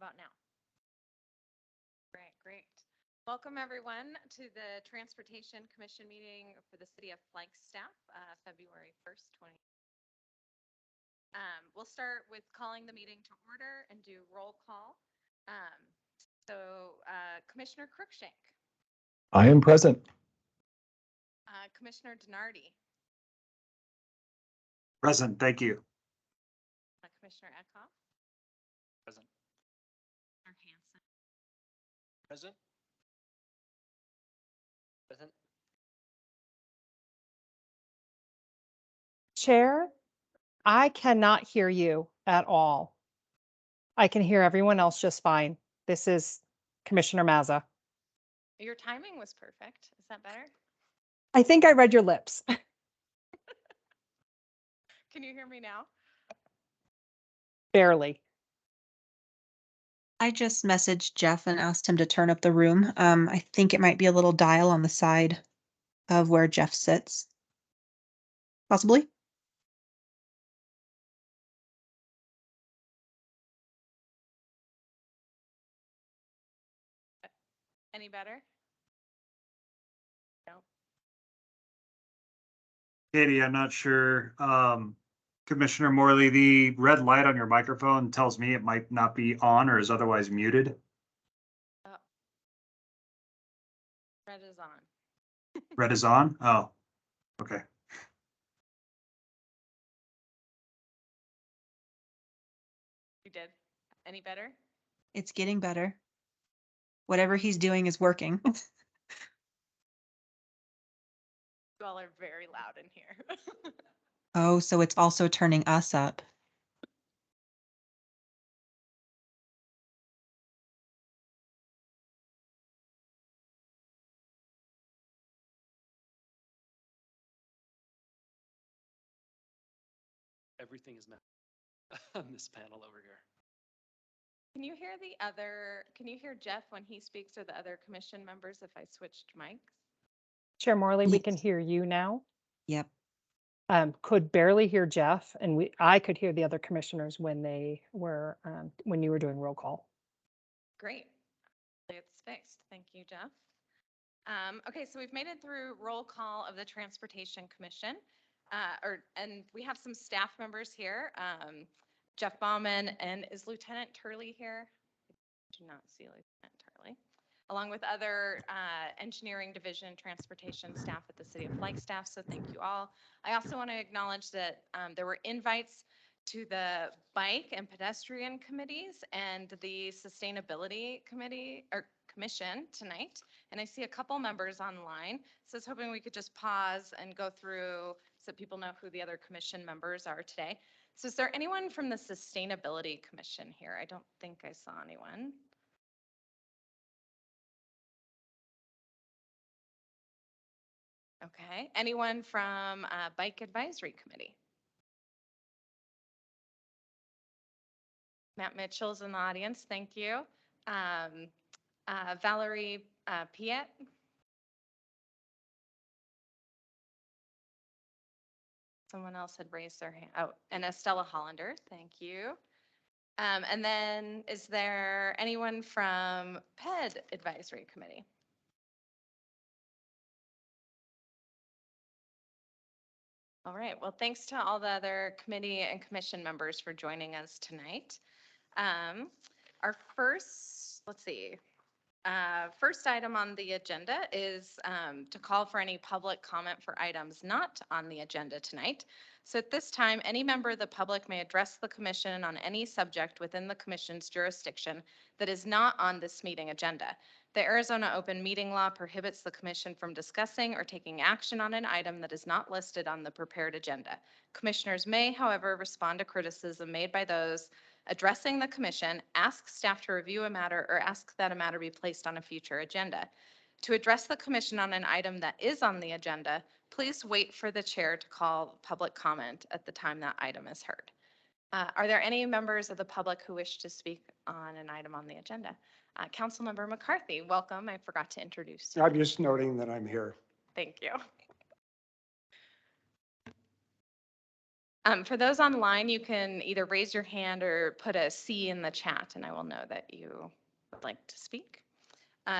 about now? Great. Welcome everyone to the Transportation Commission meeting for the City of Flagstaff, February 1st, 20. We'll start with calling the meeting to order and do roll call. Commissioner Cruikshank. I am present. Commissioner Denardi. Present, thank you. Commissioner Eckhoff. Present. Commissioner Hanson. Present. Present. Chair, I cannot hear you at all. I can hear everyone else just fine. This is Commissioner Mazza. Your timing was perfect. Is that better? I think I read your lips. Can you hear me now? Barely. I just messaged Jeff and asked him to turn up the room. I think it might be a little dial on the side of where Jeff sits. Possibly. Any better? No. Katie, I'm not sure. Commissioner Morley, the red light on your microphone tells me it might not be on or is otherwise muted. Red is on. Red is on? Oh, okay. You did. Any better? It's getting better. Whatever he's doing is working. You all are very loud in here. Oh, so it's also turning us up. Everything is now on this panel over here. Can you hear Jeff when he speaks or the other commission members if I switched mics? Chair Morley, we Yes. can hear you now. Yep. Could barely hear Jeff, and I could hear the other commissioners when they were when you were doing roll call. Great. It's fixed. Thank you, Jeff. Okay, so we've made it through roll call of the Transportation Commission. And we have some staff members here. Jeff Bauman, and is Lieutenant Turley here? I do not see Lieutenant Turley. Along with other engineering division transportation staff at the City of Flagstaff, so thank you all. I also want to acknowledge that there were invites to the bike and pedestrian committees and the sustainability committee or commission tonight. And I see a couple members online, so I was hoping we could just pause and go through so people know who the other commission members are today. So is there anyone from the Sustainability Commission here? I don't think I saw anyone. Okay, anyone from Bike Advisory Committee? Matt Mitchell's in the audience, thank you. Valerie Piet. Someone else had raised their hand. Oh, and Estella Hollander, thank you. And then is there anyone from PED Advisory Committee? All right, well, thanks to all the other committee and commission members for joining us tonight. Our first, first item on the agenda is to call for any public comment for items not on the agenda tonight. So at this time, any member of the public may address the commission on any subject within the commission's jurisdiction that is not on this meeting agenda. The Arizona Open Meeting Law prohibits the commission from discussing or taking action on an item that is not listed on the prepared agenda. Commissioners may, however, respond to criticism made by those addressing the commission, ask staff to review a matter, or ask that a matter be placed on a future agenda. To address the commission on an item that is on the agenda, please wait for the chair to call public comment at the time that item is heard. Are there any members of the public who wish to speak on an item on the agenda? Councilmember McCarthy, welcome. I forgot to introduce you. I'm just noting that I'm here. Thank you. For those online, you can either raise your hand or put a C in the chat, and I will know that you would like to speak.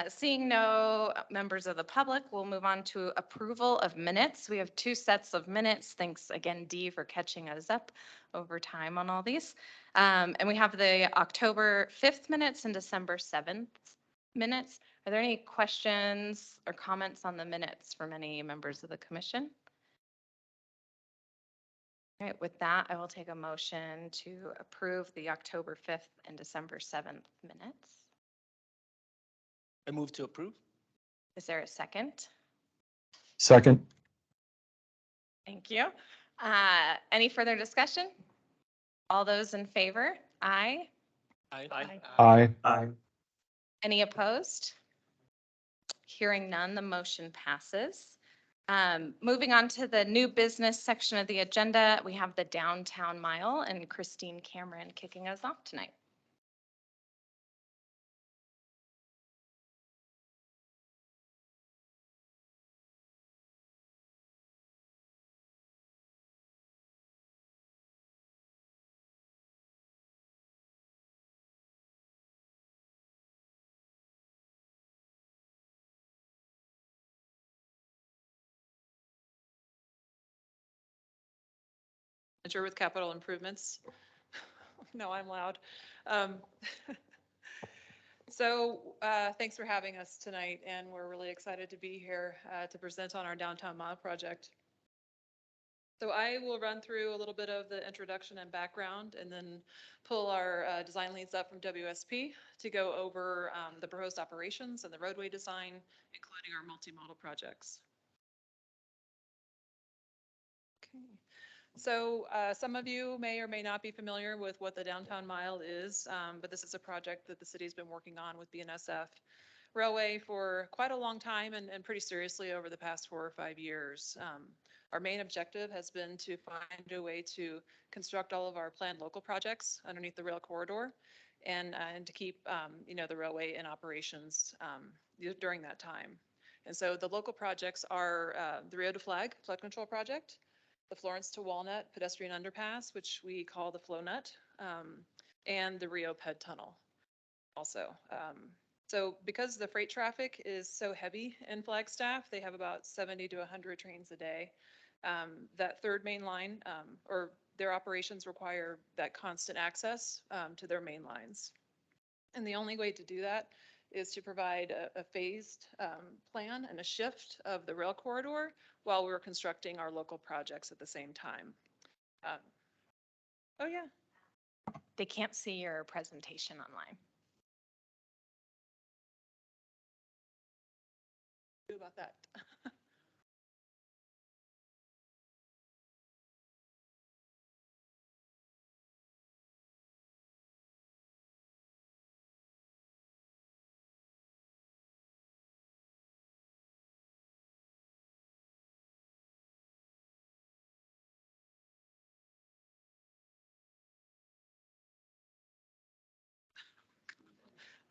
Seeing no members of the public, we'll move on to approval of minutes. We have 2 sets of minutes. Thanks again, Dee, for catching us up over time on all these. And we have the October 5th minutes and December 7th minutes. Are there any questions or comments on the minutes from any members of the commission? All right, with that, I will take a motion to approve the October 5th and December 7th minutes. I move to approve. Is there a second? Second. Thank you. Any further discussion? All those in favor? Aye. Aye. Aye. Aye. Any opposed? Hearing none, the motion passes. Moving on to the new business section of the agenda, we have the downtown mile and Christine Cameron kicking us off tonight. Manager with capital improvements. No, I'm loud. Um, Thanks for having us tonight, and we're really excited to be here to present on our downtown mile project. So I will run through a little bit of the introduction and background, and then pull our design leads up from WSP to go over the proposed operations and the roadway design, including our multimodal projects. Okay. So some of you may or may not be familiar with what the downtown mile is, but this is a project that the city's been working on with BNSF Railway for quite a long time, and pretty seriously over the past 4 or 5 years. Our main objective has been to find a way to construct all of our planned local projects underneath the rail corridor, and to keep the railway in operations during that time. And so the local projects are the Rio to Flag flood control project, the Florence to Walnut pedestrian underpass, which we call the Flow Nut, and the Rio Ped Tunnel also. So because the freight traffic is so heavy in Flagstaff, they have about 70 to 100 trains a day. That third main line, or their operations require that constant access to their main lines. And the only way to do that is to provide a phased plan and a shift of the rail corridor while we're constructing our local projects at the same time. Oh yeah. They can't see your presentation online. Do about that.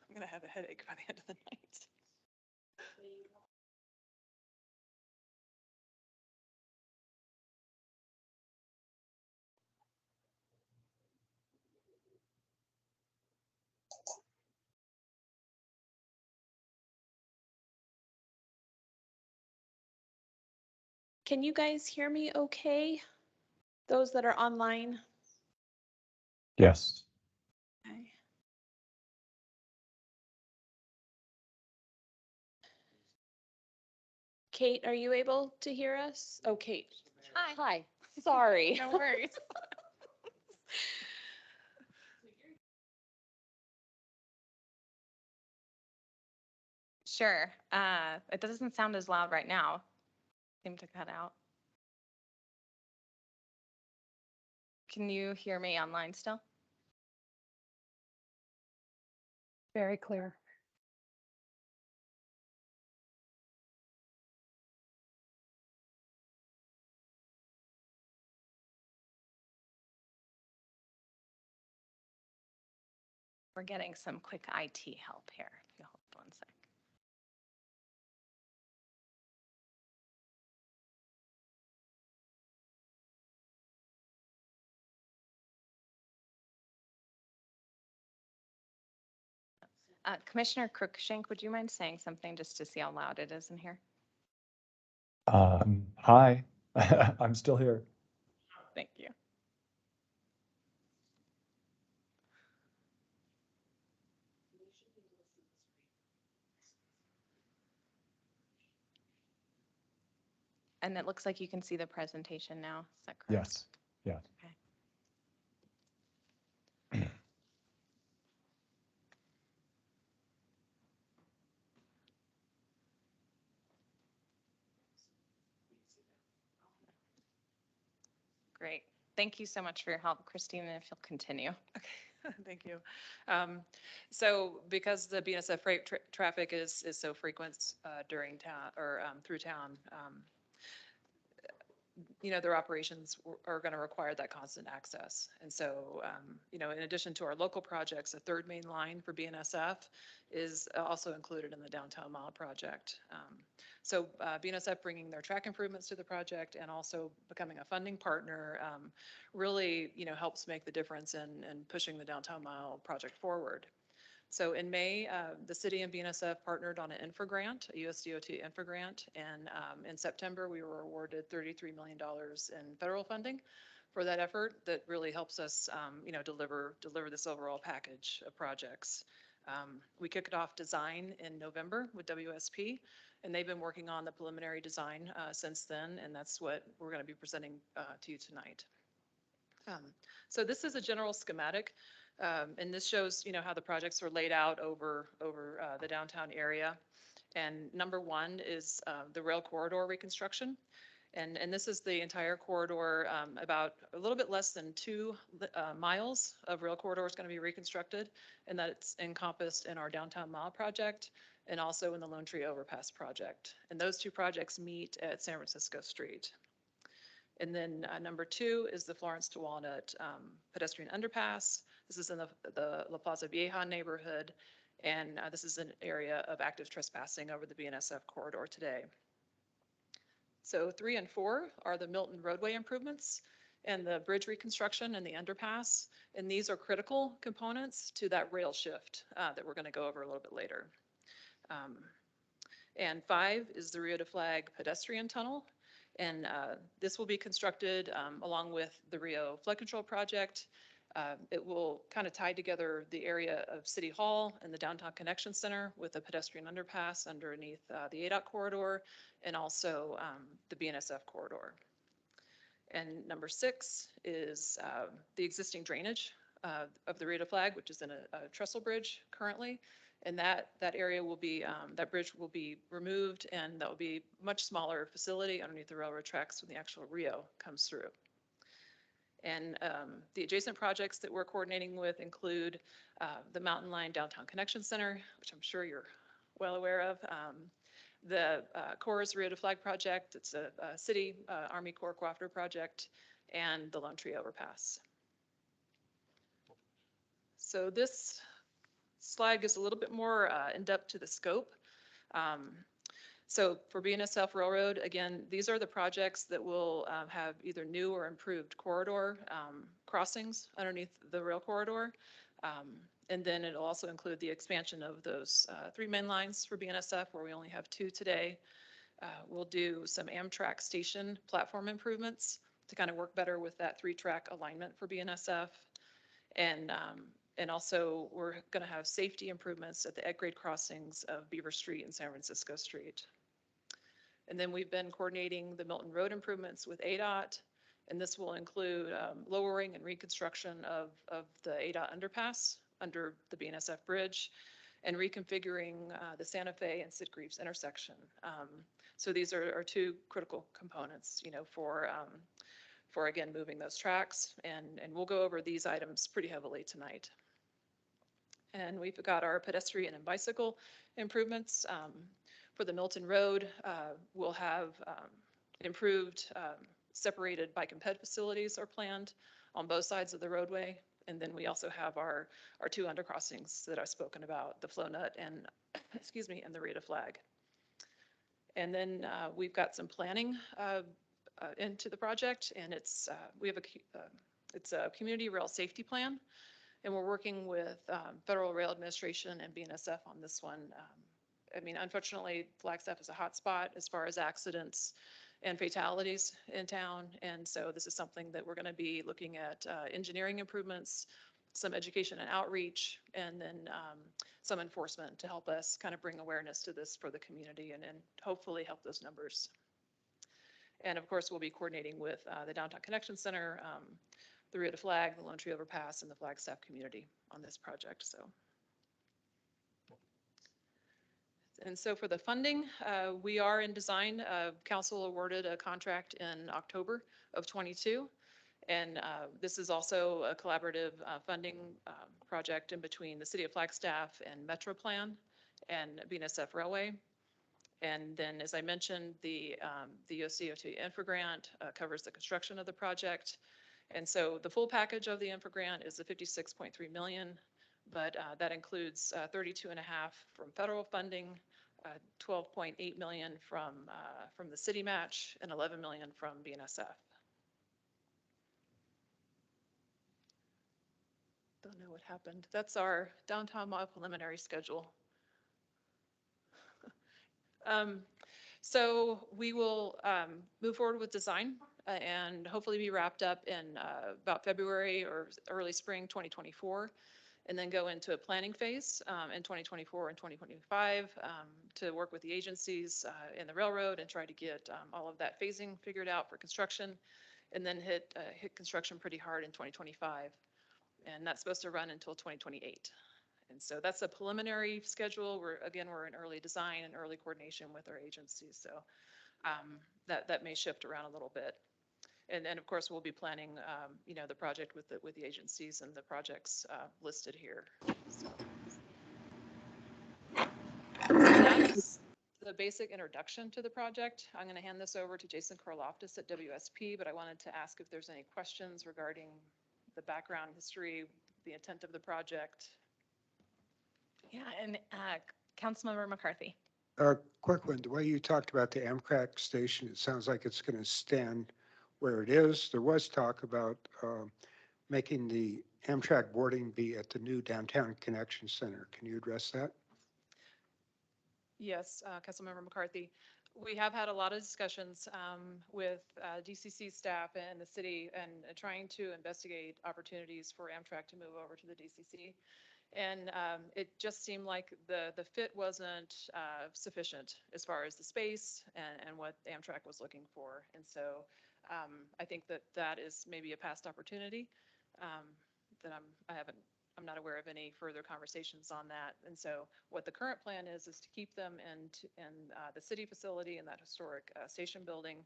I'm gonna have a headache by the end of the night. Can you guys hear me okay? Those that are online? Yes. Okay. Kate, are you able to hear us? Oh, Kate. Hi. Hi, sorry. No worries. Sure. It doesn't sound as loud right now. Seem to cut out. Can you hear me online still? Very clear. We're getting some quick IT help here. If you hold 1 sec. Commissioner Cruikshank, would you mind saying something just to see how loud it is in here? Hi, I'm still here. Thank you. And it looks like you can see the presentation now. Is that correct? Yes, yeah. Okay. Great. Thank you so much for your help, Christine, and if you'll continue. Okay, thank you. So because the BNSF freight traffic is so frequent during town or through town, their operations are going to require that constant access. And so, in addition to our local projects, a third main line for BNSF is also included in the Downtown Mile project. So BNSF bringing their track improvements to the project and also becoming a funding partner really, helps make the difference in pushing the Downtown Mile project forward. So in May, the city and BNSF partnered on an infra grant, a USDOT infra grant, and in September we were awarded $33 million in federal funding for that effort. That really helps us, deliver this overall package of projects. We kicked off design in November with WSP, and they've been working on the preliminary design since then, and that's what we're going to be presenting to you tonight. So this is a general schematic. And this shows, how the projects are laid out over the downtown area. And number one is the rail corridor reconstruction. And this is the entire corridor, about a little bit less than 2 miles of rail corridor is going to be reconstructed, and that's encompassed in our Downtown Mile project and also in the Lone Tree Overpass project. And those two projects meet at San Francisco Street. And then number 2 is the Florence to Walnut pedestrian underpass. This is in the La Plaza Vieja neighborhood, and this is an area of active trespassing over the BNSF corridor today. So 3 and 4 are the Milton roadway improvements and the bridge reconstruction and the underpass, and these are critical components to that rail shift that we're going to go over a little bit later. And 5 is the Rio de Flag pedestrian tunnel. And this will be constructed along with the Rio Flood Control Project. It will kind of tie together the area of City Hall and the Downtown Connection Center with a pedestrian underpass underneath the ADOT corridor and also the BNSF corridor. And number 6 is the existing drainage of the Rio de Flag, which is in a trestle bridge currently. And that area will be, that bridge will be removed, and that will be a much smaller facility underneath the railroad tracks when the actual Rio comes through. And the adjacent projects that we're coordinating with include the Mountain Line Downtown Connection Center, which I'm sure you're well aware of. The Corps Rio de Flag project, it's a city Army Corps cooperative project, and the Lone Tree Overpass. So this slide gives a little bit more in depth to the scope. So for BNSF Railroad, again, these are the projects that will have either new or improved corridor crossings underneath the rail corridor. And then it'll also include the expansion of those 3 main lines for BNSF, where we only have 2 today. We'll do some Amtrak station platform improvements to kind of work better with that 3-track alignment for BNSF. And also we're going to have safety improvements at the at-grade crossings of Beaver Street and San Francisco Street. And then we've been coordinating the Milton Road improvements with ADOT, and this will include lowering and reconstruction of the ADOT underpass under the BNSF bridge and reconfiguring the Santa Fe and Sid Greaves intersection. So these are 2 critical components, for again, moving those tracks, and we'll go over these items pretty heavily tonight. And we've got our pedestrian and bicycle improvements. For the Milton Road, we'll have improved separated bike and ped facilities are planned on both sides of the roadway. And then we also have our 2 undercrossings that I've spoken about, the Flow Nut and, excuse me, and the Rio de Flag. And then we've got some planning into the project, and it's we have it's a community rail safety plan. And we're working with Federal Rail Administration and BNSF on this one. I mean, unfortunately, Flagstaff is a hot spot as far as accidents and fatalities in town. And so this is something that we're going to be looking at engineering improvements, some education and outreach, and then some enforcement to help us kind of bring awareness to this for the community and hopefully help those numbers. And of course, we'll be coordinating with the Downtown Connection Center, the Rio de Flag, the Lone Tree Overpass, and the Flagstaff community on this project. And so for the funding, we are in design. Council awarded a contract in October of 22. And this is also a collaborative funding project in between the City of Flagstaff and MetroPlan and BNSF Railway. And then, as I mentioned, the OCOT infra grant covers the construction of the project. And so the full package of the infra grant is the 56.3 million, but that includes 32.5 from federal funding, 12.8 million from the city match, and 11 million from BNSF. Don't know what happened. That's our downtown mall preliminary schedule. So we will move forward with design and hopefully be wrapped up in about February or early spring 2024, and then go into a planning phase in 2024 and 2025 to work with the agencies in the railroad and try to get all of that phasing figured out for construction, and then hit construction pretty hard in 2025. And that's supposed to run until 2028. And so that's a preliminary schedule. We're in early design and early coordination with our agencies. So that may shift around a little bit. And of course, we'll be planning, the project with the agencies and the projects listed here. So that's the basic introduction to the project. I'm going to hand this over to Jason Karloftis at WSP, but I wanted to ask if there's any questions regarding the background history, the intent of the project. Yeah, and Councilmember McCarthy. Quick one, the way you talked about the Amtrak station, it sounds like it's going to stand where it is. There was talk about making the Amtrak boarding be at the new Downtown Connection Center. Can you address that? Yes, Councilmember McCarthy. We have had a lot of discussions with DCC staff and the city and trying to investigate opportunities for Amtrak to move over to the DCC. And it just seemed like the fit wasn't sufficient as far as the space and what Amtrak was looking for. And so I think that is maybe a past opportunity that I'm not aware of any further conversations on that. And so what the current plan is to keep them in the city facility in that historic station building,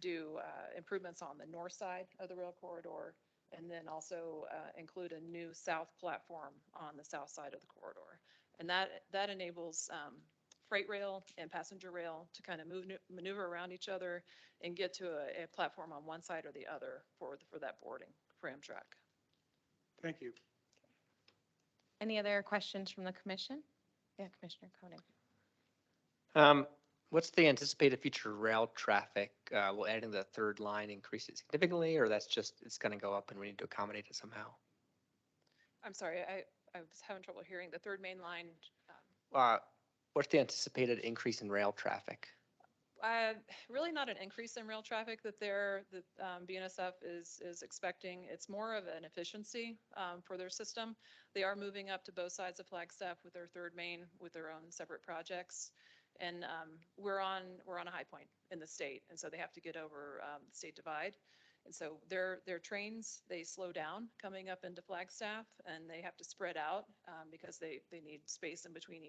do improvements on the north side of the rail corridor, and then also include a new south platform on the south side of the corridor. And that enables freight rail and passenger rail to kind of maneuver around each other and get to a platform on one side or the other for that boarding for Amtrak. Thank you. Any other questions from the commission? Yeah, Commissioner Koenig. What's the anticipated future rail traffic? Will adding the third line increase it significantly, or that's just, it's going to go up and we need to accommodate it somehow? I'm sorry, I was having trouble hearing the third main line. What's the anticipated increase in rail traffic? Really not an increase in rail traffic that BNSF is expecting. It's more of an efficiency for their system. They are moving up to both sides of Flagstaff with their third main with their own separate projects. And we're on a high point in the state. And so they have to get over the state divide. And so their trains, they slow down coming up into Flagstaff, and they have to spread out because they need space in between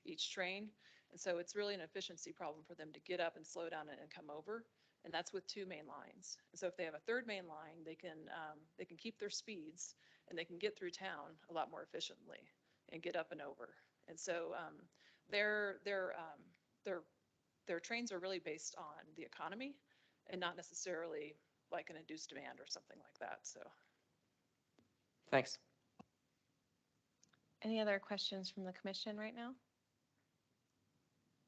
each train. And so it's really an efficiency problem for them to get up and slow down and come over. And that's with two main lines. And so if they have a third main line, they can keep their speeds and they can get through town a lot more efficiently and get up and over. And so their trains are really based on the economy and not necessarily like an induced demand or something like that. So Thanks. Any other questions from the commission right now?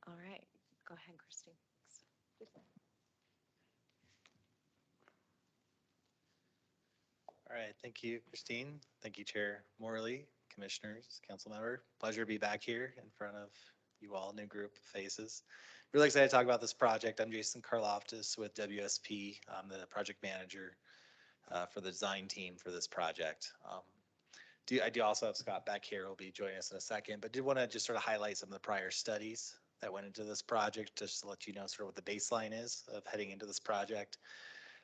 All right, go ahead, Christine. All right, thank you, Christine. Thank you, Chair Morley, Commissioners, Council Member. Pleasure to be back here in front of you all, new group of faces. Really excited to talk about this project. I'm Jason Karloftis with WSP. I'm the project manager for the design team for this project. I do also have Scott back here, who will be joining us in a second, but did want to just sort of highlight some of the prior studies that went into this project, just to let you know sort of what the baseline is of heading into this project.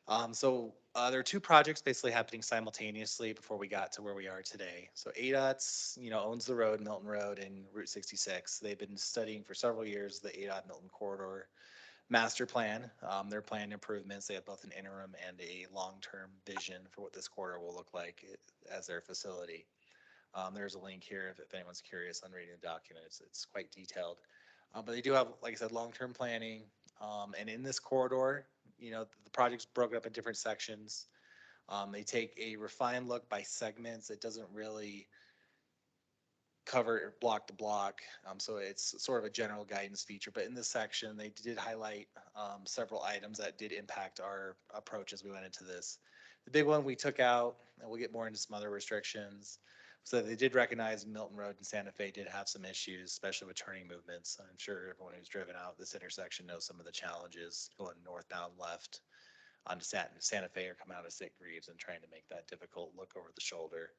There are two projects basically happening simultaneously before we got to where we are today. So ADOT's, owns the road, Milton Road and Route 66. They've been studying for several years the ADOT Milton corridor master plan, their planned improvements. They have both an interim and a long-term vision for what this corridor will look like as their facility. There's a link here if anyone's curious on reading the documents. It's quite detailed. But they do have, like I said, long-term planning. And in this corridor, the project's broken up in different sections. They take a refined look by segments. It doesn't really cover block to block. So it's sort of a general guidance feature, but in this section, they did highlight several items that did impact our approach as we went into this. The big one we took out, and we'll get more into some other restrictions, so they did recognize Milton Road and Santa Fe did have some issues, especially with turning movements. I'm sure everyone who's driven out this intersection knows some of the challenges going northbound left onto Santa Fe or coming out of St. Greaves and trying to make that difficult look over the shoulder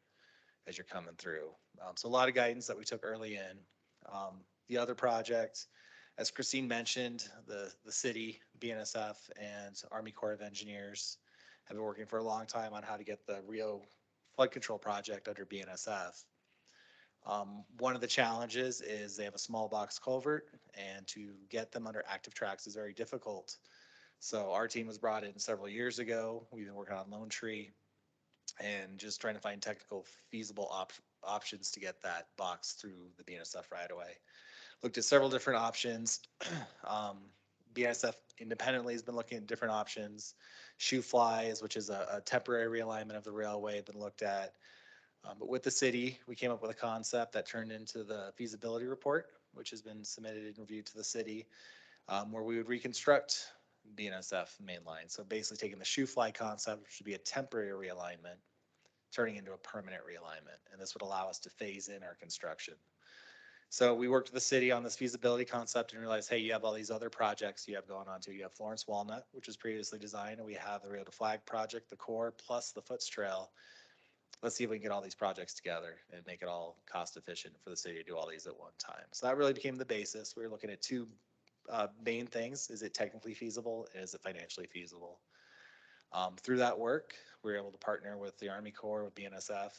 as you're coming through. So a lot of guidance that we took early in. The other project, as Christine mentioned, the city, BNSF, and Army Corps of Engineers have been working for a long time on how to get the Rio flood control project under BNSF. One of the challenges is they have a small box culvert, and to get them under active tracks is very difficult. So our team was brought in several years ago. We've been working on Lone Tree and just trying to find technical feasible options to get that box through the BNSF right away. Looked at several different options. BNSF independently has been looking at different options. Shoe flies, which is a temporary realignment of the railway, been looked at. But with the city, we came up with a concept that turned into the feasibility report, which has been submitted and reviewed to the city, where we would reconstruct BNSF mainline. So basically taking the shoe fly concept, which would be a temporary realignment, turning into a permanent realignment. And this would allow us to phase in our construction. So we worked with the city on this feasibility concept and realized, hey, you have all these other projects you have going on too. You have Florence Walnut, which was previously designed, and we have the Rio to Flag project, the core, plus the Foots Trail. Let's see if we can get all these projects together and make it all cost efficient for the city to do all these at one time. So that really became the basis. We were looking at two main things. Is it technically feasible? Is it financially feasible? Through that work, we were able to partner with the Army Corps, with BNSF,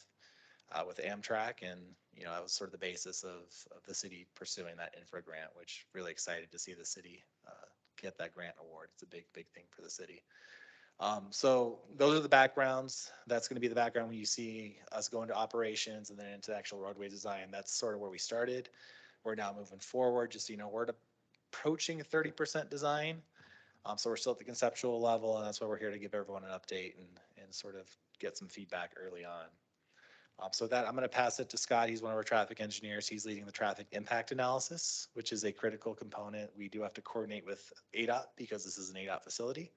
with Amtrak, and that was sort of the basis of the city pursuing that infra grant, which really excited to see the city get that grant award. It's a big thing for the city. So those are the backgrounds. That's going to be the background when you see us go into operations and then into actual roadway design. That's sort of where we started. We're now moving forward. Just we're approaching 30% design. So we're still at the conceptual level, and that's why we're here to give everyone an update and sort of get some feedback early on. So that I'm going to pass it to Scott. He's one of our traffic engineers. He's leading the traffic impact analysis, which is a critical component. We do have to coordinate with ADOT because this is an ADOT facility.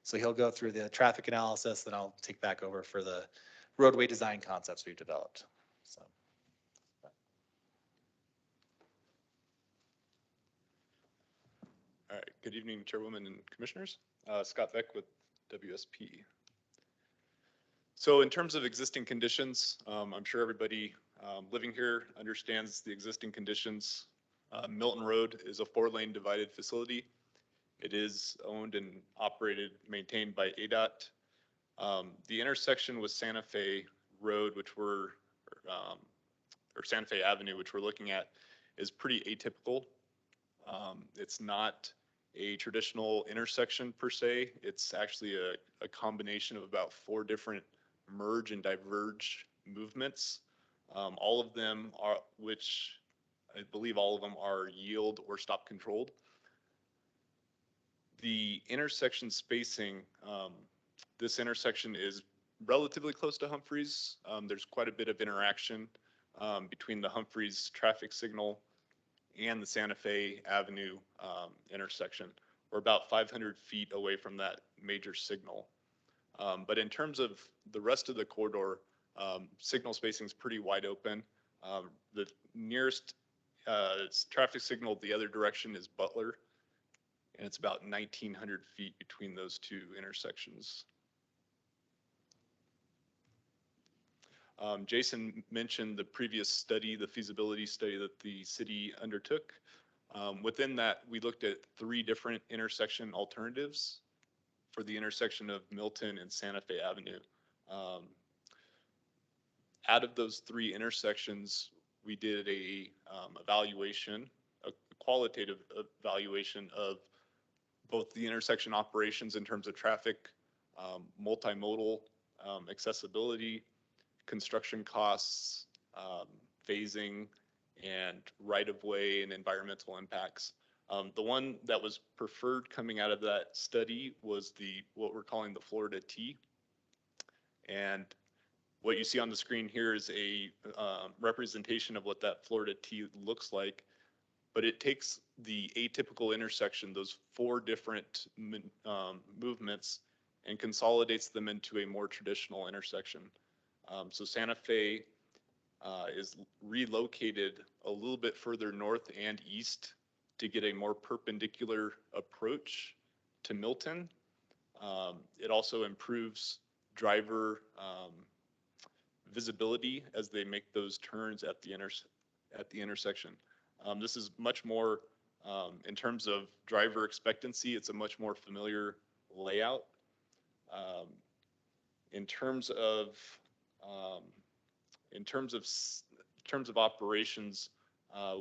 So he'll go through the traffic analysis, then I'll take back over for the roadway design concepts we've developed. So. All right, good evening, Chairwoman and Commissioners. Scott Beck with WSP. So in terms of existing conditions, I'm sure everybody living here understands the existing conditions. Milton Road is a 4-lane divided facility. It is owned and operated, maintained by ADOT. The intersection with Santa Fe Road, or Santa Fe Avenue, which we're looking at, is pretty atypical. It's not a traditional intersection per se. It's actually a combination of about 4 different merge and diverge movements. All of them are, which I believe all of them are yield or stop controlled. The intersection spacing, this intersection is relatively close to Humphreys. There's quite a bit of interaction between the Humphreys traffic signal and the Santa Fe Avenue intersection. We're about 500 feet away from that major signal. But in terms of the rest of the corridor, signal spacing is pretty wide open. The nearest traffic signal the other direction is Butler, and it's about 1,900 feet between those two intersections. Jason mentioned the previous study, the feasibility study that the city undertook. Within that, we looked at 3 different intersection alternatives for the intersection of Milton and Santa Fe Avenue. Out of those 3 intersections, we did a evaluation, a qualitative evaluation of both the intersection operations in terms of traffic, multimodal accessibility, construction costs, phasing, and right-of-way and environmental impacts. The one that was preferred coming out of that study was what we're calling the Florida T. And what you see on the screen here is a representation of what that Florida T looks like, but it takes the atypical intersection, those 4 different movements, and consolidates them into a more traditional intersection. So Santa Fe is relocated a little bit further north and east to get a more perpendicular approach to Milton. It also improves driver visibility as they make those turns at the intersection. This is much more, in terms of driver expectancy, it's a much more familiar layout. In terms of operations,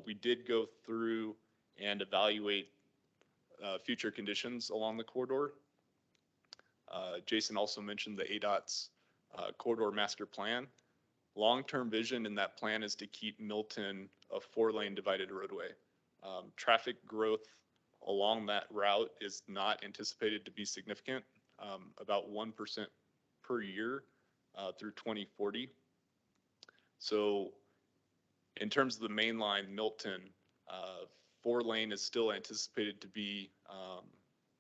we did go through and evaluate future conditions along the corridor. Jason also mentioned the ADOT's corridor master plan. Long-term vision in that plan is to keep Milton a 4-lane divided roadway. Traffic growth along that route is not anticipated to be significant, about 1% per year through 2040. So in terms of the main line, Milton, 4-lane is still anticipated to be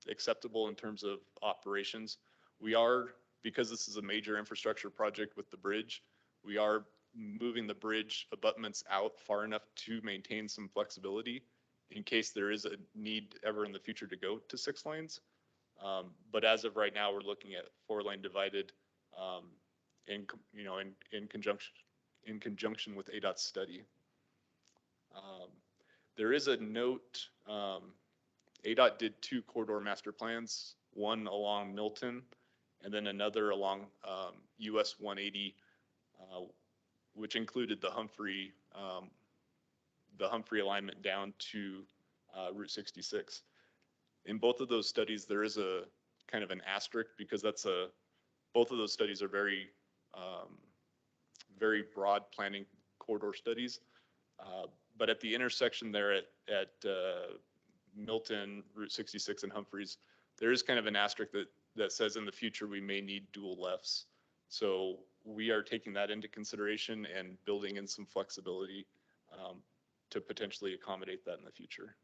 acceptable in terms of operations. We are, because this is a major infrastructure project with the bridge, we are moving the bridge abutments out far enough to maintain some flexibility in case there is a need ever in the future to go to 6 lanes. But as of right now, we're looking at 4-lane divided in conjunction with ADOT's study. There is a note, ADOT did 2 corridor master plans, one along Milton and then another along US 180, which included the Humphrey alignment down to Route 66. In both of those studies, there is a kind of an asterisk because both of those studies are very broad planning corridor studies. But at the intersection there at Milton, Route 66 and Humphreys, there is kind of an asterisk that says in the future we may need dual lefts. So we are taking that into consideration and building in some flexibility to potentially accommodate that in the future.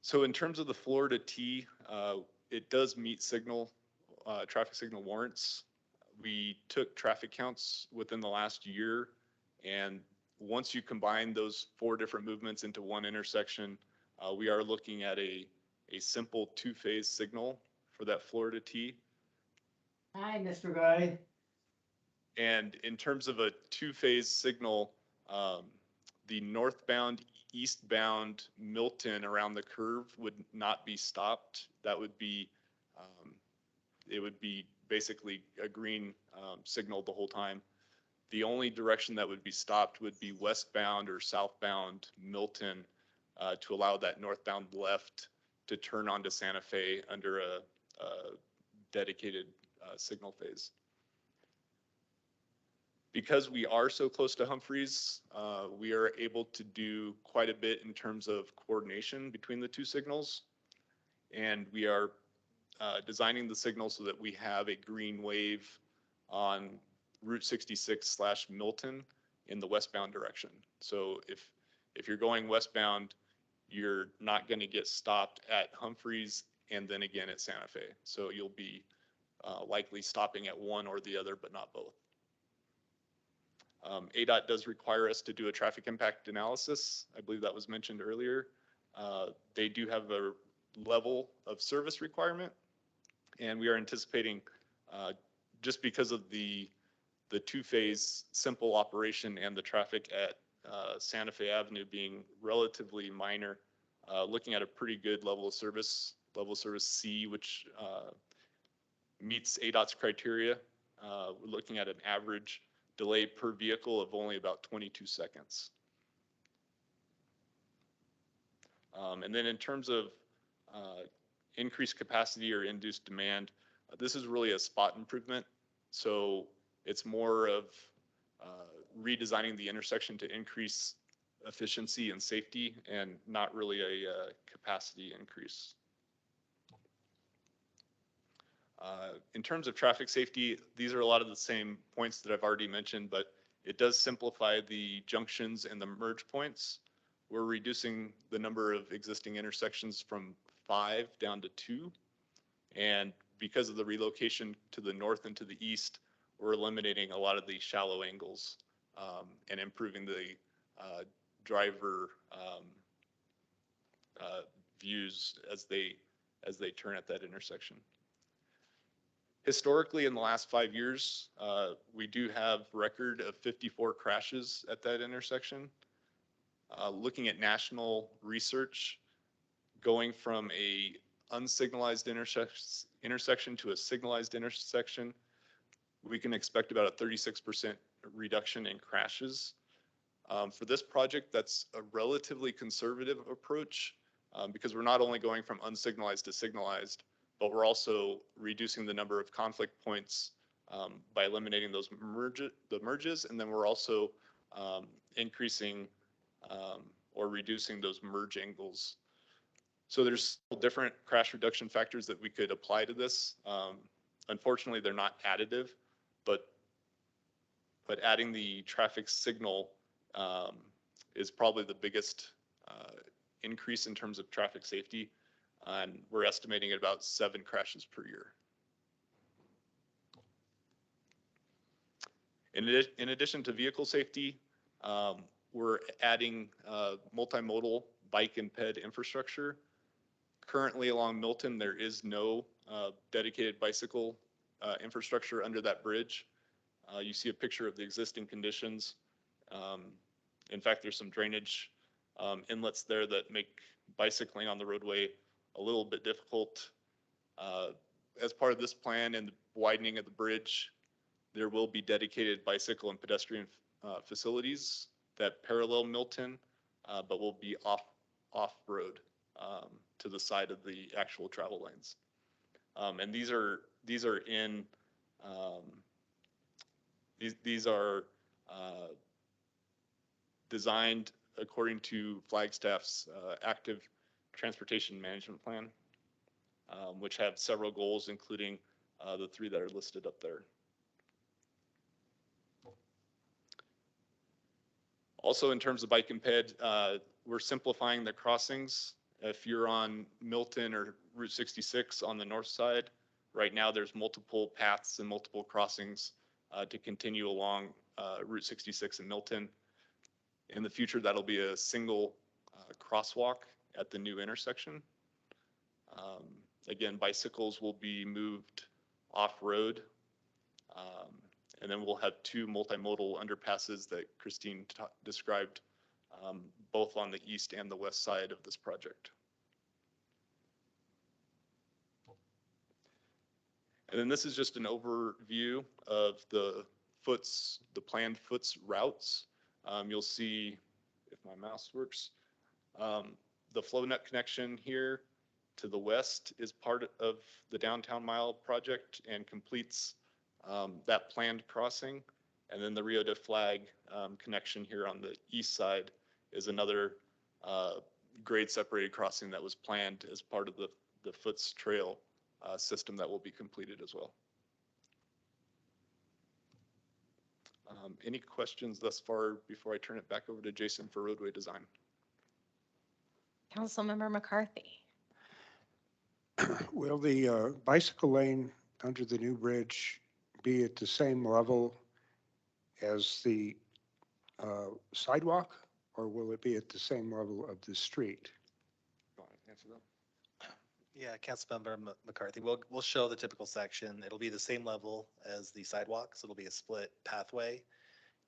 So in terms of the Florida T, it does meet traffic signal warrants. We took traffic counts within the last year, and once you combine those 4 different movements into one intersection, we are looking at a simple 2-phase signal for that Florida T. Hi, Mr. Guy. And in terms of a 2-phase signal, the northbound, eastbound Milton around the curve would not be stopped. That would be, it would be basically a green signal the whole time. The only direction that would be stopped would be westbound or southbound Milton to allow that northbound left to turn onto Santa Fe under a dedicated signal phase. Because we are so close to Humphreys, we are able to do quite a bit in terms of coordination between the 2 signals. And we are designing the signal so that we have a green wave on Route 66/Milton in the westbound direction. So if you're going westbound, you're not going to get stopped at Humphreys and then again at Santa Fe. So you'll be likely stopping at one or the other, but not both. ADOT does require us to do a traffic impact analysis. I believe that was mentioned earlier. They do have a level of service requirement, and we are anticipating, just because of the two-phase simple operation and the traffic at Santa Fe Avenue being relatively minor, looking at a pretty good level of service C, which meets ADOT's criteria. We're looking at an average delay per vehicle of only about 22 seconds. And then in terms of increased capacity or induced demand, this is really a spot improvement. So it's more of redesigning the intersection to increase efficiency and safety, and not really a capacity increase. In terms of traffic safety, these are a lot of the same points that I've already mentioned, but it does simplify the junctions and the merge points. We're reducing the number of existing intersections from 5 down to 2. And because of the relocation to the north and to the east, we're eliminating a lot of the shallow angles and improving the driver views as they turn at that intersection. Historically, in the last 5 years, we do have record of 54 crashes at that intersection. Looking at national research, going from a unsignalized intersection to a signalized intersection, we can expect about a 36% reduction in crashes. For this project, that's a relatively conservative approach because we're not only going from unsignalized to signalized, but we're also reducing the number of conflict points by eliminating those merges, and then we're also increasing or reducing those merge angles. So there's different crash reduction factors that we could apply to this. Unfortunately, they're not additive, but adding the traffic signal is probably the biggest increase in terms of traffic safety. And we're estimating at about 7 crashes per year. In addition to vehicle safety, we're adding multimodal bike and ped infrastructure. Currently along Milton, there is no dedicated bicycle infrastructure under that bridge. You see a picture of the existing conditions. In fact, there's some drainage inlets there that make bicycling on the roadway a little bit difficult. As part of this plan and the widening of the bridge, there will be dedicated bicycle and pedestrian facilities that parallel Milton, but will be off-road to the side of the actual travel lanes. And these are designed according to Flagstaff's active transportation management plan, which have several goals, including the 3 that are listed up there. Also, in terms of bike and ped, we're simplifying the crossings. If you're on Milton or Route 66 on the north side, right now there's multiple paths and multiple crossings to continue along Route 66 in Milton. In the future, that'll be a single crosswalk at the new intersection. Again, bicycles will be moved off-road. And then we'll have 2 multimodal underpasses that Christine described, both on the east and the west side of this project. And then this is just an overview of the planned FOOTS routes. You'll see, if my mouse works, the FlowNet connection here to the west is part of the Downtown Mile project and completes that planned crossing. And then the Rio de Flag connection here on the east side is another grade separated crossing that was planned as part of the FOOTS trail system that will be completed as well. Any questions thus far before I turn it back over to Jason for roadway design? Councilmember McCarthy. Will the bicycle lane under the new bridge be at the same level as the sidewalk, or will it be at the same level of the street? Yeah, Councilmember McCarthy, we'll show the typical section. It'll be the same level as the sidewalk, so it'll be a split pathway.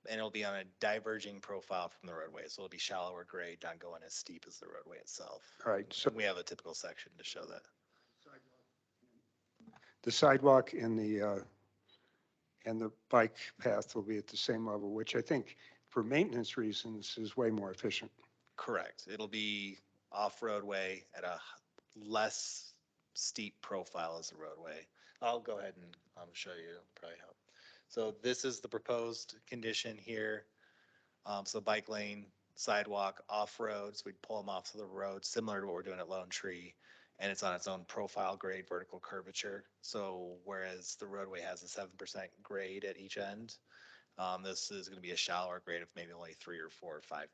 And it'll be on a diverging profile from the roadway, so it'll be shallower grade, not going as steep as the roadway itself. All right, so We have a typical section to show that. the sidewalk and the bike path will be at the same level, which I think for maintenance reasons is way more efficient. Correct. It'll be off roadway at a less steep profile as the roadway. I'll go ahead and show you, probably help. So this is the proposed condition here. So bike lane, sidewalk, off-road, so we'd pull them off to the road, similar to what we're doing at Lone Tree. And it's on its own profile grade vertical curvature. So whereas the roadway has a 7% grade at each end, this is going to be a shallower grade of maybe only 3 or 4 or 5%.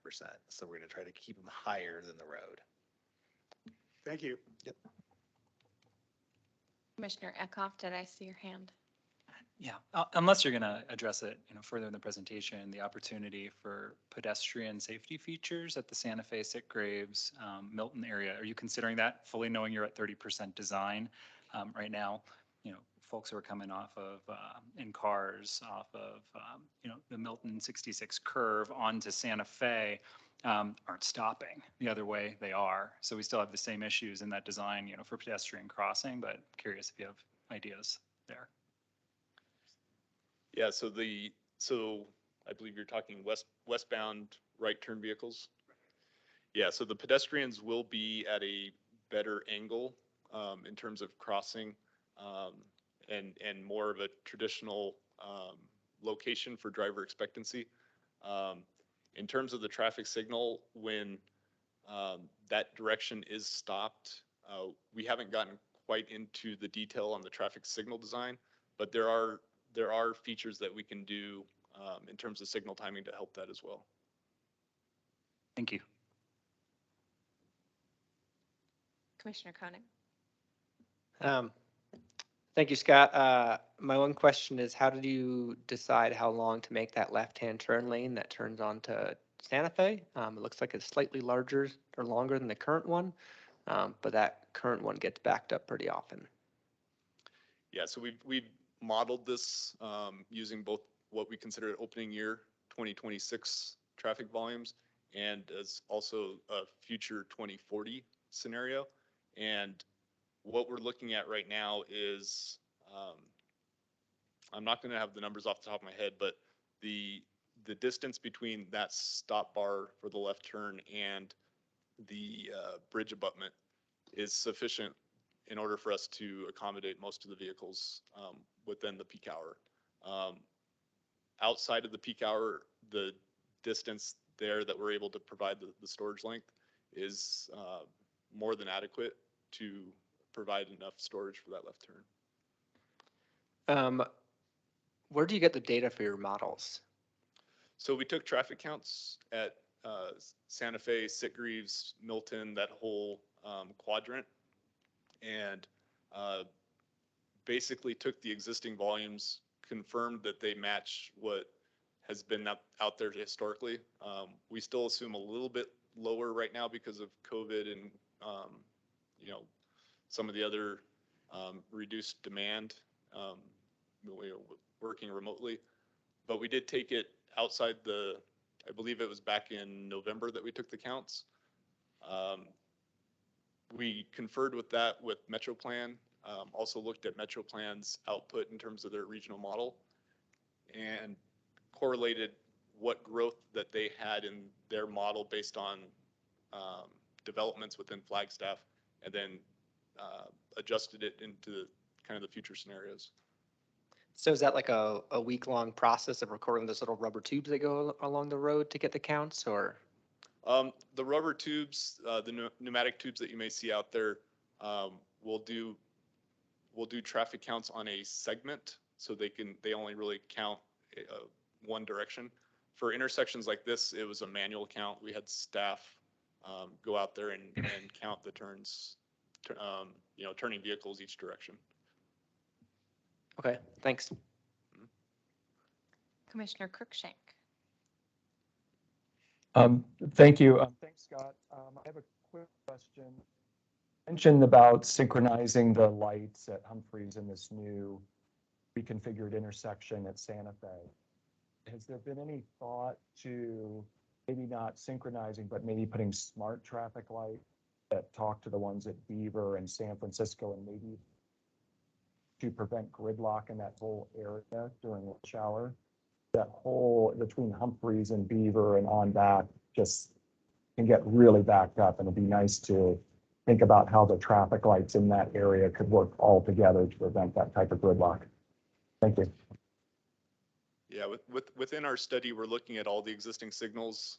So we're going to try to keep them higher than the road. Thank you. Yep. Commissioner Eckhoff, did I see your hand? Yeah, unless you're going to address it, further in the presentation, the opportunity for pedestrian safety features at the Santa Fe, Sitgraves, Milton area. Are you considering that, fully knowing you're at 30% design right now? Folks who are coming off of in cars off of the Milton 66 curve onto Santa Fe aren't stopping the other way. They are. So we still have the same issues in that design, for pedestrian crossing. But curious if you have ideas there. Yeah, so I believe you're talking westbound right turn vehicles. Yeah, so the pedestrians will be at a better angle in terms of crossing and more of a traditional location for driver expectancy. In terms of the traffic signal, when that direction is stopped, we haven't gotten quite into the detail on the traffic signal design, but there are features that we can do in terms of signal timing to help that as well. Thank you. Commissioner Koenig? Thank you, Scott. My one question is, how did you decide how long to make that left-hand turn lane that turns onto Santa Fe? It looks like it's slightly larger or longer than the current one, but that current one gets backed up pretty often. Yeah, so we've modeled this using both what we consider opening year 2026 traffic volumes and as also a future 2040 scenario. And what we're looking at right now is, I'm not going to have the numbers off the top of my head, but the distance between that stop bar for the left turn and the bridge abutment is sufficient in order for us to accommodate most of the vehicles within the peak hour. Outside of the peak hour, the distance there that we're able to provide the storage length is more than adequate to provide enough storage for that left turn. Where do you get the data for your models? So we took traffic counts at Santa Fe, Sitgreaves, Milton, that whole quadrant, and basically took the existing volumes, confirmed that they match what has been out there historically. We still assume a little bit lower right now because of COVID and some of the other reduced demand, working remotely. But we did take it outside I believe it was back in November that we took the counts. We conferred with that with MetroPlan, also looked at MetroPlan's output in terms of their regional model and correlated what growth that they had in their model based on developments within Flagstaff, and then adjusted it into kind of the future scenarios. So is that like a week-long process of recording those little rubber tubes that go along the road to get the counts, or? The rubber tubes, the pneumatic tubes that you may see out there, will do traffic counts on a segment, so they only really count one direction. For intersections like this, it was a manual count. We had staff go out there and count the turns turning vehicles each direction. Okay, thanks. Commissioner Cruikshank. Thank you. Thanks, Scott. I have a quick question. Mentioned about synchronizing the lights at Humphreys in this new reconfigured intersection at Santa Fe. Has there been any thought to maybe not synchronizing, but maybe putting smart traffic lights that talk to the ones at Beaver and San Francisco, and maybe to prevent gridlock in that whole area during rush hour? That whole between Humphreys and Beaver and on back just can get really backed up, and it'd be nice to think about how the traffic lights in that area could work all together to prevent that type of gridlock. Thank you. Yeah, within our study, we're looking at all the existing signals.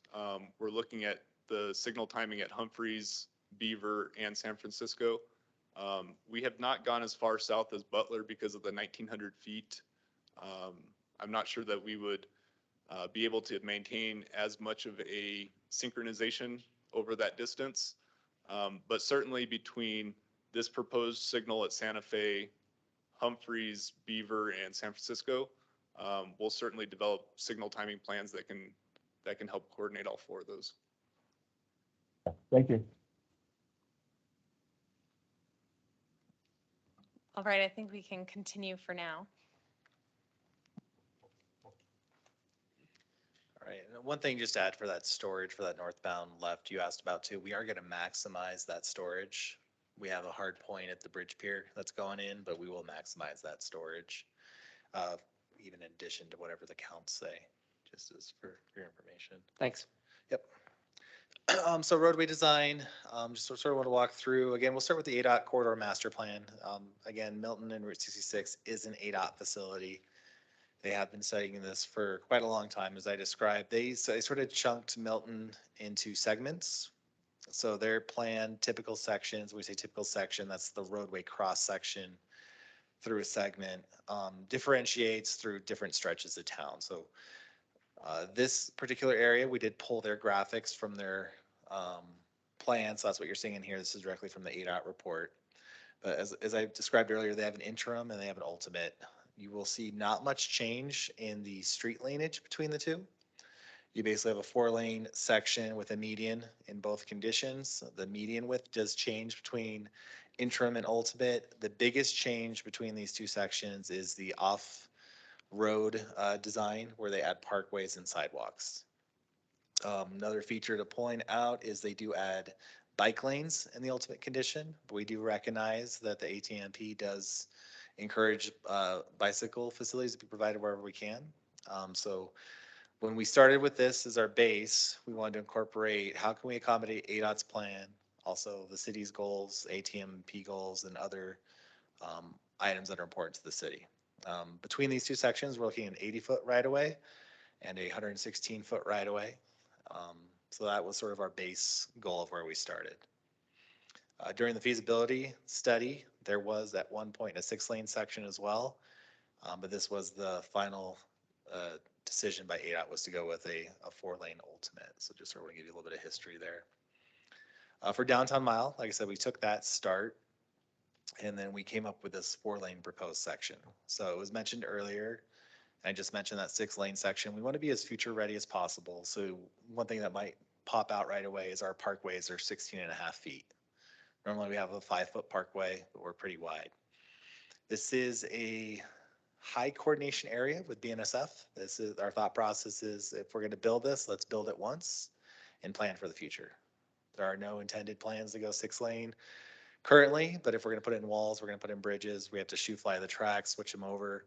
We're looking at the signal timing at Humphreys, Beaver, and San Francisco. We have not gone as far south as Butler because of the 1900 feet. I'm not sure that we would be able to maintain as much of a synchronization over that distance. But certainly between this proposed signal at Santa Fe, Humphreys, Beaver, and San Francisco, we'll certainly develop signal timing plans that can help coordinate all four of those. Thank you. All right, I think we can continue for now. All right, and one thing just to add for that storage for that northbound left you asked about too, we are going to maximize that storage. We have a hard point at the bridge pier that's going in, but we will maximize that storage, even in addition to whatever the counts say, just as for your information. Thanks. Yep. So roadway design, just sort of want to walk through. Again, we'll start with the ADOT corridor master plan. Again, Milton and Route 66 is an ADOT facility. They have been studying this for quite a long time, as I described. They sort of chunked Milton into segments. So their plan, typical sections, when we say typical section, that's the roadway cross section through a segment, differentiates through different stretches of town. So this particular area, we did pull their graphics from their plan. So that's what you're seeing in here. This is directly from the ADOT report. But as I described earlier, they have an interim and they have an ultimate. You will see not much change in the street laneage between the two. You basically have a 4-lane section with a median in both conditions. The median width does change between interim and ultimate. The biggest change between these two sections is the off-road design, where they add parkways and sidewalks. Another feature to point out is they do add bike lanes in the ultimate condition, but we do recognize that the ATMP does encourage bicycle facilities to be provided wherever we can. So when we started with this as our base, we wanted to incorporate how can we accommodate ADOT's plan, also the city's goals, ATMP goals, and other items that are important to the city. Between these two sections, we're looking at an 80-foot right-of-way and a 116-foot right-of-way. So that was sort of our base goal of where we started. During the feasibility study, there was at one point a 6-lane section as well, but this was the final decision by ADOT was to go with a 4-lane ultimate. So just sort of want to give you a little bit of history there. For downtown mile, like I said, we took that start and then we came up with this 4-lane proposed section. So it was mentioned earlier, I just mentioned that 6-lane section. We want to be as future ready as possible. So one thing that might pop out right away is our parkways are 16.5 feet. Normally we have a 5-foot parkway, but we're pretty wide. This is a high coordination area with BNSF. This is our thought process is if we're going to build this, let's build it once and plan for the future. There are no intended plans to go 6-lane currently, but if we're going to put in walls, we're going to put in bridges, we have to shoe fly the tracks, switch them over.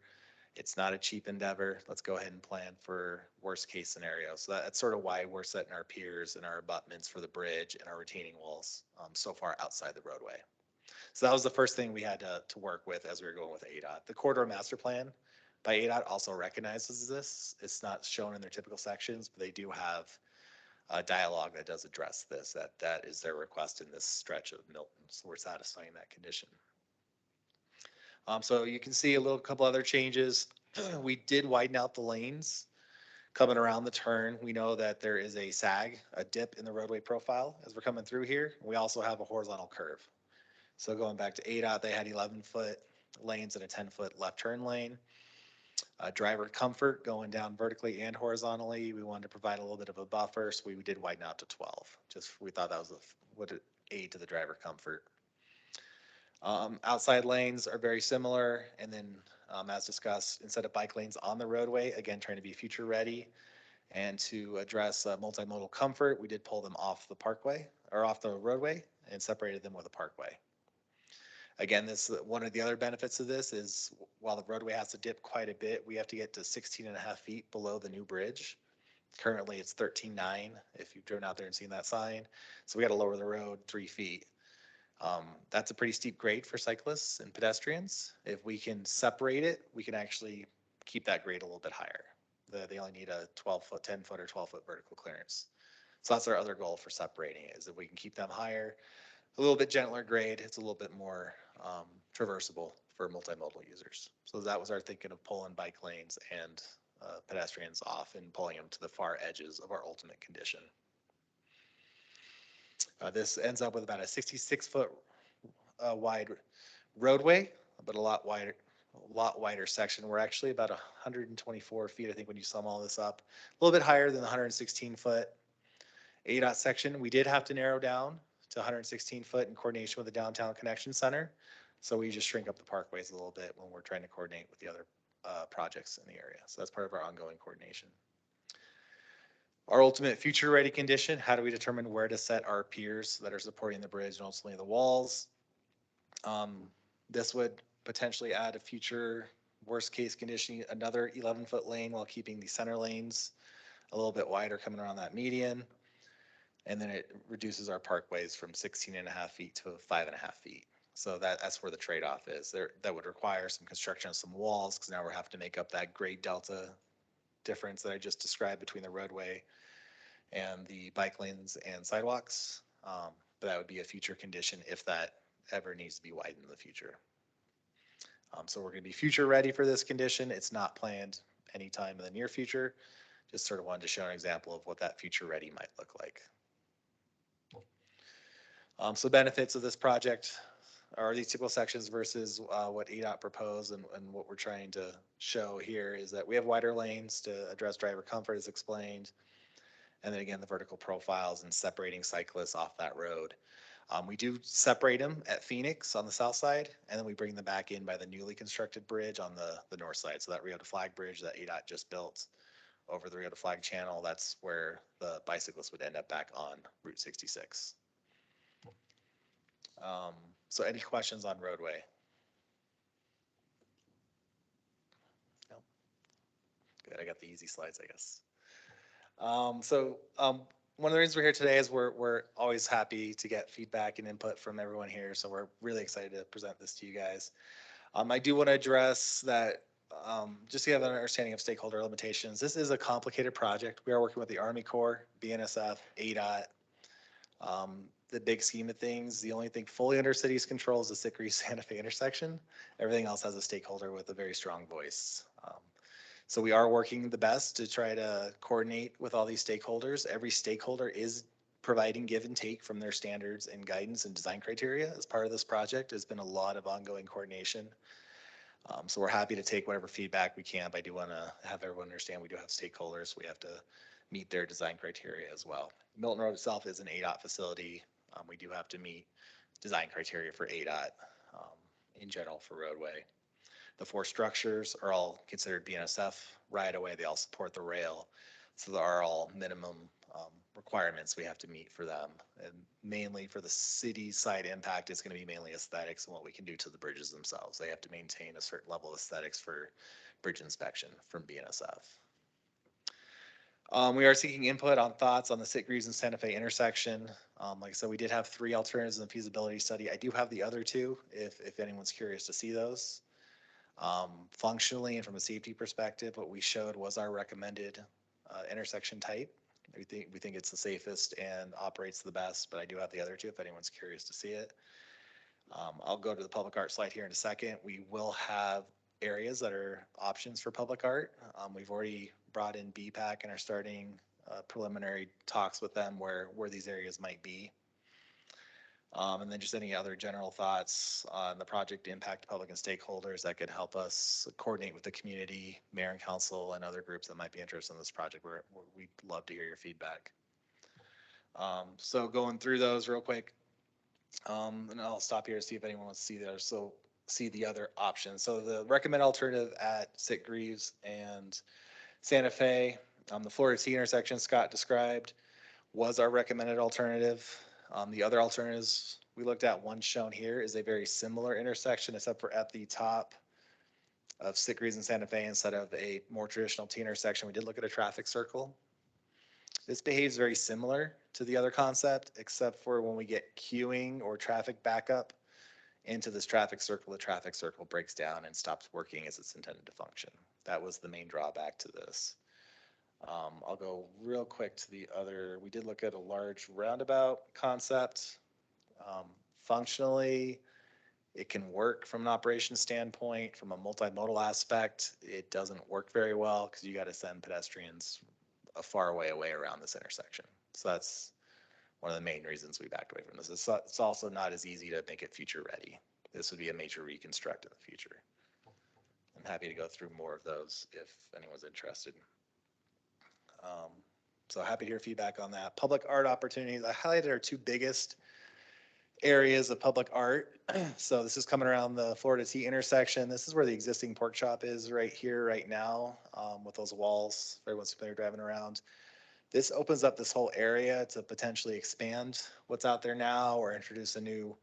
It's not a cheap endeavor. Let's go ahead and plan for worst case scenario. So that's sort of why we're setting our piers and our abutments for the bridge and our retaining walls so far outside the roadway. So that was the first thing we had to work with as we were going with ADOT. The corridor master plan by ADOT also recognizes this. It's not shown in their typical sections, but they do have a dialogue that does address this. That is their request in this stretch of Milton. So we're satisfying that condition. So you can see a couple other changes. We did widen out the lanes coming around the turn. We know that there is a sag, a dip in the roadway profile as we're coming through here. We also have a horizontal curve. So going back to ADOT, they had 11-foot lanes and a 10-foot left turn lane. Driver comfort going down vertically and horizontally. We wanted to provide a little bit of a buffer, so we did widen out to 12. Just we thought that was would aid to the driver comfort. Outside lanes are very similar, and then as discussed, instead of bike lanes on the roadway, again trying to be future ready, and to address multimodal comfort, we did pull them off the parkway or off the roadway and separated them with a parkway. Again, this one of the other benefits of this is while the roadway has to dip quite a bit, we have to get to 16.5 feet below the new bridge. Currently, it's 13.9 if you've driven out there and seen that sign. So we got to lower the road 3 feet. That's a pretty steep grade for cyclists and pedestrians. If we can separate it, we can actually keep that grade a little bit higher. They only need a 12-foot, 10-foot, or 12-foot vertical clearance. So that's our other goal for separating it, is if we can keep them higher, a little bit gentler grade, it's a little bit more traversable for multimodal users. So that was our thinking of pulling bike lanes and pedestrians off and pulling them to the far edges of our ultimate condition. This ends up with about a 66-foot wide roadway, but a lot wider section. We're actually about 124 feet, I think, when you sum all this up. A little bit higher than the 116-foot ADOT section. We did have to narrow down to 116 foot in coordination with the Downtown Connection Center. So we just shrink up the parkways a little bit when we're trying to coordinate with the other projects in the area. So that's part of our ongoing coordination. Our ultimate future ready condition, how do we determine where to set our piers that are supporting the bridge and ultimately the walls? This would potentially add a future worst case condition, another 11-foot lane while keeping the center lanes a little bit wider coming around that median. And then it reduces our parkways from 16.5 feet to 5.5 feet. So that's where the trade-off is. That would require some construction of some walls, because now we're having to make up that grade delta difference that I just described between the roadway and the bike lanes and sidewalks. But that would be a future condition if that ever needs to be widened in the future. So we're going to be future ready for this condition. It's not planned anytime in the near future. Just sort of wanted to show an example of what that future ready might look like. So benefits of this project are these typical sections versus what ADOT proposed, and what we're trying to show here is that we have wider lanes to address driver comfort as explained. And then again, the vertical profiles and separating cyclists off that road. We do separate them at Phoenix on the south side, and then we bring them back in by the newly constructed bridge on the north side. So that Rio to Flag bridge that ADOT just built over the Rio to Flag channel, that's where the bicyclists would end up back on Route 66. So any questions on roadway? No? Good, I got the easy slides, I guess. One of the reasons we're here today is we're always happy to get feedback and input from everyone here. So we're really excited to present this to you guys. I do want to address that just to have an understanding of stakeholder limitations. This is a complicated project. We are working with the Army Corps, BNSF, ADOT. The big scheme of things, the only thing fully under city's control is the Sickery-Santa Fe intersection. Everything else has a stakeholder with a very strong voice. So we are working the best to try to coordinate with all these stakeholders. Every stakeholder is providing give and take from their standards and guidance and design criteria as part of this project. There's been a lot of ongoing coordination. So we're happy to take whatever feedback we can, but I do want to have everyone understand we do have stakeholders. We have to meet their design criteria as well. Milton Road itself is an ADOT facility. We do have to meet design criteria for ADOT in general for roadway. The 4 structures are all considered BNSF right away. They all support the rail. So there are all minimum requirements we have to meet for them. And mainly for the city side impact, it's going to be mainly aesthetics and what we can do to the bridges themselves. They have to maintain a certain level of aesthetics for bridge inspection from BNSF. We are seeking input on thoughts on the Sickery and Santa Fe intersection. Like I said, we did have 3 alternatives in the feasibility study. I do have the other 2 if anyone's curious to see those. Functionally and from a safety perspective, what we showed was our recommended intersection type. We think it's the safest and operates the best, but I do have the other 2 if anyone's curious to see it. I'll go to the public art slide here in a second. We will have areas that are options for public art. We've already brought in BPAC and are starting preliminary talks with them where these areas might be. And then just any other general thoughts on the project impact to public and stakeholders that could help us coordinate with the community, mayor and council, and other groups that might be interested in this project. We'd love to hear your feedback. So going through those real quick, and I'll stop here to see if anyone wants to see those. So see the other options. So the recommended alternative at Sitgreaves and Santa Fe, the Florida T intersection Scott described was our recommended alternative. The other alternatives we looked at, one shown here, is a very similar intersection, except for at the top of Sitgreaves and Santa Fe, instead of a more traditional T intersection, we did look at a traffic circle. This behaves very similar to the other concept, except for when we get queuing or traffic backup into this traffic circle, the traffic circle breaks down and stops working as it's intended to function. That was the main drawback to this. I'll go real quick to the other. We did look at a large roundabout concept. Functionally, it can work from an operations standpoint. From a multimodal aspect, it doesn't work very well because you got to send pedestrians a far away around this intersection. So that's one of the main reasons we backed away from this. It's also not as easy to make it future ready. This would be a major reconstruct in the future. I'm happy to go through more of those if anyone's interested. So happy to hear feedback on that. Public art opportunities, I highlighted our two biggest areas of public art. So this is coming around the Florida T intersection. This is where the existing pork chop is right here, right now, with those walls. If everyone's familiar driving around. This opens up this whole area to potentially expand what's out there now or introduce a new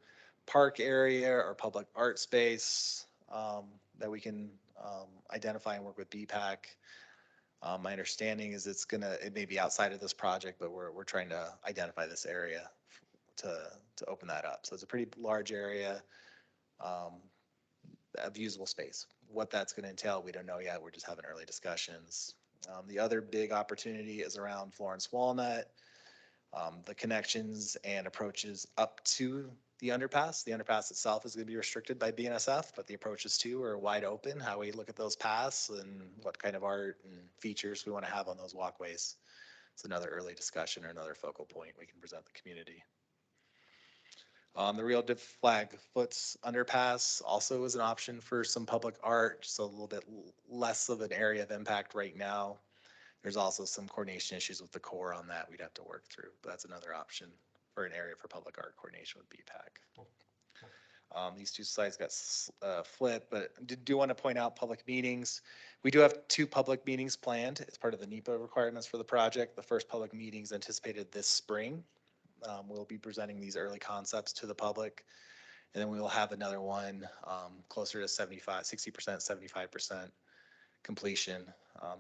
park area or public art space that we can identify and work with BPAC. My understanding is it may be outside of this project, but we're trying to identify this area to open that up. So it's a pretty large area of usable space. What that's going to entail, we don't know yet. We're just having early discussions. The other big opportunity is around Florence Walnut, the connections and approaches up to the underpass. The underpass itself is going to be restricted by BNSF, but the approaches too are wide open. How we look at those paths and what kind of art and features we want to have on those walkways. It's another early discussion or another focal point we can present the community. The Rio de Flagfoots underpass also is an option for some public art, so a little bit less of an area of impact right now. There's also some coordination issues with the Corps on that we'd have to work through, but that's another option for an area for public art coordination with BPAC. These two slides got flipped, but do want to point out public meetings. We do have 2 public meetings planned as part of the NEPA requirements for the project. The first public meeting is anticipated this spring. We'll be presenting these early concepts to the public, and then we will have another one closer to 60%, 75% completion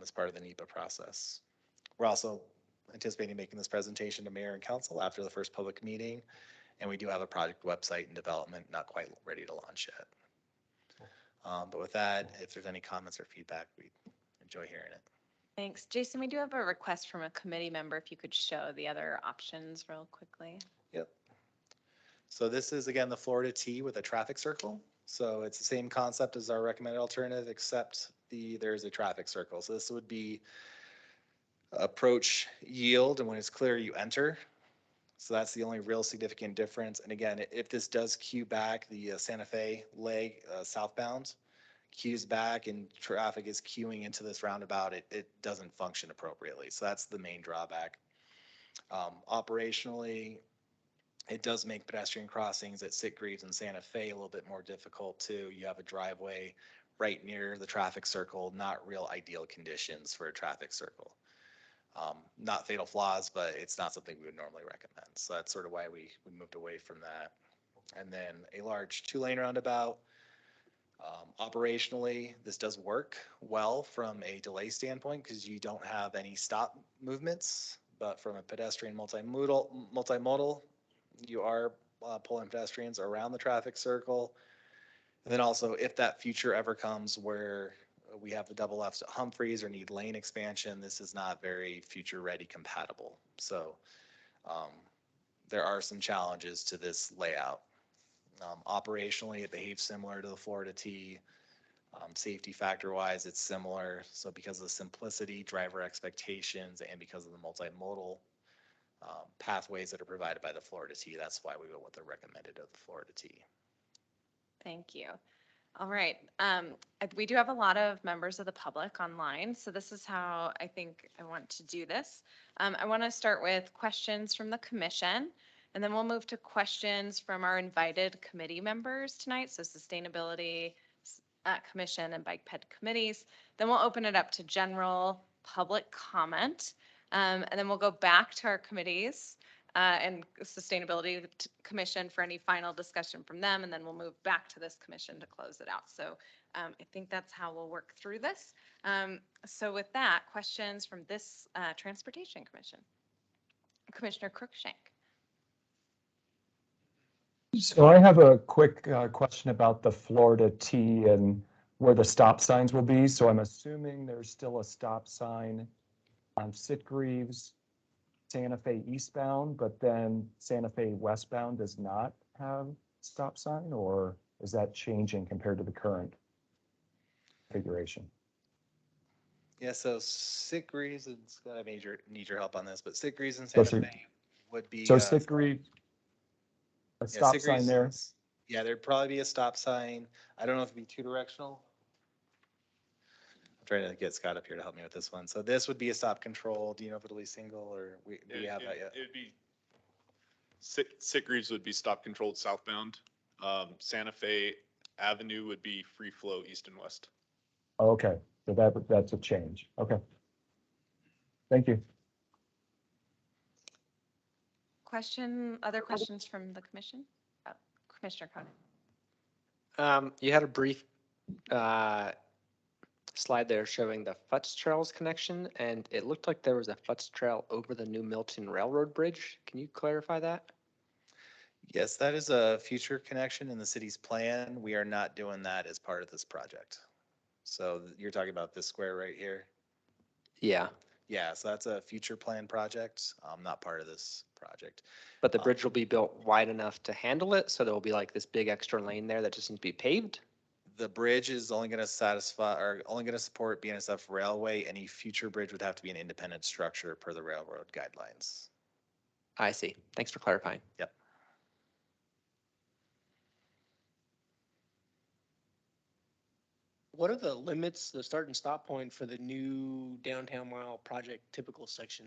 as part of the NEPA process. We're also anticipating making this presentation to mayor and council after the first public meeting, and we do have a project website in development, not quite ready to launch yet. But with that, if there's any comments or feedback, we'd enjoy hearing it. Thanks. Jason, we do have a request from a committee member if you could show the other options real quickly. Yep. So this is, again, the Florida T with a traffic circle. So it's the same concept as our recommended alternative, except there's a traffic circle. So this would be approach yield, and when it's clear, you enter. So that's the only real significant difference. And again, if this does queue back, the Santa Fe leg southbound queues back and traffic is queuing into this roundabout, it doesn't function appropriately. So that's the main drawback. Operationally, it does make pedestrian crossings at Sitgreaves and Santa Fe a little bit more difficult too. You have a driveway right near the traffic circle, not real ideal conditions for a traffic circle. Not fatal flaws, but it's not something we would normally recommend. So that's sort of why we moved away from that. And then a large 2-lane roundabout. Operationally, this does work well from a delay standpoint because you don't have any stop movements, but from a pedestrian multimodal, you are pulling pedestrians around the traffic circle. And then also, if that future ever comes where we have the double lefts at Humphreys or need lane expansion, this is not very future ready compatible. So there are some challenges to this layout. Operationally, it behaves similar to the Florida T. Safety factor wise, it's similar. So because of the simplicity, driver expectations, and because of the multimodal pathways that are provided by the Florida T. That's why we go with the recommended of the Florida T. Thank you. All right. We do have a lot of members of the public online, so this is how I think I want to do this. I want to start with questions from the commission, and then we'll move to questions from our invited committee members tonight, so Sustainability Commission and Bike Ped committees. Then we'll open it up to general public comment, and then we'll go back to our committees and Sustainability Commission for any final discussion from them, and then we'll move back to this commission to close it out. So I think that's how we'll work through this. So with that, questions from this Transportation Commission. Commissioner Cruikshank. So I have a quick question about the Florida T and where the stop signs will be. So I'm assuming there's still a stop sign on Sitgreaves, Santa Fe eastbound, but then Santa Fe westbound does not have stop sign, or is that changing compared to the current configuration? Yeah, so Sitgreaves and Scott, I need your help on this, but Sitgreaves and So Santa Fe would be. So Sitgreaves, a stop sign Sitgreaves there. Yeah, there'd probably be a stop sign. I don't know if it'd be two directional. I'm trying to get Scott up here to help me with this one. So this would be a stop control. Do you know if it'll be single or do we have that yet? It'd be, Sitgreaves would be stop controlled southbound. Santa Fe Avenue would be free flow east and west. Okay, so that's a change. Okay. Thank you. Other questions from the commission? Commissioner Conan. You had a brief slide there showing the Futz Trails connection, and it looked like there was a Futz Trail over the New Milton Railroad Bridge. Can you clarify that? Yes, that is a future connection in the city's plan. We are not doing that as part of this project. So you're talking about this square right here? Yeah. Yeah, so that's a future plan project, not part of this project. But the bridge will be built wide enough to handle it, so there will be like this big extra lane there that just needs to be paved? The bridge is only going to support BNSF railway. Any future bridge would have to be an independent structure per the railroad guidelines. I see. Thanks for clarifying. Yep. What are the limits, the start and stop point for the new downtown mile project typical section?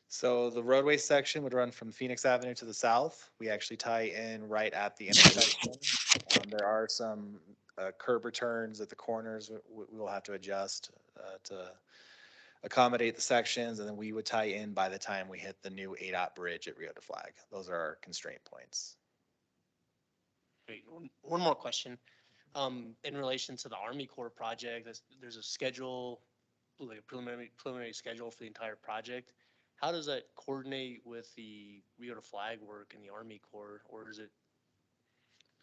So the roadway section would run from Phoenix Avenue to the south. We actually tie in right at the intersection. There are some curb returns at the corners we will have to adjust to accommodate the sections, and then we would tie in by the time we hit the new ADOT bridge at Rio de Flag. Those are our constraint points. Great. One more question. In relation to the Army Corps project, there's a schedule, like a preliminary schedule for the entire project. How does that coordinate with the Rio de Flag work in the Army Corps, or is it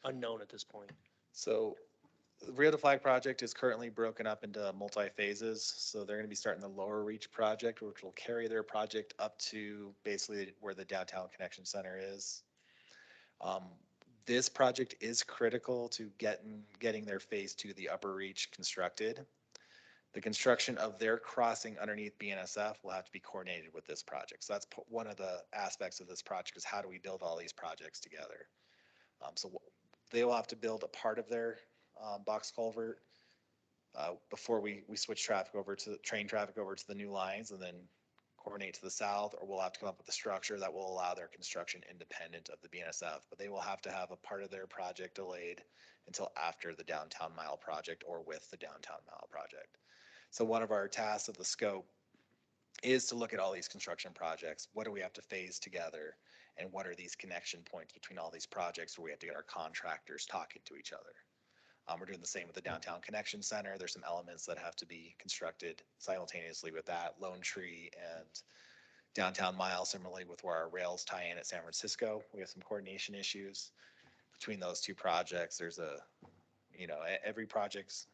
unknown at this point? So the Rio de Flag project is currently broken up into multi-phases. So they're going to be starting the Lower Reach project, which will carry their project up to basically where the downtown connection center is. This project is critical to getting their phase 2, the Upper Reach, constructed. The construction of their crossing underneath BNSF will have to be coordinated with this project. So that's one of the aspects of this project, is how do we build all these projects together? So they will have to build a part of their box culvert before we switch traffic over to train traffic over to the new lines, and then coordinate to the south, or we'll have to come up with a structure that will allow their construction independent of the BNSF, but they will have to have a part of their project delayed until after the downtown mile project or with the downtown mile project. So one of our tasks of the scope is to look at all these construction projects. What do we have to phase together? And what are these connection points between all these projects where we have to get our contractors talking to each other? We're doing the same with the downtown connection center. There's some elements that have to be constructed simultaneously with that. Lone Tree and downtown mile, similarly with where our rails tie in at San Francisco. We have some coordination issues between those two projects. There's every project's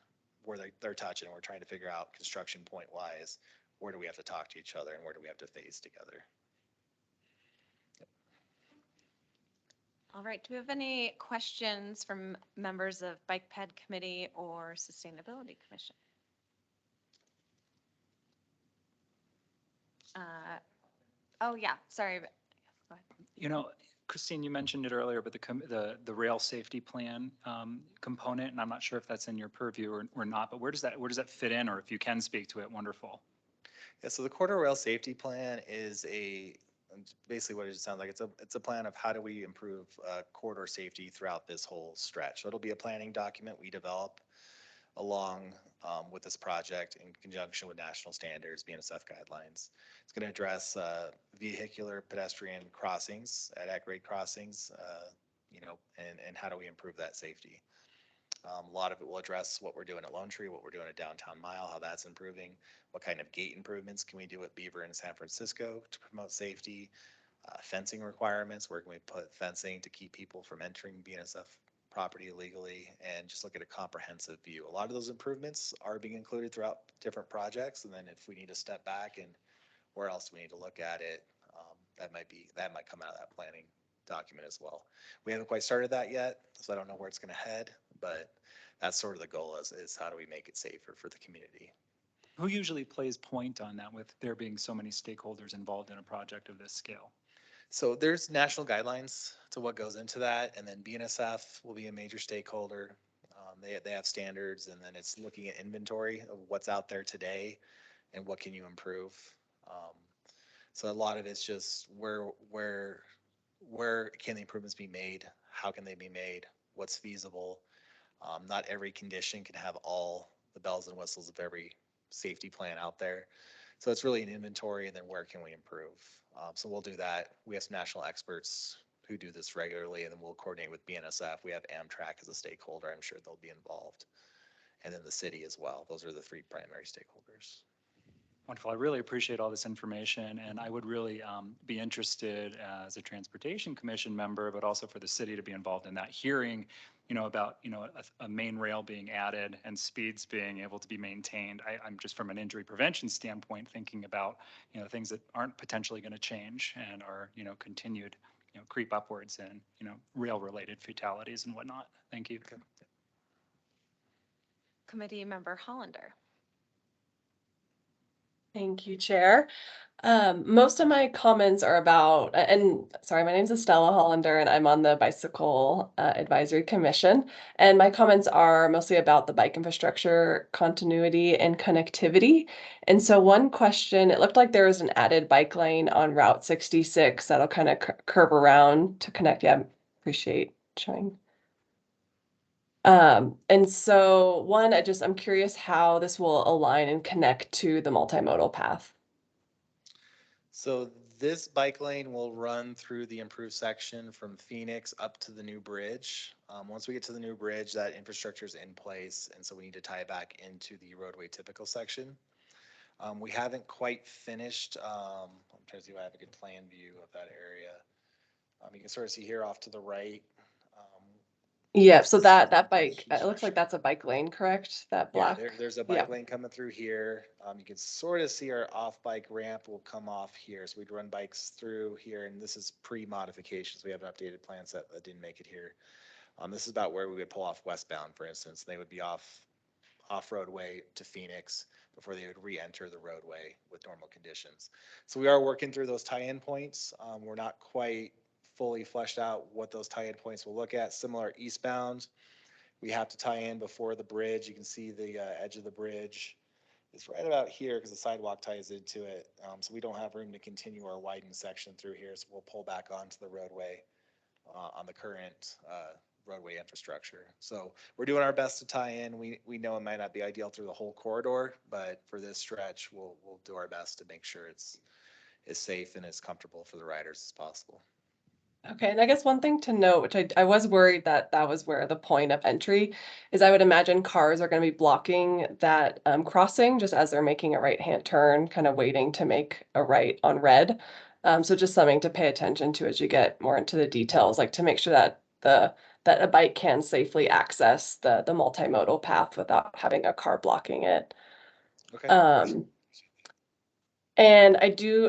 where they're touching. We're trying to figure out construction point wise, where do we have to talk to each other and where do we have to phase together? All right, do we have any questions from members of Bike Ped Committee or Sustainability Commission? Oh, yeah, sorry. Go ahead. You know, Christine, you mentioned it earlier, but the rail safety plan component, and I'm not sure if that's in your purview or not, but where does that fit in, or if you can speak to it, wonderful. Yeah, so the corridor rail safety plan is basically what it sounds like. It's a plan of how do we improve corridor safety throughout this whole stretch. So it'll be a planning document we develop along with this project in conjunction with national standards, BNSF guidelines. It's going to address vehicular pedestrian crossings at grade crossings, and how do we improve that safety. A lot of it will address what we're doing at Lone Tree, what we're doing at Downtown Mile, how that's improving, what kind of gate improvements can we do at Beaver and San Francisco to promote safety, fencing requirements, where can we put fencing to keep people from entering BNSF property illegally, and just look at a comprehensive view. A lot of those improvements are being included throughout different projects, and then if we need to step back and where else do we need to look at it, that might come out of that planning document as well. We haven't quite started that yet, so I don't know where it's going to head, but that's sort of the goal is how do we make it safer for the community. Who usually plays point on that with there being so many stakeholders involved in a project of this scale? So there's national guidelines to what goes into that, and then BNSF will be a major stakeholder. They have standards, and then it's looking at inventory of what's out there today and what can you improve. So a lot of it's just where can the improvements be made? How can they be made? What's feasible? Not every condition can have all the bells and whistles of every safety plan out there. So it's really an inventory, and then where can we improve? So we'll do that. We have some national experts who do this regularly, and then we'll coordinate with BNSF. We have Amtrak as a stakeholder. I'm sure they'll be involved. And then the city as well. Those are the three primary stakeholders. Wonderful. I really appreciate all this information, and I would really be interested as a Transportation Commission member, but also for the city to be involved in that hearing, about, a main rail being added and speeds being able to be maintained. I'm just from an injury prevention standpoint thinking about, things that aren't potentially going to change and are, continued, creep upwards and, rail-related fatalities and whatnot. Thank you. Okay. Committee Member Hollander. Thank you, Chair. Most of my comments are about, and sorry, my name's Estella Hollander, and I'm on the Bicycle Advisory Commission. And my comments are mostly about the bike infrastructure continuity and connectivity. And so one question, it looked like there was an added bike lane on Route 66 that'll kind of curve around to connect. Yeah, appreciate showing. And so one, I'm curious how this will align and connect to the multimodal path. So this bike lane will run through the improved section from Phoenix up to the new bridge. Once we get to the new bridge, that infrastructure is in place, and so we need to tie it back into the roadway typical section. We haven't quite finished. I'm trying to see if I have a good plan view of that area. You can sort of see here off to the right. Yeah, so that bike, it looks like that's a bike lane, correct? That Yeah, black? there's a bike lane coming through here. You can sort of see our off-bike ramp will come off here. So we'd run bikes through here, and this is pre-modifications. We have an updated plan set that didn't make it here. This is about where we would pull off westbound, for instance. They would be off roadway to Phoenix before they would re-enter the roadway with normal conditions. So we are working through those tie-in points. We're not quite fully fleshed out what those tie-in points will look at. Similar eastbound, we have to tie in before the bridge. You can see the edge of the bridge. It's right about here because the sidewalk ties into it. So we don't have room to continue our widened section through here. So we'll pull back onto the roadway on the current roadway infrastructure. So we're doing our best to tie in. We know it might not be ideal through the whole corridor, but for this stretch, we'll do our best to make sure it's as safe and as comfortable for the riders as possible. Okay, and I guess one thing to note, which I was worried that was where the point of entry is, I would imagine cars are going to be blocking that crossing just as they're making a right-hand turn, kind of waiting to make a right on red. So just something to pay attention to as you get more into the details, like to make sure that that a bike can safely access the multimodal path without having a car blocking it. Okay. And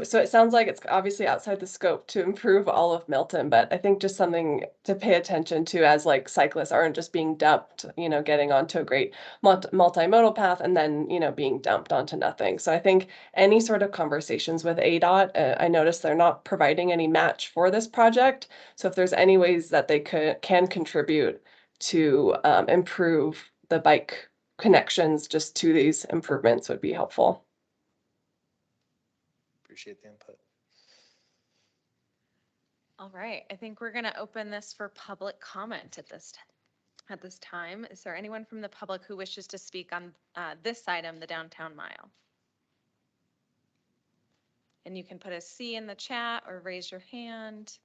so it sounds like it's obviously outside the scope to improve all of Milton, but I think just something to pay attention to as like cyclists aren't just being dumped, getting onto a great multimodal path and then, being dumped onto nothing. So I think any sort of conversations with ADOT, I noticed they're not providing any match for this project. So if there's any ways that they can contribute to improve the bike connections just to these improvements would be helpful. Appreciate the input. All right, I think we're going to open this for public comment at this time. Is there anyone from the public who wishes to speak on this item, the downtown mile? And you can put a C in the chat or raise your hand.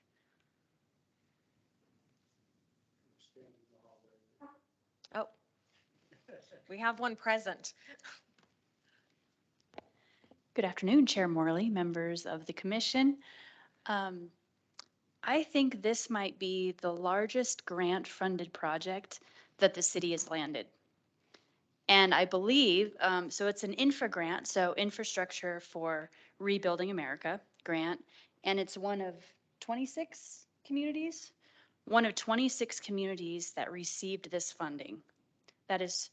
Oh, we have one present. Good afternoon, Chair Morley, members of the commission. I think this might be the largest grant-funded project that the city has landed. And I believe, so it's an infra grant, so Infrastructure for Rebuilding America grant, and it's one of 26 communities? One of 26 communities that received this funding. That is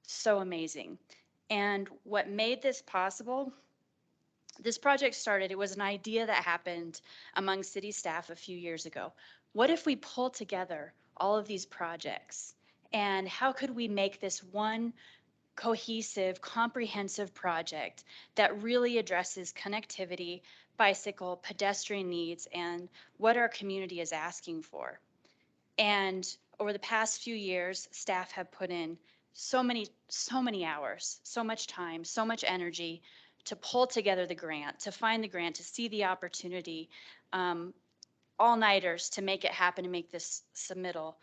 so amazing. And what made this possible, this project started, it was an idea that happened among city staff a few years ago. What if we pull together all of these projects? And how could we make this one cohesive, comprehensive project that really addresses connectivity, bicycle, pedestrian needs, and what our community is asking for? And over the past few years, staff have put in so many hours, so much time, so much energy to pull together the grant, to find the grant, to see the opportunity, all-nighters to make it happen, to make this submittal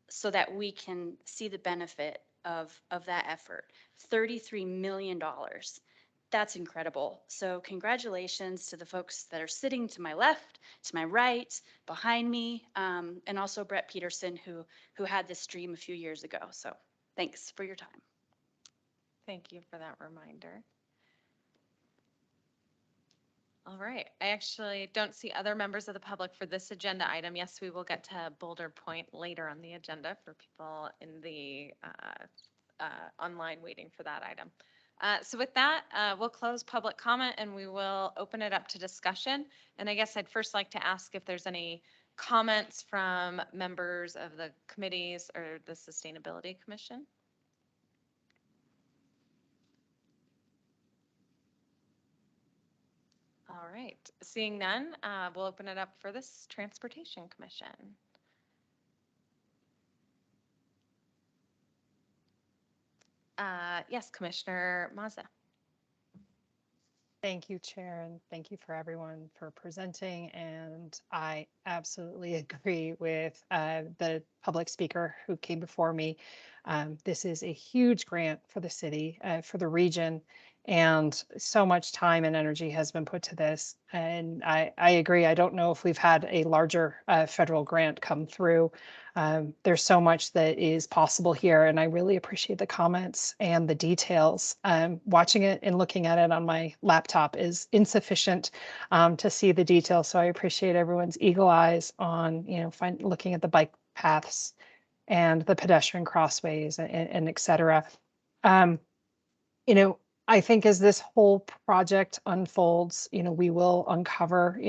so that we can see the benefit of that effort. $33 million. That's incredible. So congratulations to the folks that are sitting to my left, to my right, behind me, and also Brett Peterson, who had this dream a few years ago. So thanks for your time. Thank you for that reminder. All right, I actually don't see other members of the public for this agenda item. Yes, we will get to Boulder Pointe later on the agenda for people in the online waiting for that item. So with that, we'll close public comment and we will open it up to discussion. And I guess I'd first like to ask if there's any comments from members of the committees or the Sustainability Commission. All right, seeing none, we'll open it up for this Transportation Commission. Yes, Commissioner Mazza. Thank you, Chair, and thank you for everyone for presenting. And I absolutely agree with the public speaker who came before me. This is a huge grant for the city, for the region, and so much time and energy has been put to this. And I agree. I don't know if we've had a larger federal grant come through. There's so much that is possible here, and I really appreciate the comments and the details. Watching it and looking at it on my laptop is insufficient to see the details, so I appreciate everyone's eagle eyes on, looking at the bike paths and the pedestrian crossways and et cetera. I think as this whole project unfolds, we will uncover,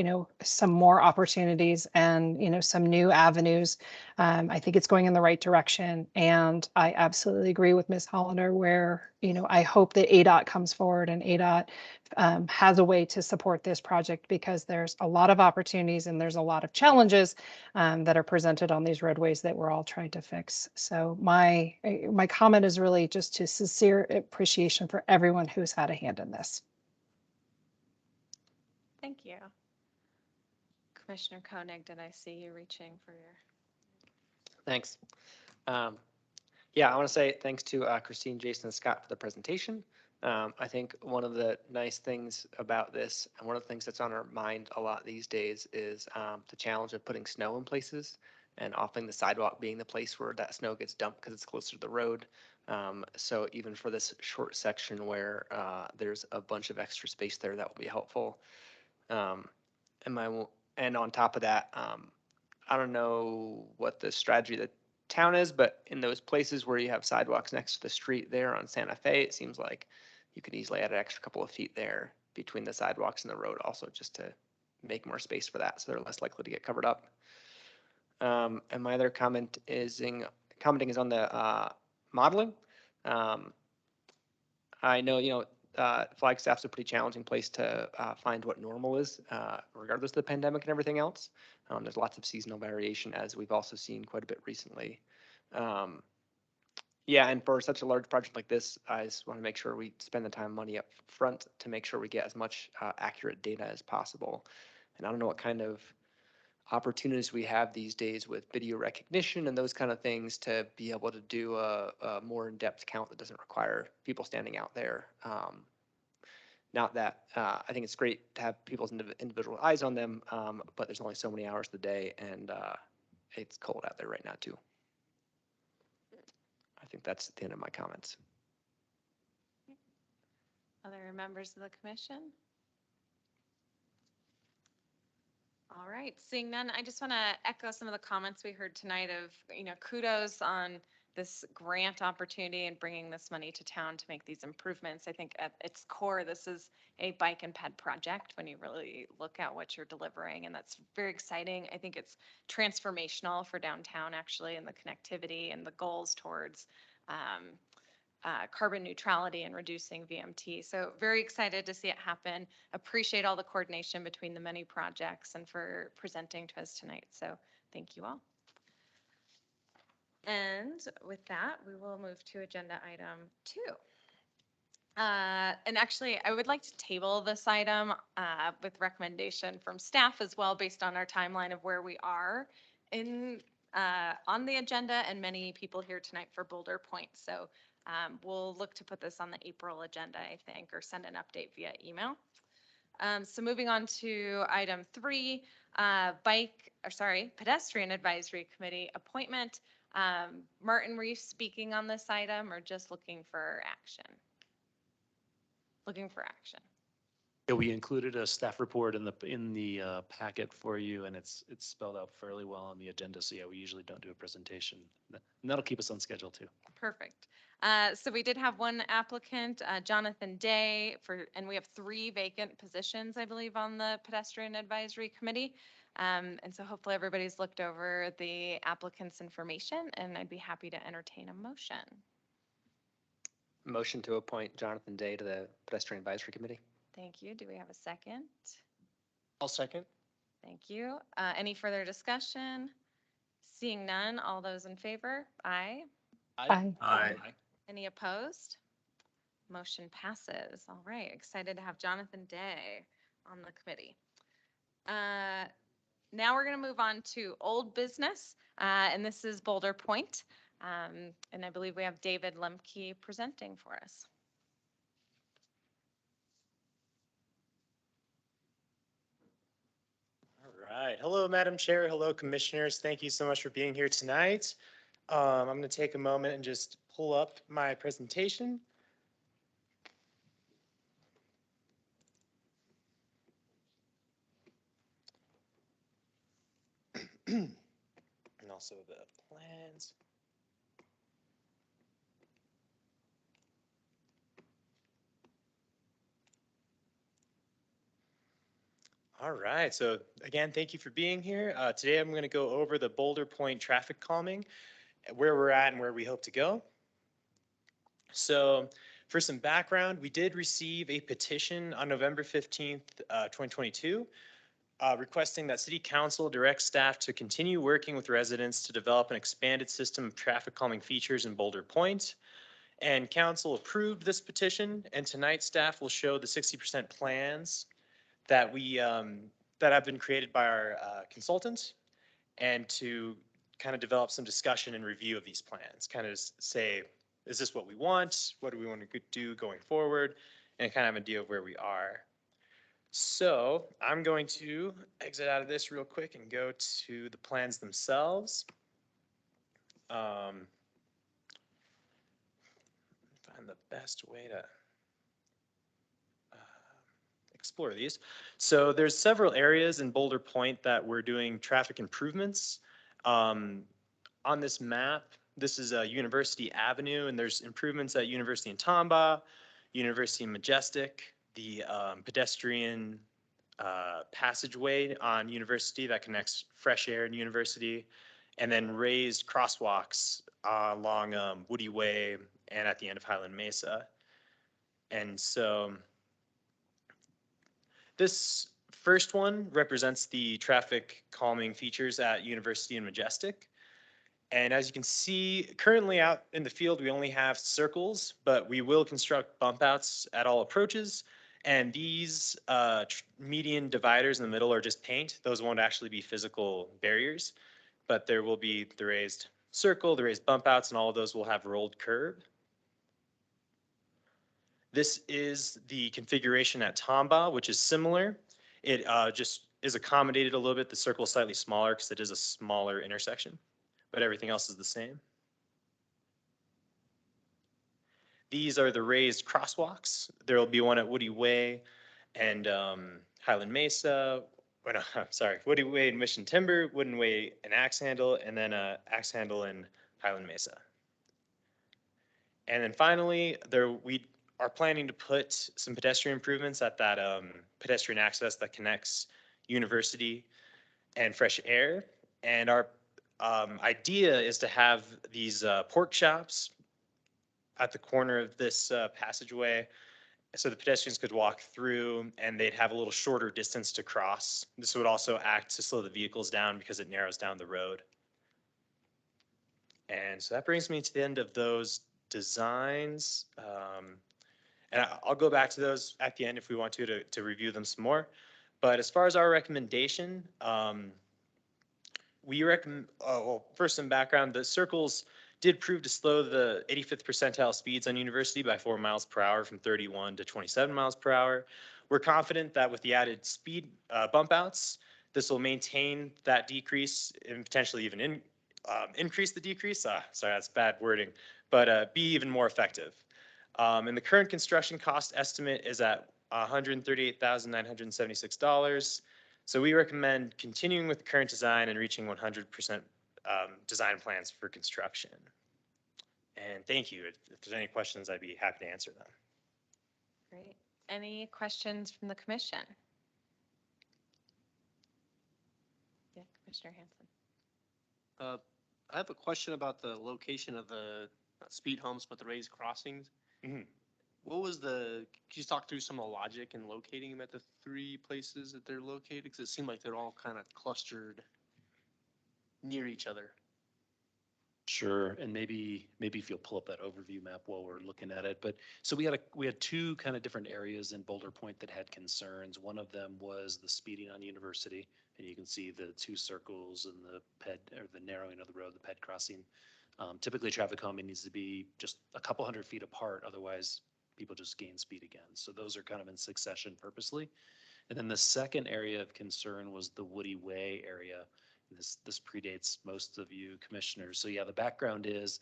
some more opportunities and, some new avenues. I think it's going in the right direction. And I absolutely agree with Ms. Hollander where, I hope that ADOT comes forward and ADOT has a way to support this project because there's a lot of opportunities and there's a lot of challenges that are presented on these roadways that we're all trying to fix. So my comment is really just to sincere appreciation for everyone who's had a hand in this. Thank you. Commissioner Koenig, did I see you reaching for your? Thanks. Yeah, I want to say thanks to Christine, Jason, and Scott for the presentation. I think one of the nice things about this, and one of the things that's on our mind a lot these days is the challenge of putting snow in places and often the sidewalk being the place where that snow gets dumped because it's closer to the road. So even for this short section where there's a bunch of extra space there, that will be helpful. And on top of that, I don't know what the strategy of the town is, but in those places where you have sidewalks next to the street there on Santa Fe, it seems like you could easily add an extra couple of feet there between the sidewalks and the road also, just to make more space for that, so they're less likely to get covered up. And my other commenting is on the modeling. I know, Flagstaff's a pretty challenging place to find what normal is, regardless of the pandemic and everything else. There's lots of seasonal variation, as we've also seen quite a bit recently. Yeah, and for such a large project like this, I just want to make sure we spend the time and money up front to make sure we get as much accurate data as possible. And I don't know what kind of opportunities we have these days with video recognition and those kind of things to be able to do a more in-depth count that doesn't require people standing out there. Not that I think it's great to have people's individual eyes on them, but there's only so many hours of the day, and it's cold out there right now too. I think that's the end of my comments. Other members of the commission? All right, seeing none, I just want to echo some of the comments we heard tonight of, kudos on this grant opportunity and bringing this money to town to make these improvements. I think at its core, this is a bike and ped project when you really look at what you're delivering, and that's very exciting. I think it's transformational for downtown, actually, and the connectivity and the goals towards carbon neutrality and reducing VMT. So very excited to see it happen. Appreciate all the coordination between the many projects and for presenting to us tonight. So thank you all. And with that, we will move to agenda item 2. And actually, I would like to table this item with recommendation from staff as well, based on our timeline of where we are in on the agenda and many people here tonight for Boulder Pointe. So we'll look to put this on the April agenda, I think, or send an update via email. So moving on to item 3, Pedestrian Advisory Committee appointment. Martin, were you speaking on this item or just looking for action? Looking for action. Yeah, we included a staff report in the packet for you, and it's spelled out fairly well on the agenda. So yeah, we usually don't do a presentation, and that'll keep us on schedule too. Perfect. So we did have one applicant, Jonathan Day, and we have 3 vacant positions, I believe, on the Pedestrian Advisory Committee. And so hopefully everybody's looked over the applicant's information, and I'd be happy to entertain a motion. Motion to appoint Jonathan Day to the Pedestrian Advisory Committee. Thank you. Do we have a second? I'll second. Thank you. Any further discussion? Seeing none, all those in favor? Aye. Aye. Aye. Any opposed? Motion passes. All right, excited to have Jonathan Day on the committee. Now we're going to move on to old business, and this is Boulder Pointe. And I believe we have David Lemke presenting for us. All right. Hello, Madam Chair. Hello, Commissioners. Thank you so much for being here tonight. I'm going to take a moment and just pull up my presentation. And also the plans. All right, so again, thank you for being here. Today I'm going to go over the Boulder Pointe traffic calming, where we're at and where we hope to go. So for some background, we did receive a petition on November 15th, 2022, requesting that City Council direct staff to continue working with residents to develop an expanded system of traffic calming features in Boulder Pointe. And Council approved this petition, and tonight staff will show the 60% plans that that have been created by our consultants, and to kind of develop some discussion and review of these plans, kind of say, is this what we want? What do we want to do going forward? And kind of have an idea of where we are. So I'm going to exit out of this real quick and go to the plans themselves. find the best way to explore these. So there's several areas in Boulder Pointe that we're doing traffic improvements. On this map, this is University Avenue, and there's improvements at University in Tombaugh, University in Majestic, the pedestrian passageway on University that connects Fresh Air and University, and then raised crosswalks along Woody Way and at the end of Highland Mesa. And so this first one represents the traffic calming features at University and Majestic. And as you can see, currently out in the field, we only have circles, but we will construct bump outs at all approaches. And these median dividers in the middle are just paint. Those won't actually be physical barriers, but there will be the raised circle, the raised bump outs, and all of those will have rolled curb. This is the configuration at Tombaugh, which is similar. It just is accommodated a little bit. The circle is slightly smaller because it is a smaller intersection, but everything else is the same. These are the raised crosswalks. There will be one at Woody Way and Highland Mesa. Oh, no, I'm sorry, Woody Way and Mission Timber, Wooden Way and Axe Handle, and then Axe Handle and Highland Mesa. And then finally, we are planning to put some pedestrian improvements at that pedestrian access that connects University and Fresh Air. And our idea is to have these pork chops at the corner of this passageway so the pedestrians could walk through and they'd have a little shorter distance to cross. This would also act to slow the vehicles down because it narrows down the road. And so that brings me to the end of those designs. And I'll go back to those at the end if we want to review them some more. But as far as our recommendation, we recommend, well, first some background, the circles did prove to slow the 85th percentile speeds on University by 4 miles per hour from 31 to 27 miles per hour. We're confident that with the added speed bump outs, this will maintain that decrease and potentially even increase the decrease. Sorry, that's bad wording, but be even more effective. And the current construction cost estimate is at $138,976. So we recommend continuing with the current design and reaching 100% design plans for construction. And thank you. If there's any questions, I'd be happy to answer them. Great. Any questions from the commission? Yeah, Commissioner Hanson. I have a question about the location of the speed humps with the raised crossings. Mm-hmm. What was could you talk through some of the logic in locating them at the 3 places that they're located? Because it seemed like they're all kind of clustered near each other. Sure, and maybe if you'll pull up that overview map while we're looking at it. But so we had 2 kind of different areas in Boulder Pointe that had concerns. One of them was the speeding on University, and you can see the 2 circles and the narrowing of the road, the ped crossing. Typically, traffic calming needs to be just a couple hundred feet apart, otherwise people just gain speed again. So those are kind of in succession purposely. And then the second area of concern was the Woody Way area. This predates most of you commissioners. So yeah, the background is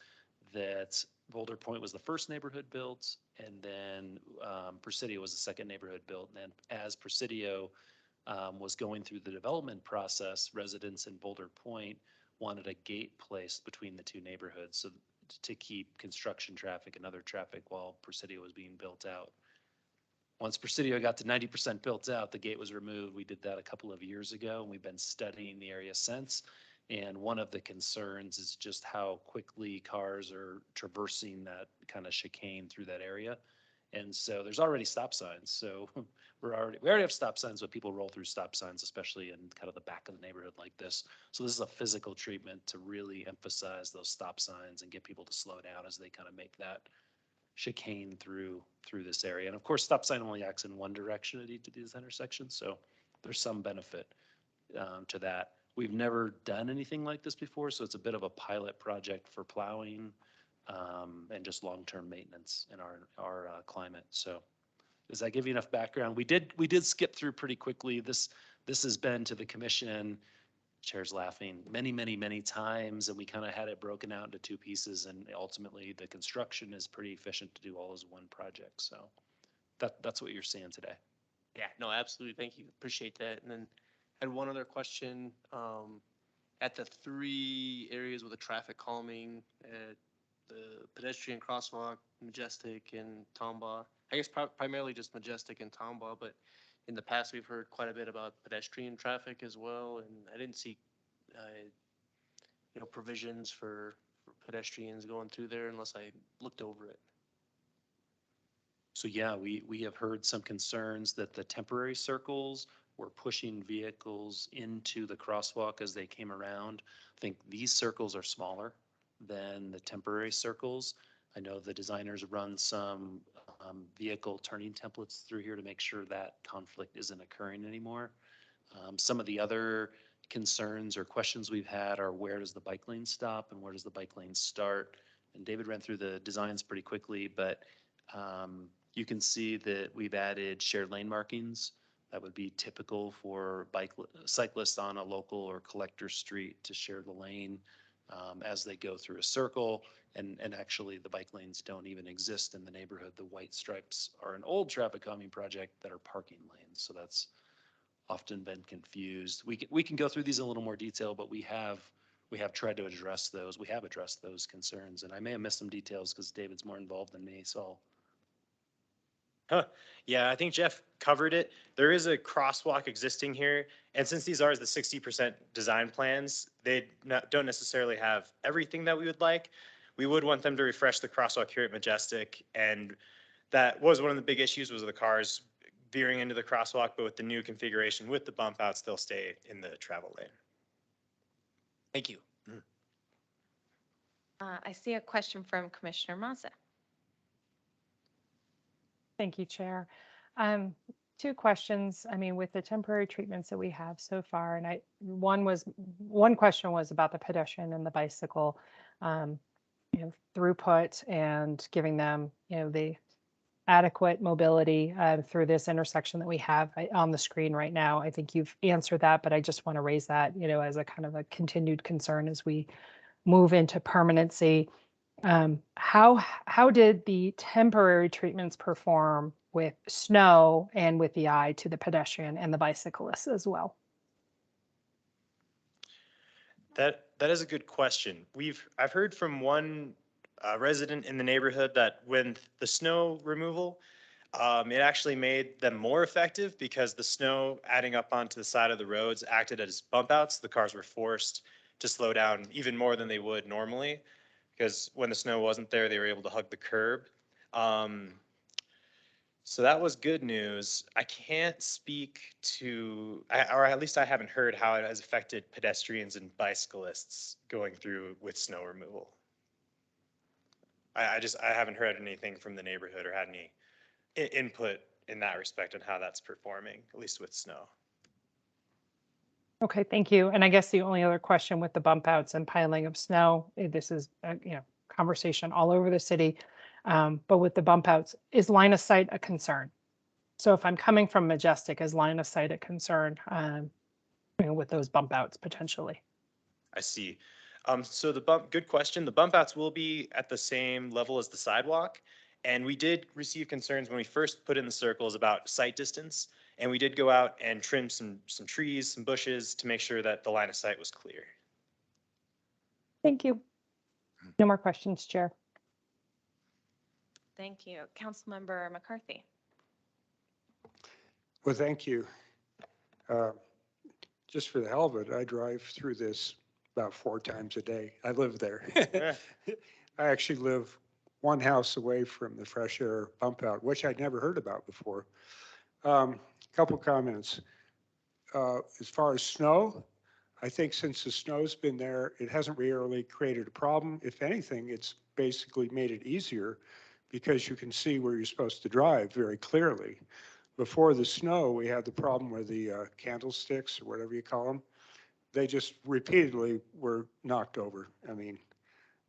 that Boulder Pointe was the first neighborhood built, and then Presidio was the second neighborhood built. And then as Presidio was going through the development process, residents in Boulder Pointe wanted a gate placed between the 2 neighborhoods so to keep construction traffic and other traffic while Presidio was being built out. Once Presidio got to 90% built out, the gate was removed. We did that a couple of years ago, and we've been studying the area since. And one of the concerns is just how quickly cars are traversing that kind of chicane through that area. And so there's already stop signs. So we already have stop signs, but people roll through stop signs, especially in kind of the back of the neighborhood like this. So this is a physical treatment to really emphasize those stop signs and get people to slow down as they kind of make that chicane through this area. And of course, stop sign only acts in one direction at each of these intersections. So there's some benefit to that. We've never done anything like this before, so it's a bit of a pilot project for plowing and just long-term maintenance in our climate. So does that give you enough background? We did skip through pretty quickly. This has been to the commission Chair's laughing, many times, and we kind of had it broken out into two pieces, and ultimately the construction is pretty efficient to do all as one project, so that's what you're seeing today. Yeah, no, absolutely. Thank you. Appreciate that. And then had one other question. At the 3 areas with the traffic calming, at the pedestrian crosswalk, Majestic and Tombaugh. I guess primarily just Majestic and Tombaugh, but in the past we've heard quite a bit about pedestrian traffic as well, and I didn't see, provisions for pedestrians going through there unless I looked over it. So yeah, we have heard some concerns that the temporary circles were pushing vehicles into the crosswalk as they came around. I think these circles are smaller than the temporary circles. I know the designers run some vehicle turning templates through here to make sure that conflict isn't occurring anymore. Some of the other concerns or questions we've had are where does the bike lane stop and where does the bike lane start? And David ran through the designs pretty quickly, but you can see that we've added shared lane markings. That would be typical for cyclists on a local or collector street to share the lane as they go through a circle. And actually the bike lanes don't even exist in the neighborhood. The white stripes are an old traffic calming project that are parking lanes. So that's often been confused. We can go through these in a little more detail, but we have tried to address those. We have addressed those concerns, and I may have missed some details because David's more involved than me, so Yeah, I think Jeff covered it. There is a crosswalk existing here, and since these are the 60% design plans, they don't necessarily have everything that we would like. We would want them to refresh the crosswalk here at Majestic, and that was one of the big issues was the cars veering into the crosswalk, but with the new configuration with the bump outs, they'll stay in the travel lane. Thank you. I see a question from Commissioner Mazza. Thank you, Chair. 2 questions. I mean, with the temporary treatments that we have so far, and one question was about the pedestrian and the bicycle, throughput and giving them, the adequate mobility through this intersection that we have on the screen right now. I think you've answered that, but I just want to raise that, as a kind of a continued concern as we move into permanency. How did the temporary treatments perform with snow and with the eye to the pedestrian and the bicyclists as well? That is a good question. I've heard from one resident in the neighborhood that when the snow removal, it actually made them more effective because the snow adding up onto the side of the roads acted as bump outs. The cars were forced to slow down even more than they would normally, because when the snow wasn't there, they were able to hug the curb. So that was good news. I can't speak to, or at least I haven't heard how it has affected pedestrians and bicyclists going through with snow removal. I haven't heard anything from the neighborhood or had any input in that respect on how that's performing, at least with snow. Okay, thank you. And I guess the only other question with the bump outs and piling of snow, this is a conversation all over the city. But with the bump outs, is line of sight a concern? So if I'm coming from Majestic, is line of sight a concern with those bump outs potentially? I see. So good question. The bump outs will be at the same level as the sidewalk. And we did receive concerns when we first put in the circles about sight distance. And we did go out and trim some trees, some bushes to make sure that the line of sight was clear. Thank you. No more questions, Chair. Thank you. Councilmember McCarthy. Well, thank you. Just for the hell of it, I drive through this about 4 times a day. I live there. I actually live 1 house away from the fresh air bump out, which I'd never heard about before. Couple comments. As far as snow, I think since the snow's been there, it hasn't really created a problem. If anything, it's basically made it easier because you can see where you're supposed to drive very clearly. Before the snow, we had the problem with the candlesticks or whatever you call them. They just repeatedly were knocked over. I mean,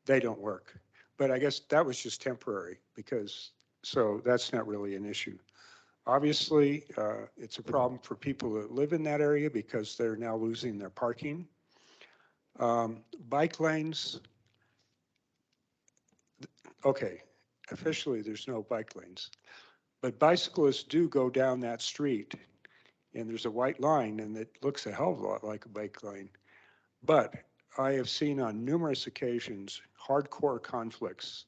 they don't work. But I guess that was just temporary so that's not really an issue. Obviously, it's a problem for people that live in that area because they're now losing their parking. Bike lanes, okay, officially there's no bike lanes, but bicyclists do go down that street and there's a white line and it looks a hell of a lot like a bike lane. But I have seen on numerous occasions hardcore conflicts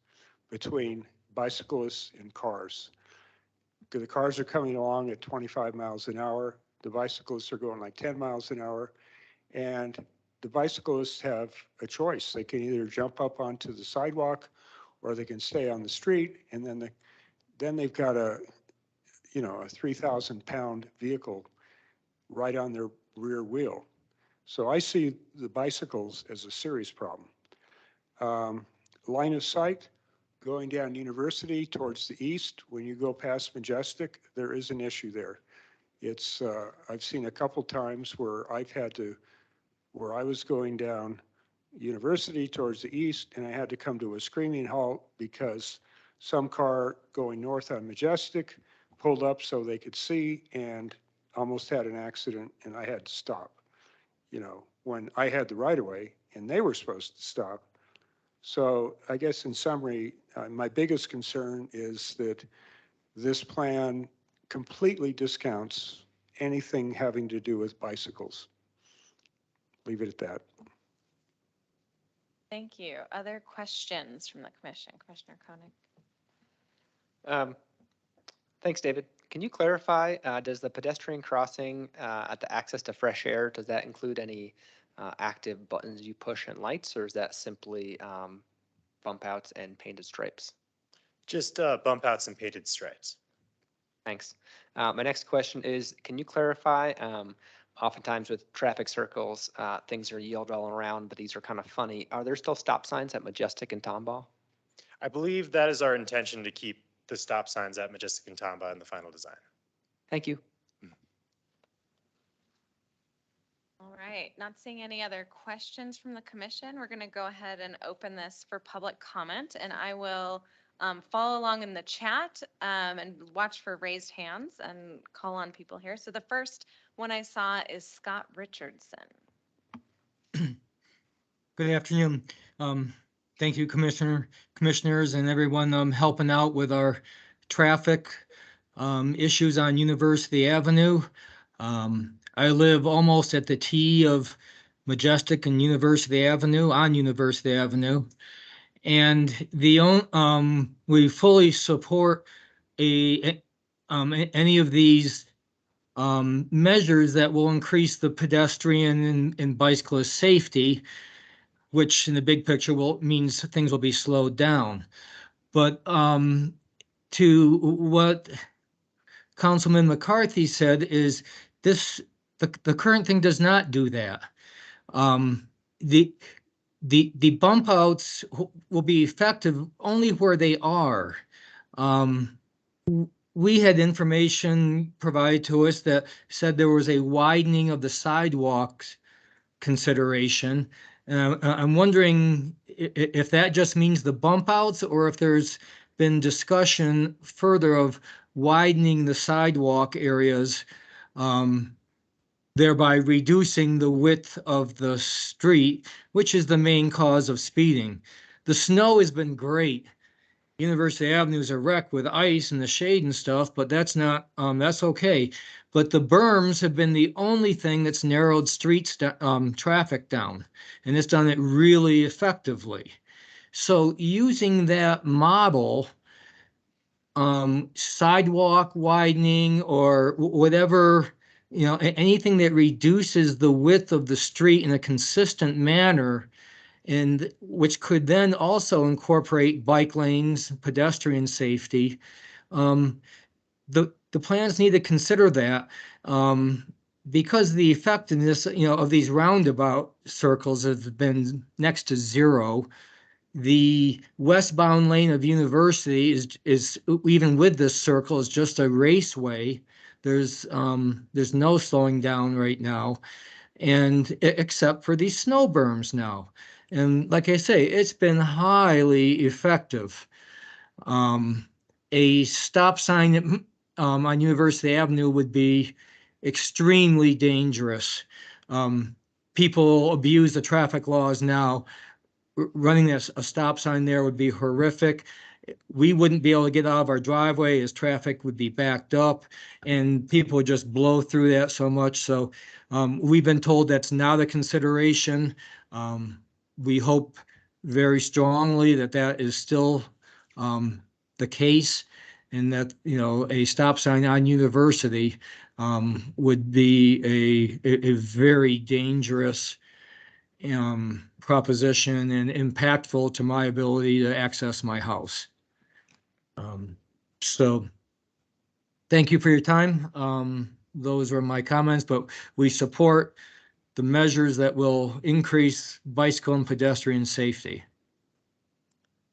between bicyclists and cars. The cars are coming along at 25 miles an hour. The bicyclists are going like 10 miles an hour. And the bicyclists have a choice. They can either jump up onto the sidewalk or they can stay on the street. And then they've got a 3,000-pound vehicle right on their rear wheel. So I see the bicycles as a serious problem. Line of sight, going down University towards the east, when you go past Majestic, there is an issue there. It's, I've seen a couple times where where I was going down University towards the east and I had to come to a screaming halt because some car going north on Majestic pulled up so they could see and almost had an accident and I had to stop, when I had the right of way and they were supposed to stop. So I guess in summary, my biggest concern is that this plan completely discounts anything having to do with bicycles. Leave it at that. Thank you. Other questions from the commission? Commissioner Koenig. Thanks, David. Can you clarify, does the pedestrian crossing at the access to fresh air, does that include any active buttons you push and lights, or is that simply bump outs and painted stripes? Just bump outs and painted stripes. Thanks. My next question is, can you clarify, oftentimes with traffic circles, things are yelled all around, but these are kind of funny. Are there still stop signs at Majestic and Tomball? I believe that is our intention, to keep the stop signs at Majestic and Tomball in the final design. Thank you. All right, not seeing any other questions from the commission. We're going to go ahead and open this for public comment, and I will follow along in the chat and watch for raised hands and call on people here. So the first one I saw is Scott Richardson. Good afternoon. Thank you, commissioners, and everyone helping out with our traffic issues on University Avenue. I live almost at the T of Majestic and University Avenue, on University Avenue. And we fully support any of these measures that will increase the pedestrian and bicyclist safety, which in the big picture means things will be slowed down. But to what Councilman McCarthy said is the current thing does not do that. The bump outs will be effective only where they are. We had information provided to us that said there was a widening of the sidewalks consideration. I'm wondering if that just means the bump outs or if there's been discussion further of widening the sidewalk areas, thereby reducing the width of the street, which is the main cause of speeding. The snow has been great. University Avenue is a wreck with ice and the shade and stuff, but that's not, that's okay. But the berms have been the only thing that's narrowed traffic down, and it's done it really effectively. So using that model, sidewalk widening or whatever, anything that reduces the width of the street in a consistent manner, and which could then also incorporate bike lanes, pedestrian safety. The plans need to consider that because the effectiveness, of these roundabout circles has been next to zero. The westbound lane of University is even with this circle is just a raceway. There's no slowing down right now, and except for these snow berms now. And like I say, it's been highly effective. A stop sign on University Avenue would be extremely dangerous. people abuse the traffic laws now. Running a stop sign there would be horrific. We wouldn't be able to get out of our driveway as traffic would be backed up, and people would just blow through that so much. So we've been told that's not a consideration. We hope very strongly that that is still the case, and that, you know, a stop sign on University would be a very dangerous proposition and impactful to my ability to access my house. So thank you for your time. Those were my comments, but we support the measures that will increase bicycle and pedestrian safety.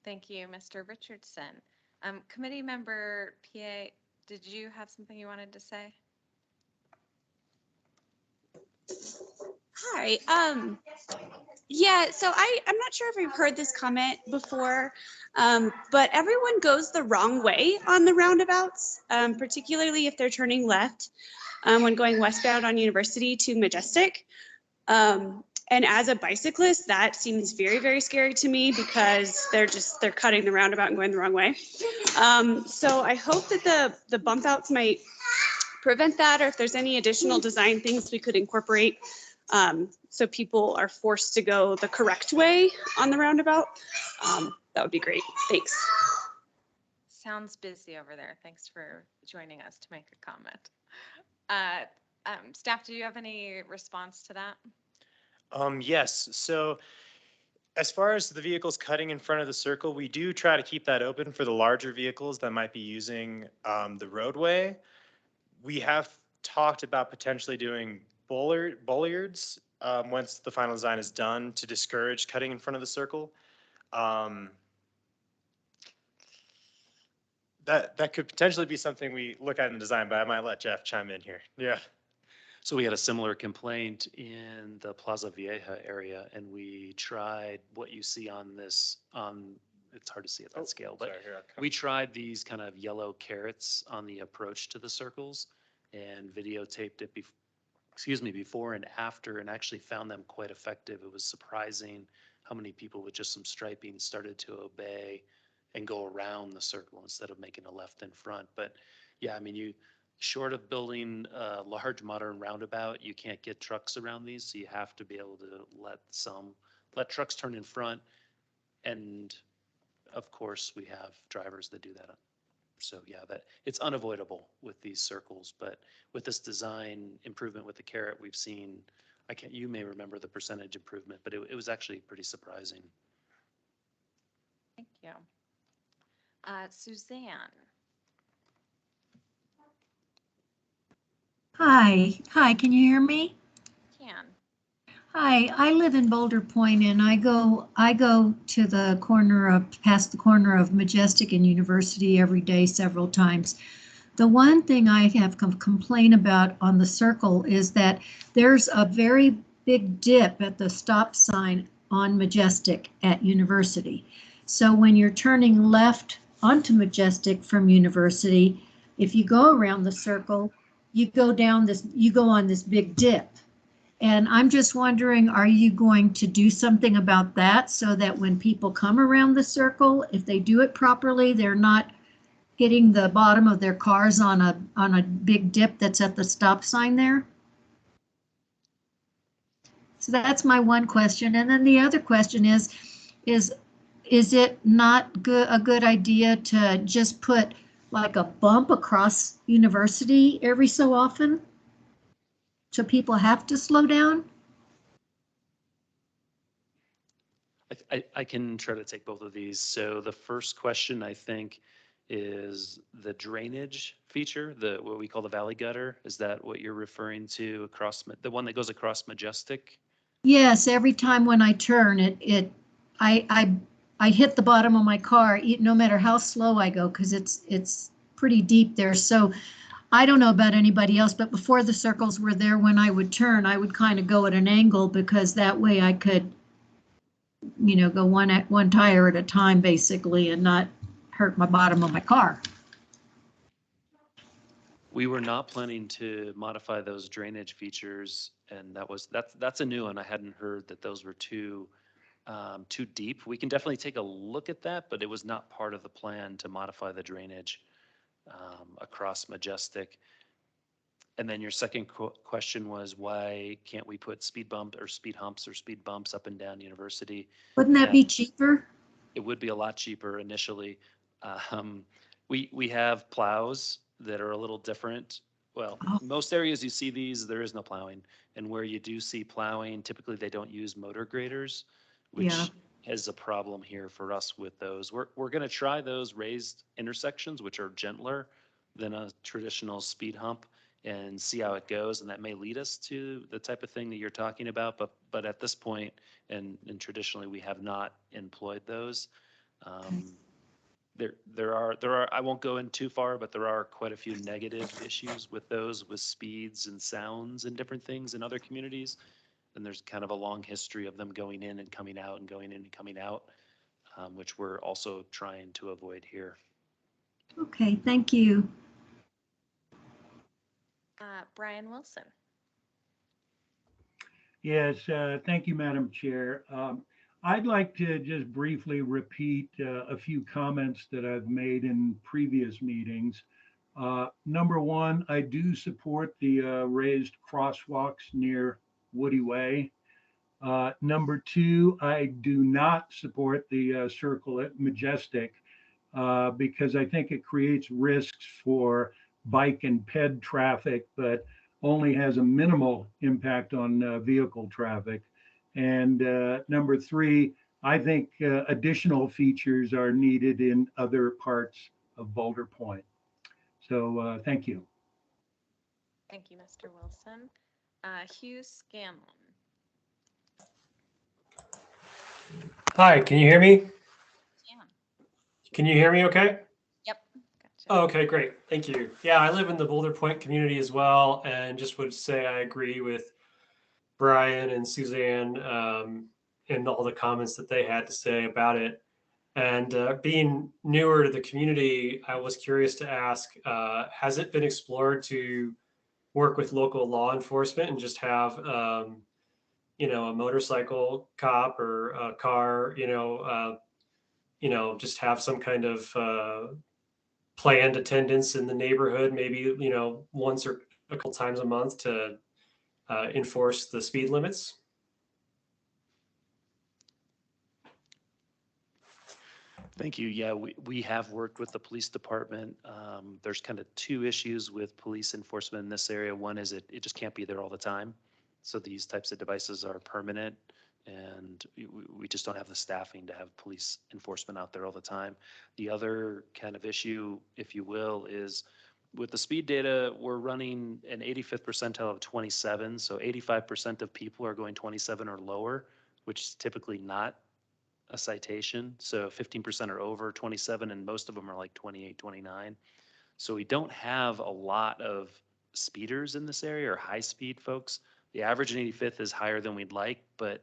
Thank you, Mr. Richardson. Committee member PA, did you have something you wanted to say? Hi. Yeah, so I'm not sure if we've heard this comment before, but everyone goes the wrong way on the roundabouts, particularly if they're turning left when going westbound on University to Majestic. And as a bicyclist, that seems very, very scary to me because they're cutting the roundabout and going the wrong way. So I hope that the bump outs might prevent that, or if there's any additional design things we could incorporate so people are forced to go the correct way on the roundabout. That would be great. Thanks. Sounds busy over there. Thanks for joining us to make a comment. Staff, do you have any response to that? Yes. So as far as the vehicles cutting in front of the circle, we do try to keep that open for the larger vehicles that might be using the roadway. We have talked about potentially doing bollards once the final design is done to discourage cutting in front of the circle. That could potentially be something we look at in design, but I might let Jeff chime in here. Yeah. So we had a similar complaint in the Plaza Vieja area, and we tried what you see on this, it's hard to see at that scale, but sorry, here, we tried these kind of yellow carrots on the approach to the circles and videotaped it before and after, and actually found them quite effective. It was surprising how many people with just some striping started to obey and go around the circle instead of making a left in front. But yeah, I mean, short of building a large modern roundabout, you can't get trucks around these, so you have to be able to let trucks turn in front. And of course, we have drivers that do that. So yeah, that it's unavoidable with these circles, but with this design improvement with the carrot, we've seen, you may remember the percentage improvement, but it was actually pretty surprising. Thank you. Suzanne. Hi, can you hear me? Can. Hi, I live in Boulder Pointe, and I go to the past the corner of Majestic and University every day several times. The one thing I have complained about on the circle is that there's a very big dip at the stop sign on Majestic at University. So when you're turning left onto Majestic from University, if you go around the circle, you go on this big dip. And I'm just wondering, are you going to do something about that so that when people come around the circle, if they do it properly, they're not hitting the bottom of their cars on a big dip that's at the stop sign there? So that's my one question. And then the other question is it not a good idea to just put like a bump across University every so often, so people have to slow down? I can try to take both of these. So the first question, I think, is the drainage feature, what we call the valley gutter. Is that what you're referring to across, the one that goes across Majestic? Yes, every time when I turn I hit the bottom of my car, no matter how slow I go, because it's pretty deep there. So I don't know about anybody else, but before the circles were there, when I would turn, I would kind of go at an angle, because that way I could, go one tire at a time basically, and not hurt my bottom of my car. We were not planning to modify those drainage features, and that's a new one. I hadn't heard that those were too deep. We can definitely take a look at that, but it was not part of the plan to modify the drainage across Majestic. And then your second question was, why can't we put speed bump or speed humps or speed bumps up and down University? Wouldn't that be cheaper? It would be a lot cheaper initially. We have plows that are a little different. Well, most areas you see these, there is no plowing. And where you do see plowing, typically they don't use motor graders, which is a problem here for us with those. We're going to try those raised intersections, which are gentler than a traditional speed hump, and see how it goes. And that may lead us to the type of thing that you're talking about. But at this point, and traditionally, we have not employed those. There are, I won't go in too far, but there are quite a few negative issues with those, with speeds and sounds and different things in other communities. And there's kind of a long history of them going in and coming out and going in and coming out, which we're also trying to avoid here. Okay, thank you. Brian Wilson. Yes, thank you, Madam Chair. I'd like to just briefly repeat a few comments that I've made in previous meetings. Number one, I do support the raised crosswalks near Woody Way. Number two, I do not support the circle at Majestic because I think it creates risks for bike and ped traffic, but only has a minimal impact on vehicle traffic. And number three, I think additional features are needed in other parts of Boulder Pointe. So thank you. Thank you, Mr. Wilson. Hugh Scanlon. Hi, can you hear me? Yeah. Can you hear me okay? Yep. Gotcha. Oh, okay, great. Thank you. Yeah, I live in the Boulder Pointe community as well, and just would say I agree with Brian and Suzanne and all the comments that they had to say about it. And being newer to the community, I was curious to ask, has it been explored to work with local law enforcement and just have, you know, a motorcycle cop or a car, just have some kind of planned attendance in the neighborhood, maybe, you know, once or a couple times a month to enforce the speed limits? Thank you. Yeah, we have worked with the police department. There's kind of two issues with police enforcement in this area. One is it just can't be there all the time. So these types of devices are permanent, and we just don't have the staffing to have police enforcement out there all the time. The other kind of issue, if you will, is with the speed data, we're running an 85th percentile of 27. So 85% of people are going 27 or lower, which is typically not a citation. So 15% are over 27, and most of them are like 28, 29. So we don't have a lot of speeders in this area, or high speed folks. The average in 85th is higher than we'd like, but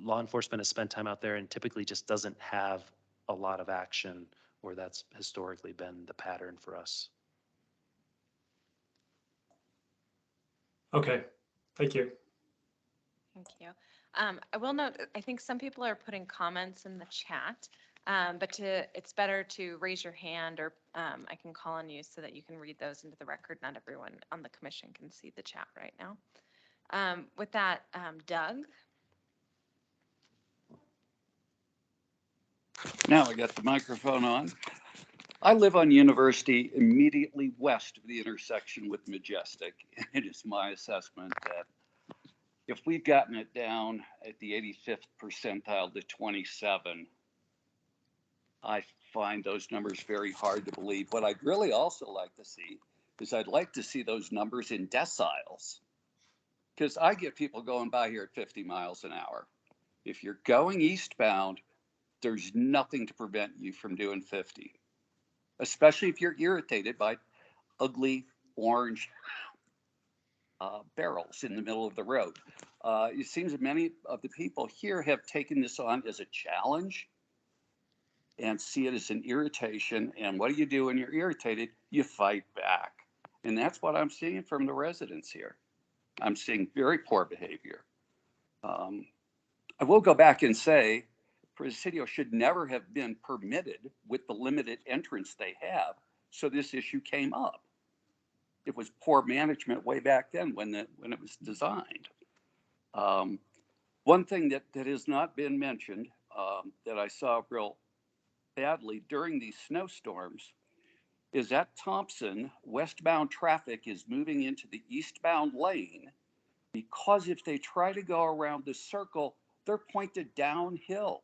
law enforcement has spent time out there and typically just doesn't have a lot of action, where that's historically been the pattern for us. Okay, thank you. Thank you. I will note, I think some people are putting comments in the chat, but it's better to raise your hand, or I can call on you so that you can read those into the record. Not everyone on the commission can see the chat right now. With that, Doug. Now I got the microphone on. I live on University, immediately west of the intersection with Majestic. It is my assessment that if we've gotten it down at the 85th percentile to 27, I find those numbers very hard to believe. What I'd really also like to see is I'd like to see those numbers in deciles, because I get people going by here at 50 miles an hour. If you're going eastbound, there's nothing to prevent you from doing 50, especially if you're irritated by ugly orange barrels in the middle of the road. It seems that many of the people here have taken this on as a challenge and see it as an irritation. And what do you do when you're irritated? You fight back. And that's what I'm seeing from the residents here. I'm seeing very poor behavior. I will go back and say, Presidio should never have been permitted with the limited entrance they have. So this issue came up. It was poor management way back then when it was designed. One thing that has not been mentioned that I saw real badly during these snowstorms is that Thompson westbound traffic is moving into the eastbound lane because if they try to go around the circle, they're pointed downhill.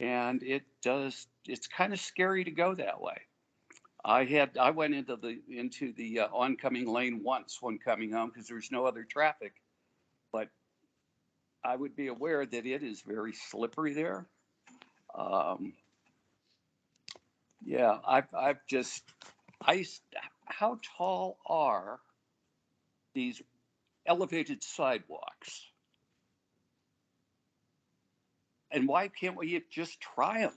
And it's kind of scary to go that way. I went into the oncoming lane once when coming home because there's no other traffic, but I would be aware that it is very slippery there. Yeah, how tall are these elevated sidewalks? And why can't we just try them?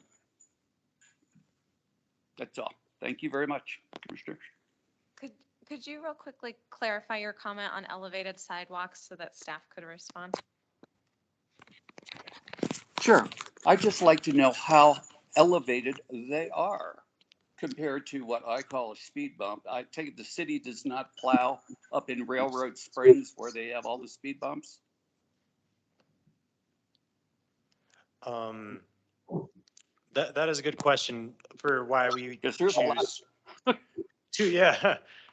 That's all. Thank you very much, Commissioner. Could you real quickly clarify your comment on elevated sidewalks so that staff could respond? Sure. I'd just like to know how elevated they are compared to what I call a speed bump. I take it the city does not plow up in Railroad Springs where they have all the speed bumps? That is a good question for why we Yes, there's a lot.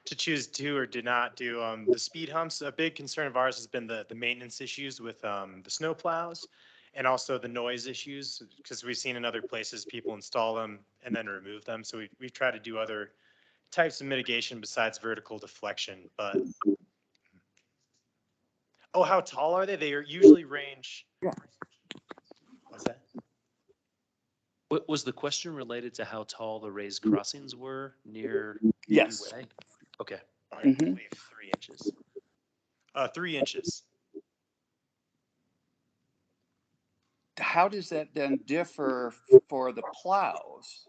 to choose to or did not do the speed humps. A big concern of ours has been the maintenance issues with the snow plows and also the noise issues, because we've seen in other places people install them and then remove them. So we've tried to do other types of mitigation besides vertical deflection. But oh, how tall are they? They are usually range. Yeah. What's that? Was the question related to how tall the raised crossings were near? Yes. Way? Okay. I believe 3 inches. 3 inches. How does that then differ for the plows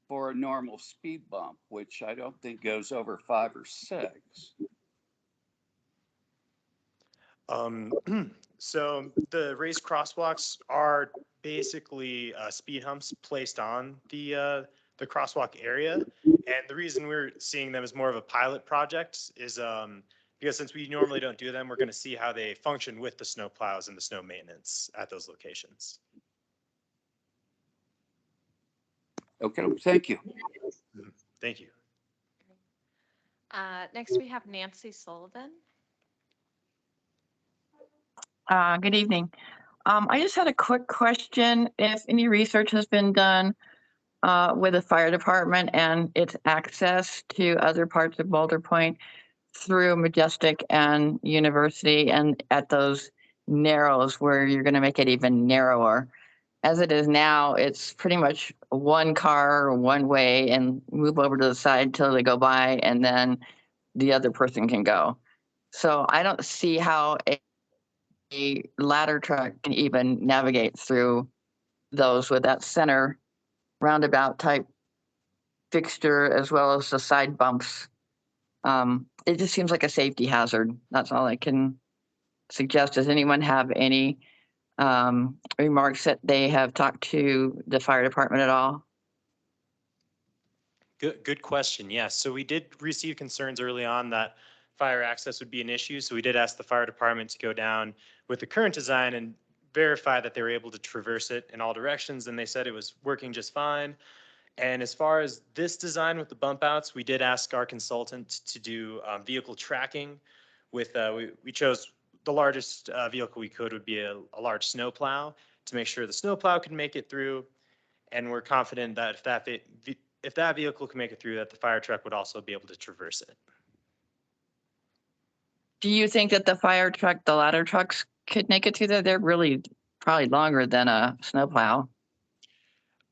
for a normal speed bump, which I don't think goes over 5 or 6? So the raised crosswalks are basically speed humps placed on the crosswalk area. And the reason we're seeing them as more of a pilot project is because since we normally don't do them, we're going to see how they function with the snow plows and the snow maintenance at those locations. Okay, thank you. Thank you. Next, we have Nancy Sullivan. Good evening. I just had a quick question. If any research has been done with the fire department and its access to other parts of Boulder Pointe through Majestic and University and at those narrows where you're going to make it even narrower. As it is now, it's pretty much one car, one way, and move over to the side till they go by, and then the other person can go. So I don't see how a ladder truck can even navigate through those with that center roundabout type fixture as well as the side bumps. It just seems like a safety hazard. That's all I can suggest. Does anyone have any remarks that they have talked to the fire department at all? Good question. Yes. So we did receive concerns early on that fire access would be an issue. So we did ask the fire department to go down with the current design and verify that they were able to traverse it in all directions. And they said it was working just fine. And as far as this design with the bump outs, we did ask our consultant to do vehicle tracking with, we chose the largest vehicle we could would be a large snow plow to make sure the snow plow can make it through. And we're confident that if that vehicle can make it through, that the fire truck would also be able to traverse it. Do you think that the fire truck, the ladder trucks could make it through there? They're really probably longer than a snowplow.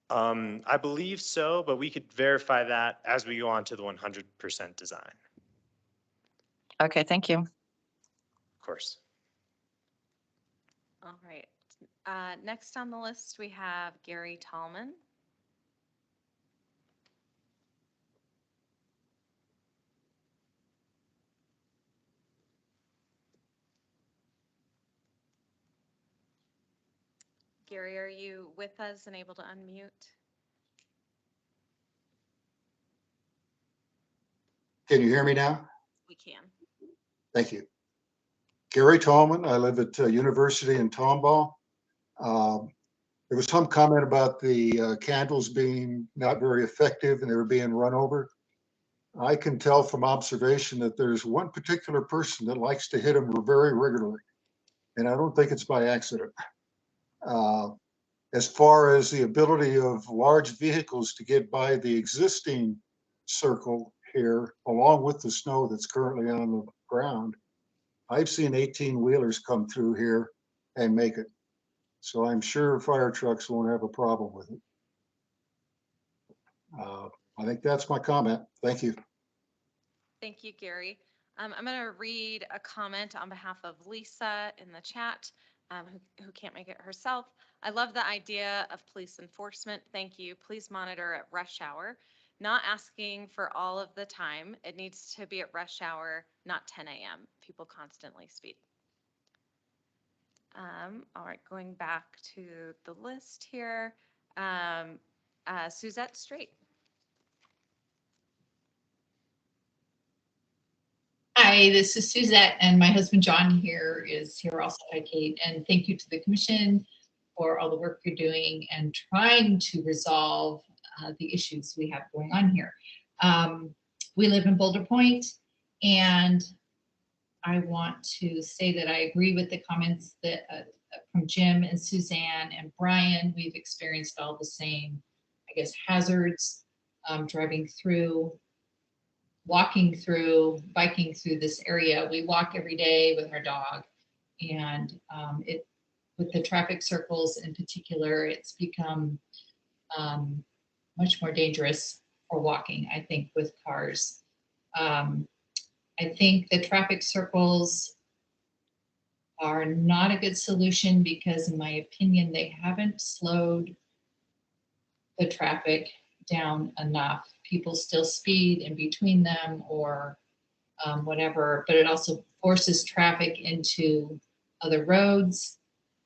I believe so, but we could verify that as we go on to the 100% design. Okay, thank you. Of course. All right. Next on the list, we have Gary Tallman. Gary, are you with us and able to unmute? Can you hear me now? We can. Thank you. Gary Tallman. I live at University in Tomball. There was some comment about the candles being not very effective and they were being run over. I can tell from observation that there's one particular person that likes to hit them very regularly, and I don't think it's by accident. As far as the ability of large vehicles to get by the existing circle here, along with the snow that's currently on the ground, I've seen 18-wheelers come through here and make it. So I'm sure fire trucks won't have a problem with it. I think that's my comment. Thank you. Thank you, Gary. I'm going to read a comment on behalf of Lisa in the chat, who can't make it herself. I love the idea of police enforcement. Thank you. Please monitor at rush hour. Not asking for all of the time. It needs to be at rush hour, not 10 a.m. People constantly speed. All right, going back to the list here. Suzette Straight. Hi, this is Suzette, and my husband John here is here also. Hi, Kate, and thank you to the commission for all the work you're doing and trying to resolve the issues we have going on here. We live in Boulder Pointe, and I want to say that I agree with the comments that from Jim and Suzanne and Brian. We've experienced all the same, I guess, hazards driving through, walking through, biking through this area. We walk every day with our dog, and with the traffic circles in particular, it's become much more dangerous for walking, I think, with cars. I think the traffic circles are not a good solution because, in my opinion, they haven't slowed the traffic down enough. People still speed in between them or whatever, but it also forces traffic into other roads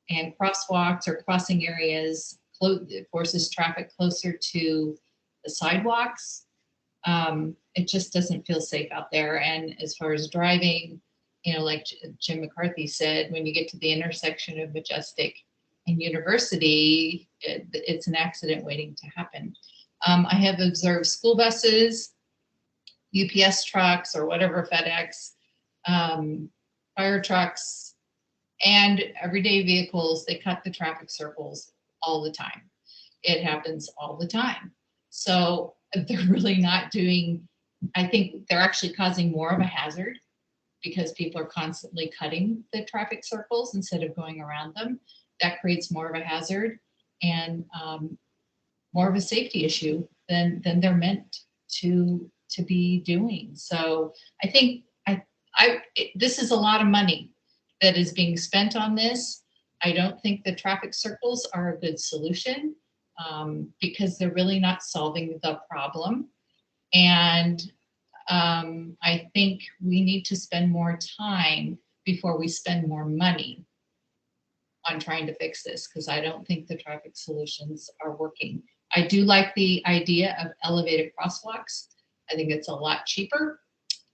and crosswalks or crossing areas. It forces traffic closer to the sidewalks. It just doesn't feel safe out there. And as far as driving, you know, like Jim McCarthy said, when you get to the intersection of Majestic and University, it's an accident waiting to happen. I have observed school buses, UPS trucks or whatever, FedEx, fire trucks, and everyday vehicles. They cut the traffic circles all the time. It happens all the time. So they're really not doing, I think they're actually causing more of a hazard because people are constantly cutting the traffic circles instead of going around them. That creates more of a hazard and more of a safety issue than they're meant to be doing. So I think this is a lot of money that is being spent on this. I don't think the traffic circles are a good solution because they're really not solving the problem. And I think we need to spend more time before we spend more money on trying to fix this, because I don't think the traffic solutions are working. I do like the idea of elevated crosswalks. I think it's a lot cheaper,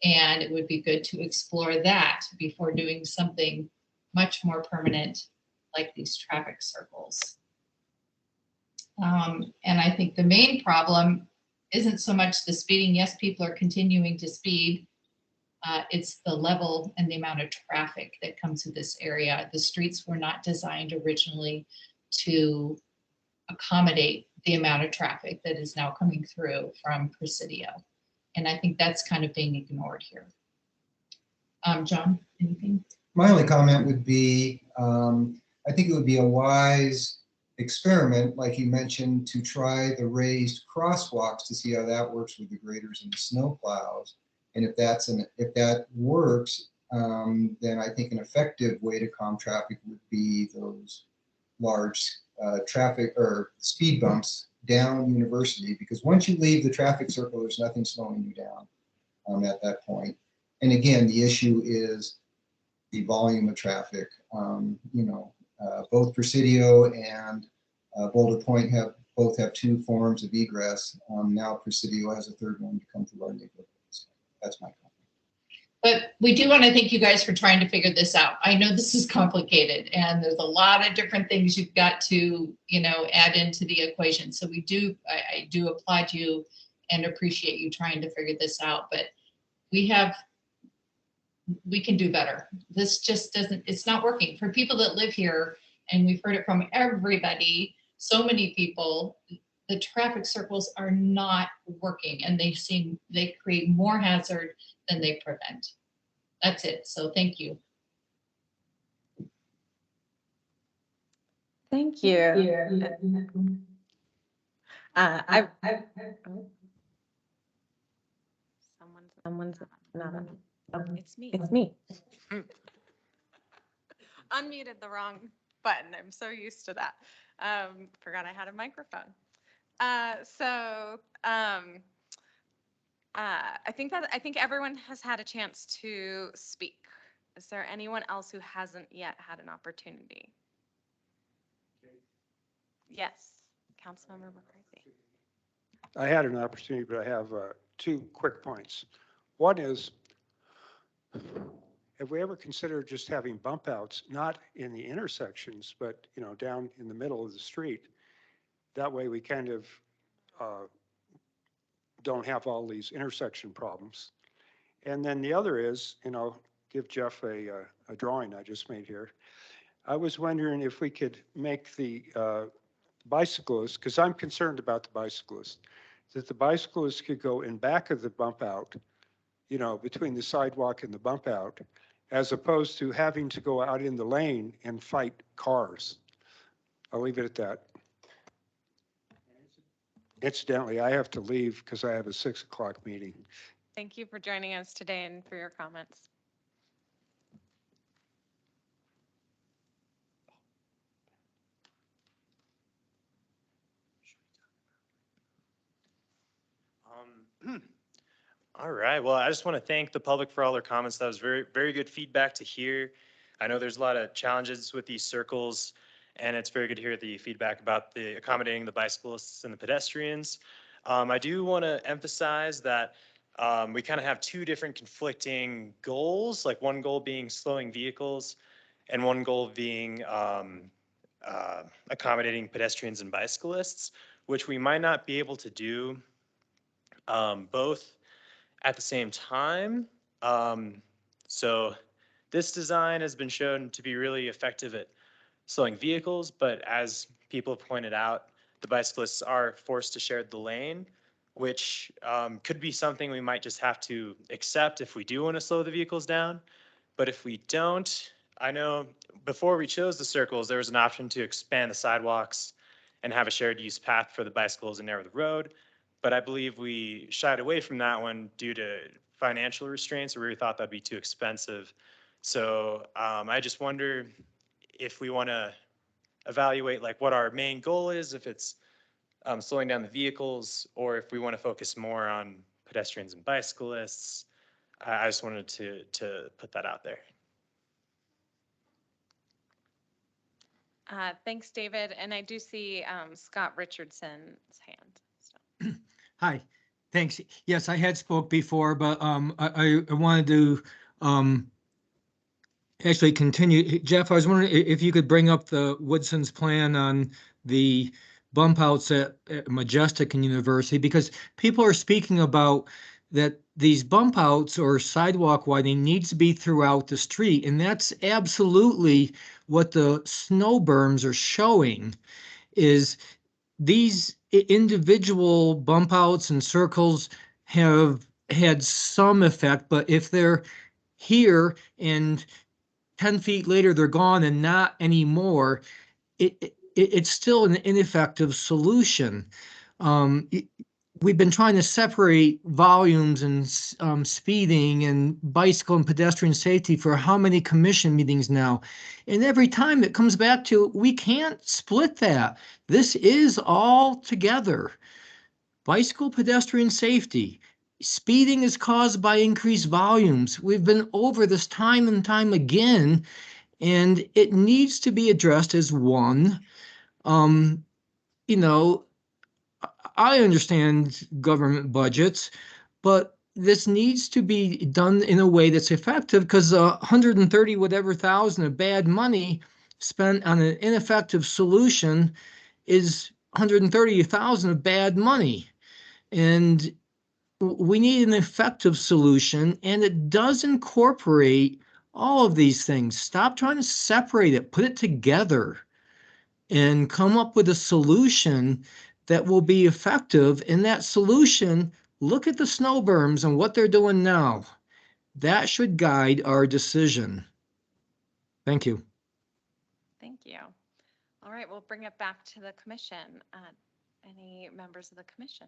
and it would be good to explore that before doing something much more permanent like these traffic circles. And I think the main problem isn't so much the speeding. Yes, people are continuing to speed. It's the level and the amount of traffic that comes to this area. The streets were not designed originally to accommodate the amount of traffic that is now coming through from Presidio. And I think that's kind of being ignored here. John, anything? My only comment would be, I think it would be a wise experiment, like you mentioned, to try the raised crosswalks to see how that works with the graders and the snow plows. And if that works, then I think an effective way to calm traffic would be those large traffic or speed bumps down University, because once you leave the traffic circle, there's nothing slowing you down at that point. And again, the issue is the volume of traffic. You know, Both Presidio and Boulder Pointe both have 2 forms of egress. Now Presidio has a 3rd one to come through our neighborhood. So that's my comment. But we do want to thank you guys for trying to figure this out. I know this is complicated and there's a lot of different things you've got to, add into the equation. So I do applaud you and appreciate you trying to figure this out, but we can do better. This just it's not working for people that live here. And we've heard it from everybody, so many people, the traffic circles are not working and they create more hazard than they prevent. That's it. So thank you. Thank you. Someone's not on. Oh, it's me. It's me. Unmuted the wrong button. I'm so used to that. Forgot I had a microphone. I think everyone has had a chance to speak. Is there anyone else who hasn't yet had an opportunity? Yes, Councilmember McCarthy. I had an opportunity, but I have 2 quick points. One is, have we ever considered just having bump outs, not in the intersections, but down in the middle of the street? That way we kind of don't have all these intersection problems. And then the other is, give Jeff a drawing I just made here. I was wondering if we could make the bicyclists, because I'm concerned about the bicyclists, that the bicyclists could go in back of the bump out, between the sidewalk and the bump out, as opposed to having to go out in the lane and fight cars. I'll leave it at that. Incidentally, I have to leave because I have a 6 o'clock meeting. Thank you for joining us today and for your comments. All right. Well, I just want to thank the public for all their comments. That was very, very good feedback to hear. I know there's a lot of challenges with these circles, and it's very good to hear the feedback about the accommodating the bicyclists and the pedestrians. I do want to emphasize that we kind of have 2 different conflicting goals, like one goal being slowing vehicles and one goal being accommodating pedestrians and bicyclists, which we might not be able to do both at the same time. So this design has been shown to be really effective at slowing vehicles, but as people have pointed out, the bicyclists are forced to share the lane, which could be something we might just have to accept if we do want to slow the vehicles down. But if we don't, I know before we chose the circles, there was an option to expand the sidewalks and have a shared use path for the bicycles and narrow the road. But I believe we shied away from that one due to financial restraints, or we thought that'd be too expensive. So I just wonder if we want to evaluate like what our main goal is, if it's slowing down the vehicles, or if we want to focus more on pedestrians and bicyclists. I just wanted to put that out there. Thanks, David. And I do see Scott Richardson's hand. So. Hi, thanks. Yes, I had spoke before, but I wanted to actually continue. Jeff, I was wondering if you could bring up the Woodson's plan on the bump outs at Majestic and University, because people are speaking about that these bump outs or sidewalk widening needs to be throughout the street. And that's absolutely what the snow berms are showing, is these individual bump outs and circles have had some effect, but if they're here and 10 feet later they're gone and not anymore, it's still an ineffective solution. We've been trying to separate volumes and speeding and bicycle and pedestrian safety for how many commission meetings now? And every time it comes back to, we can't split that. This is all together. Bicycle pedestrian safety. Speeding is caused by increased volumes. We've been over this time and time again, and it needs to be addressed as one. You know, I understand government budgets, but this needs to be done in a way that's effective, because 130 whatever thousand of bad money spent on an ineffective solution is 130,000 of bad money. And we need an effective solution, and it does incorporate all of these things. Stop trying to separate it, put it together, and come up with a solution that will be effective. In that solution, look at the snow berms and what they're doing now. That should guide our decision. Thank you. Thank you. All right, we'll bring it back to the commission. Any members of the commission?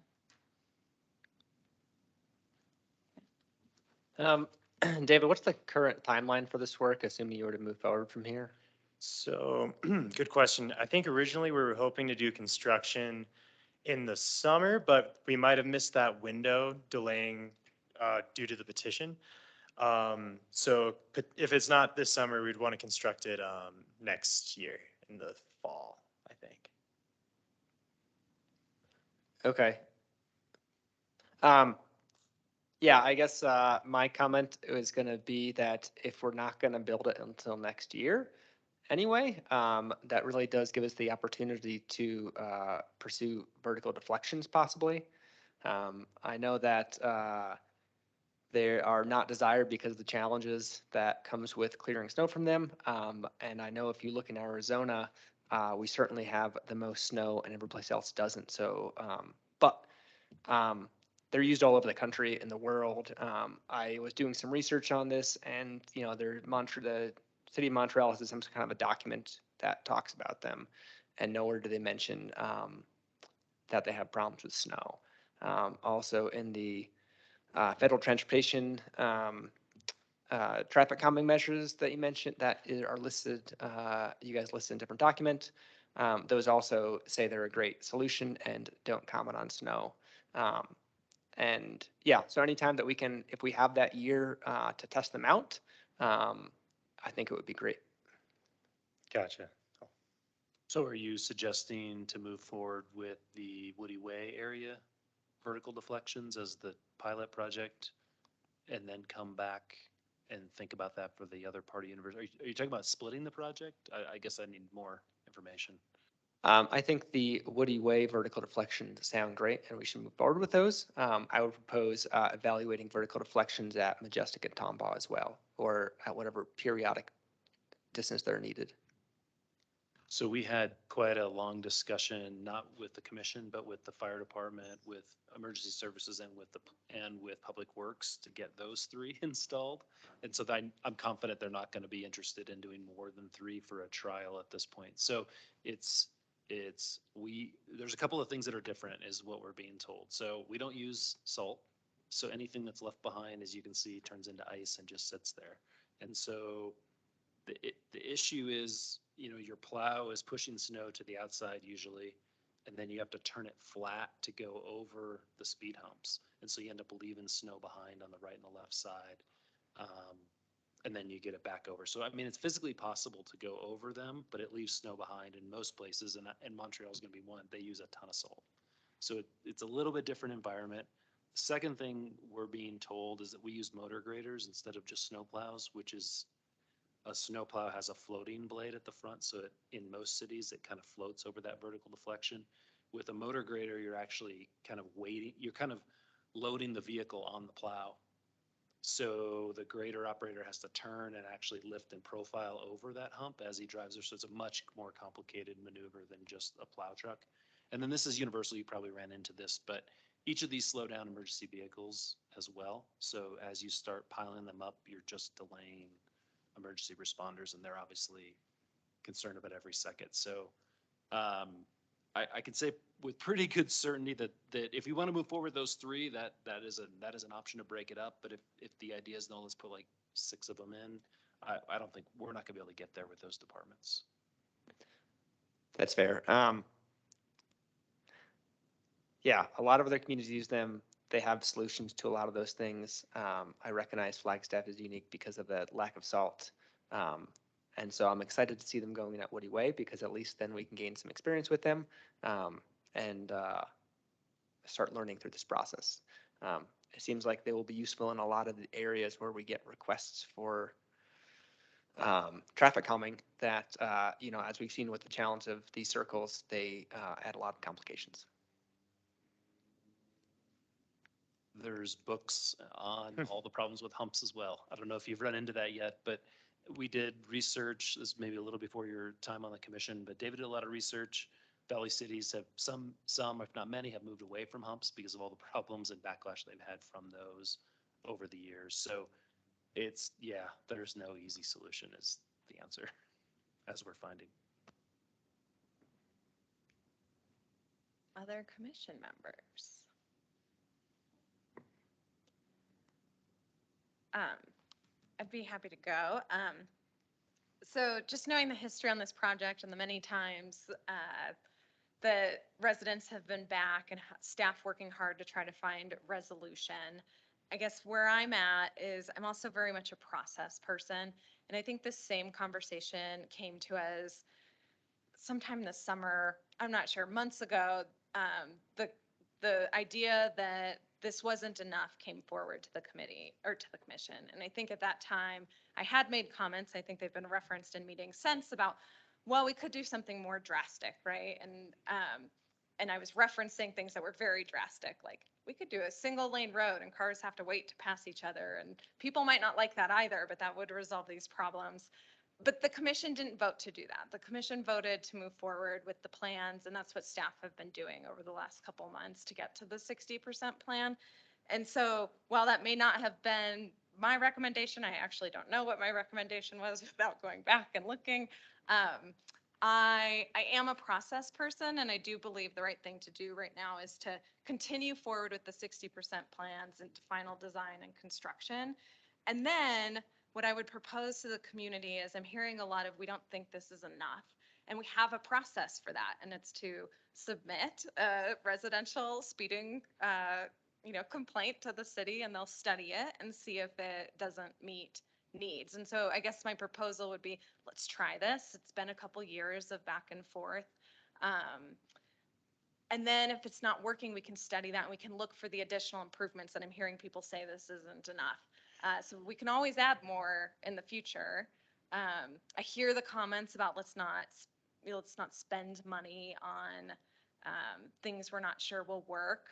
David, what's the current timeline for this work, assuming you were to move forward from here? So, good question. I think originally we were hoping to do construction in the summer, but we might have missed that window, delaying due to the petition. So if it's not this summer, we'd want to construct it next year in the fall, I think. Okay. Yeah, I guess my comment was going to be that if we're not going to build it until next year anyway, that really does give us the opportunity to pursue vertical deflections possibly. I know that they are not desired because of the challenges that comes with clearing snow from them. And I know if you look in Arizona, we certainly have the most snow and every place else doesn't. So, they're used all over the country and the world. I was doing some research on this, and you know, the city of Montreal has some kind of a document that talks about them, and nowhere do they mention that they have problems with snow. Also, in the federal transportation traffic calming measures that you mentioned that are listed, you guys listed in different document. Those also say they're a great solution and don't comment on snow. And yeah, so anytime that we can, if we have that year to test them out, I think it would be great. Gotcha. So are you suggesting to move forward with the Woody Way area vertical deflections as the pilot project, and then come back and think about that for the other part of university? Are you talking about splitting the project? I guess I need more information. I think the Woody Way vertical deflections sound great, and we should move forward with those. I would propose evaluating vertical deflections at Majestic and Tomball as well, or at whatever periodic distance they're needed. So we had quite a long discussion, not with the commission, but with the fire department, with emergency services, and with public works to get those 3 installed. And so I'm confident they're not going to be interested in doing more than 3 for a trial at this point. So there's a couple of things that are different is what we're being told. So we don't use salt. So anything that's left behind, as you can see, turns into ice and just sits there. And so the issue is, you know, your plow is pushing snow to the outside usually, and then you have to turn it flat to go over the speed humps. And so you end up leaving snow behind on the right and the left side. And then you get it back over. So, I mean, it's physically possible to go over them, but it leaves snow behind in most places. And Montreal is going to be one. They use a ton of salt. So it's a little bit different environment. The second thing we're being told is that we use motor graders instead of just snow plows, which is a snow plow has a floating blade at the front. So in most cities, it kind of floats over that vertical deflection. With a motor grader, you're actually kind of you're kind of loading the vehicle on the plow. So the grader operator has to turn and actually lift and profile over that hump as he drives there. So it's a much more complicated maneuver than just a plow truck. And then this is universal, you probably ran into this, but each of these slow down emergency vehicles as well. So as you start piling them up, you're just delaying emergency responders, and they're obviously concerned about every second. So I could say with pretty good certainty that if you want to move forward those 3, that is an option to break it up. But if the idea is no, let's put like 6 of them in, I don't think we're not gonna be able to get there with those departments. That's fair. Yeah, a lot of other communities use them. They have solutions to a lot of those things. I recognize Flagstaff is unique because of the lack of salt. And And so I'm excited to see them going at Woody Way, because at least then we can gain some experience with them and start learning through this process. It seems like they will be useful in a lot of the areas where we get requests for traffic calming that, as we've seen with the challenge of these circles, they add a lot of complications. There's books on all the problems with humps as well. I don't know if you've run into that yet, but we did research, this maybe a little before your time on the commission, but David did a lot of research. Valley cities have some, if not many, have moved away from humps because of all the problems and backlash they've had from those over the years. So there's no easy solution is the answer, as we're finding. Other commission members? I'd be happy to go. So just knowing the history on this project and the many times the residents have been back and staff working hard to try to find resolution, I guess where I'm at is I'm also very much a process person. And I think this same conversation came to us sometime this summer, I'm not sure, months ago. The idea that this wasn't enough came forward to the committee or to the commission. And I think at that time I had made comments, I think they've been referenced in meetings since, about, well, we could do something more drastic, right? And I was referencing things that were very drastic, like we could do a single lane road and cars have to wait to pass each other. And people might not like that either, but that would resolve these problems. But the commission didn't vote to do that. The commission voted to move forward with the plans, and that's what staff have been doing over the last couple months to get to the 60% plan. And so while that may not have been my recommendation, I actually don't know what my recommendation was without going back and looking. I am a process person, and I do believe the right thing to do right now is to continue forward with the 60% plans into final design and construction. And then what I would propose to the community is, I'm hearing a lot of, we don't think this is enough. And we have a process for that, and it's to submit a residential speeding complaint to the city, and they'll study it and see if it doesn't meet needs. And so I guess my proposal would be, let's try this. It's been a couple years of back and forth. And then if it's not working, we can study that and we can look for the additional improvements that I'm hearing people say this isn't enough. So we can always add more in the future. I hear the comments about let's not spend money on things we're not sure will work.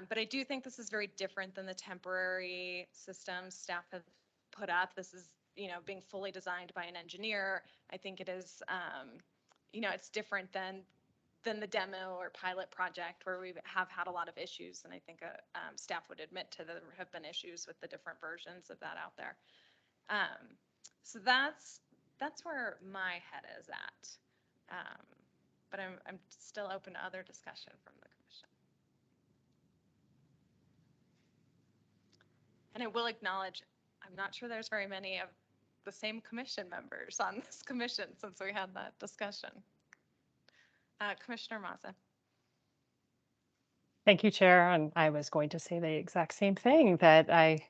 But I do think this is very different than the temporary systems staff have put up. This is, being fully designed by an engineer. I think it is, it's different than the demo or pilot project where we have had a lot of issues. And I think staff would admit to there have been issues with the different versions of that out there. So that's where my head is at. But I'm still open to other discussion from the commission. And I will acknowledge, I'm not sure there's very many of the same commission members on this commission since we had that discussion. Commissioner Mazza. Thank you, Chair. And I was going to say the exact same thing, that I,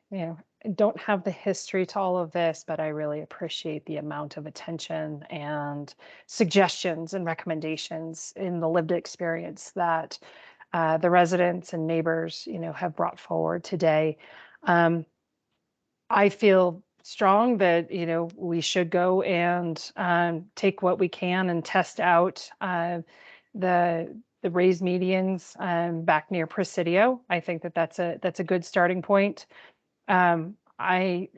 don't have the history to all of this, but I really appreciate the amount of attention and suggestions and recommendations in the lived experience that the residents and neighbors, have brought forward today. I feel strong that, we should go and take what we can and test out the raised medians back near Presidio. I think that that's a good starting point. I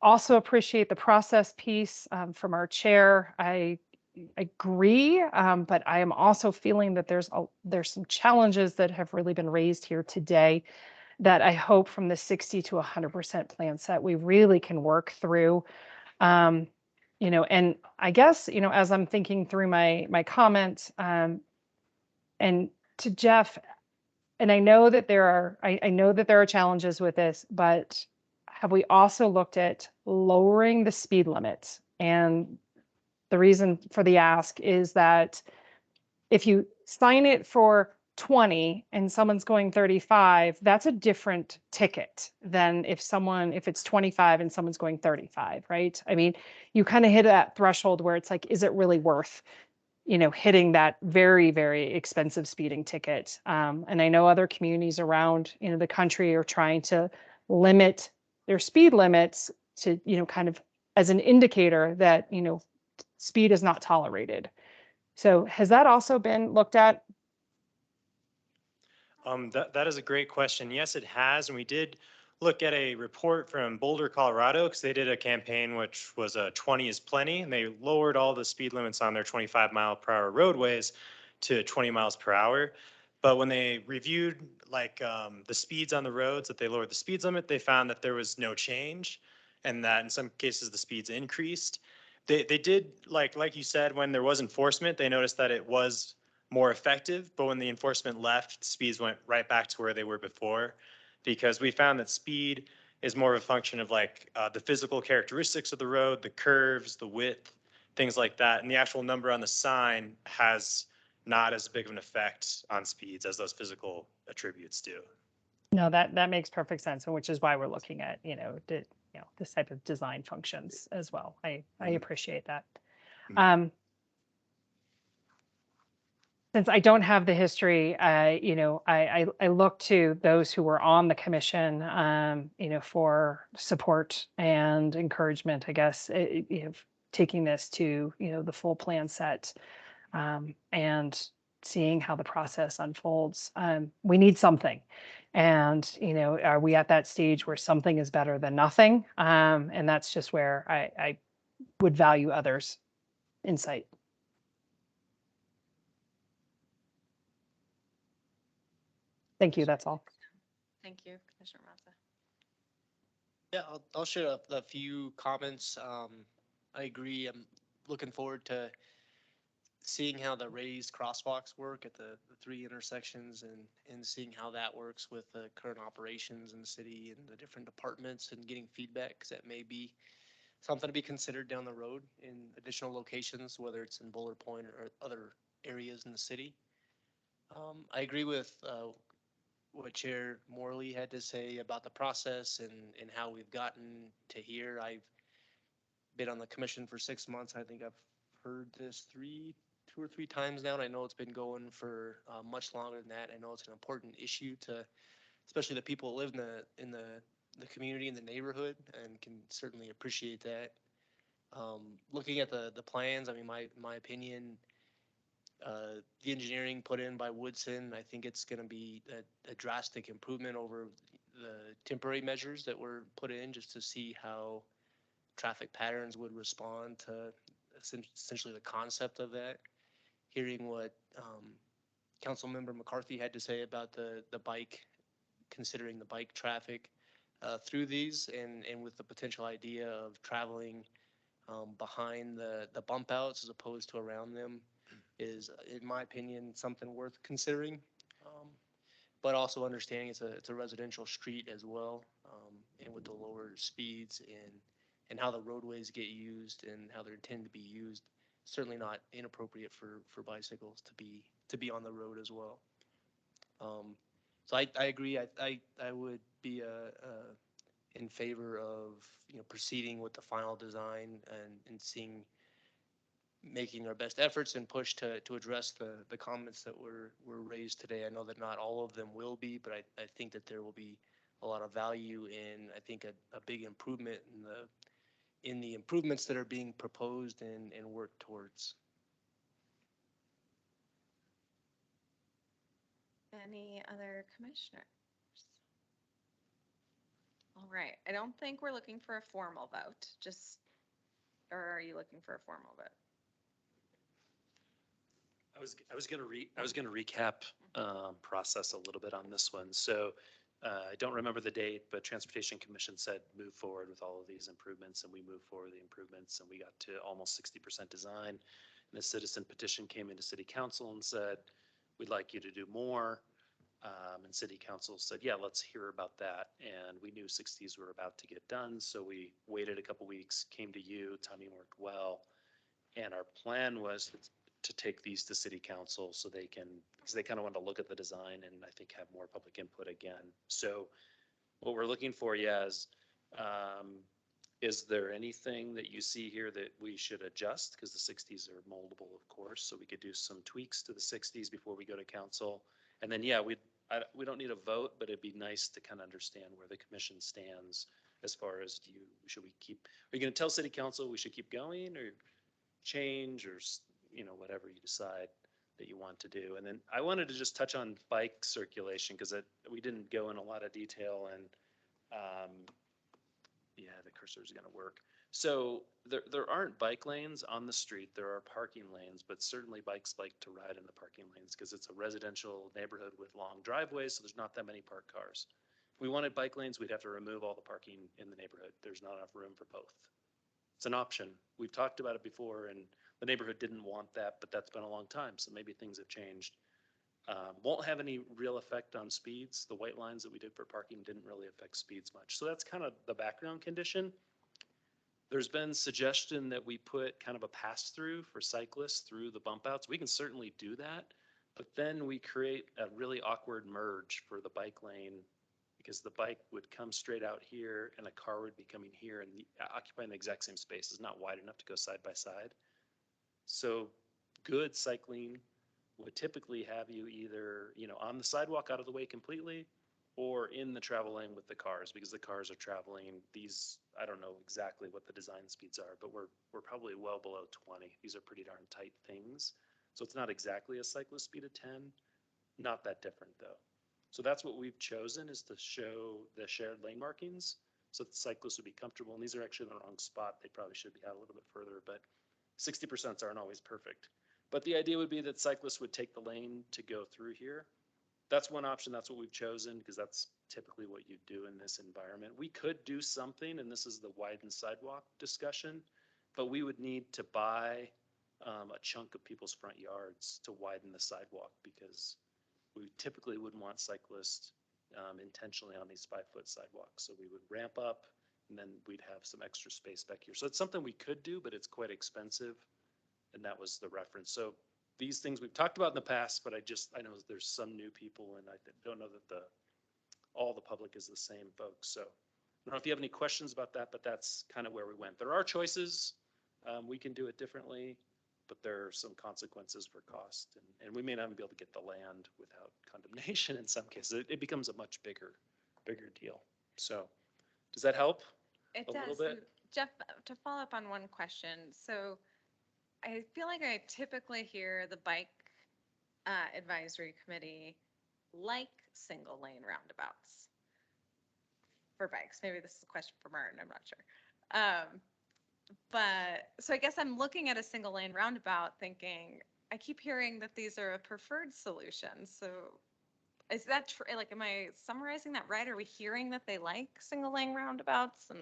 also appreciate the process piece from our chair. I agree, but I am also feeling that there's some challenges that have really been raised here today that I hope from the 60 to 100% plan set we really can work through. And I guess, as I'm thinking through my comments, and to Jeff, and I know that there are challenges with this, but have we also looked at lowering the speed limits? And the reason for the ask is that if you sign it for 20 and someone's going 35, that's a different ticket than if it's 25 and someone's going 35, right? I mean, you kind of hit that threshold where it's like, is it really worth, hitting that very, very expensive speeding ticket? And I know other communities around, the country are trying to limit their speed limits to, kind of as an indicator that, speed is not tolerated. So has that also been looked at? That is a great question. Yes, it has. And we did look at a report from Boulder, Colorado, because they did a campaign which was 20 is plenty, and they lowered all the speed limits on their 25-mile-per-hour roadways to 20 miles per hour. But when they reviewed the speeds on the roads that they lowered the speed limit, they found that there was no change, and that in some cases the speeds increased. They did like you said, when there was enforcement, they noticed that it was more effective, but when the enforcement left, speeds went right back to where they were before, because we found that speed is more of a function of the physical characteristics of the road, the curves, the width, things like that. And the actual number on the sign has not as big of an effect on speeds as those physical attributes do. No, that makes perfect sense, and which is why we're looking at, this type of design functions as well. I appreciate that. Since I don't have the history, I look to those who were on the commission, for support and encouragement, I guess, taking this to, the full plan set, and seeing how the process unfolds. We need something. And, are we at that stage where something is better than nothing? And that's just where I would value others' insight. Thank you. That's all. Thank you, Commissioner Mazza. Yeah, I'll share a few comments. I agree. I'm looking forward to seeing how the raised crosswalks work at the three intersections, and seeing how that works with the current operations in the city and the different departments, and getting feedback, because that may be something to be considered down the road in additional locations, whether it's in Boulder Pointe or other areas in the city. I agree with what Chair Morley had to say about the process and how we've gotten to here. I've been on the commission for 6 months. I think I've heard this two or three times now, and I know it's been going for much longer than that. I know it's an important issue to, especially the people who live in the community, in the neighborhood, and can certainly appreciate that. Looking at the plans, I mean, my opinion, the engineering put in by Woodson, I think it's going to be a drastic improvement over the temporary measures that were put in, just to see how traffic patterns would respond to essentially the concept of that. Hearing what Councilmember McCarthy had to say about the bike, considering the bike traffic through these, and with the potential idea of traveling behind the bump outs as opposed to around them, is, in my opinion, something worth considering. But also understanding it's a residential street as well, and with the lower speeds and how the roadways get used and how they're intended to be used, certainly not inappropriate for bicycles to be on the road as well. So I agree. I would be in favor of proceeding with the final design and making our best efforts and push to address the comments that were raised today. I know that not all of them will be, but I think that there will be a lot of value in, I think, a big improvement in the improvements that are being proposed and worked towards. Any other commissioners? All right, I don't think we're looking for a formal vote, or are you looking for a formal vote? I was gonna recap process a little bit on this one. So I don't remember the date, but Transportation Commission said move forward with all of these improvements, and we moved forward with the improvements, and we got to almost 60% design. And a citizen petition came into City Council and said, we'd like you to do more. And City Council said, yeah, let's hear about that. And we knew 60s were about to get done, so we waited a couple weeks, came to you, timing worked well. And our plan was to take these to city council so they can, because they kind of want to look at the design and I think have more public input again. So what we're looking for, yeah, is there anything that you see here that we should adjust? Because the 60s are moldable, of course, so we could do some tweaks to the 60s before we go to council. And then, yeah, we don't need a vote, but it'd be nice to kind of understand where the commission stands as far as should we keep, are you going to tell city council we should keep going or change or, whatever you decide that you want to do. And then I wanted to just touch on bike circulation because we didn't go in a lot of detail and yeah, the cursor is going to work. So there aren't bike lanes on the street. There are parking lanes, but certainly bikes like to ride in the parking lanes because it's a residential neighborhood with long driveways, so there's not that many parked cars. If we wanted bike lanes, we'd have to remove all the parking in the neighborhood. There's not enough room for both. It's an option. We've talked about it before and the neighborhood didn't want that, but that's been a long time, so maybe things have changed. Won't have any real effect on speeds. The white lines that we did for parking didn't really affect speeds much. So that's kind of the background condition. There's been suggestion that we put kind of a pass-through for cyclists through the bump outs. We can certainly do that, but then we create a really awkward merge for the bike lane because the bike would come straight out here and a car would be coming here and occupying the exact same space is not wide enough to go side by side. So good cycling would typically have you either, on the sidewalk out of the way completely or in the travel lane with the cars because the cars are traveling these, I don't know exactly what the design speeds are, but we're probably well below 20. These are pretty darn tight things. So it's not exactly a cyclist speed of 10, not that different though. So that's what we've chosen is to show the shared lane markings so that cyclists would be comfortable. And these are actually in the wrong spot. They probably should be out a little bit further, but 60% aren't always perfect. But the idea would be that cyclists would take the lane to go through here. That's one option. That's what we've chosen because that's typically what you do in this environment. We could do something, and this is the widened sidewalk discussion, but we would need to buy a chunk of people's front yards to widen the sidewalk because we typically wouldn't want cyclists intentionally on these 5-foot sidewalks. So we would ramp up and then we'd have some extra space back here. So it's something we could do, but it's quite expensive. And that was the reference. So these things we've talked about in the past, but I know there's some new people and I don't know that all the public is the same folks. So I don't know if you have any questions about that, but that's kind of where we went. There are choices. We can do it differently, but there are some consequences for cost and we may not be able to get the land without condemnation in some cases. It becomes a much bigger deal. So does that help? It a does. little bit? So, Jeff, to follow up on one question. So I feel like I typically hear the bike advisory committee like single lane roundabouts for bikes. Maybe this is a question for Martin, I'm not sure. But so I guess I'm looking at a single lane roundabout thinking, I keep hearing that these are a preferred solution. So is that true? Like, am I summarizing that right? Are we hearing that they like single lane roundabouts and?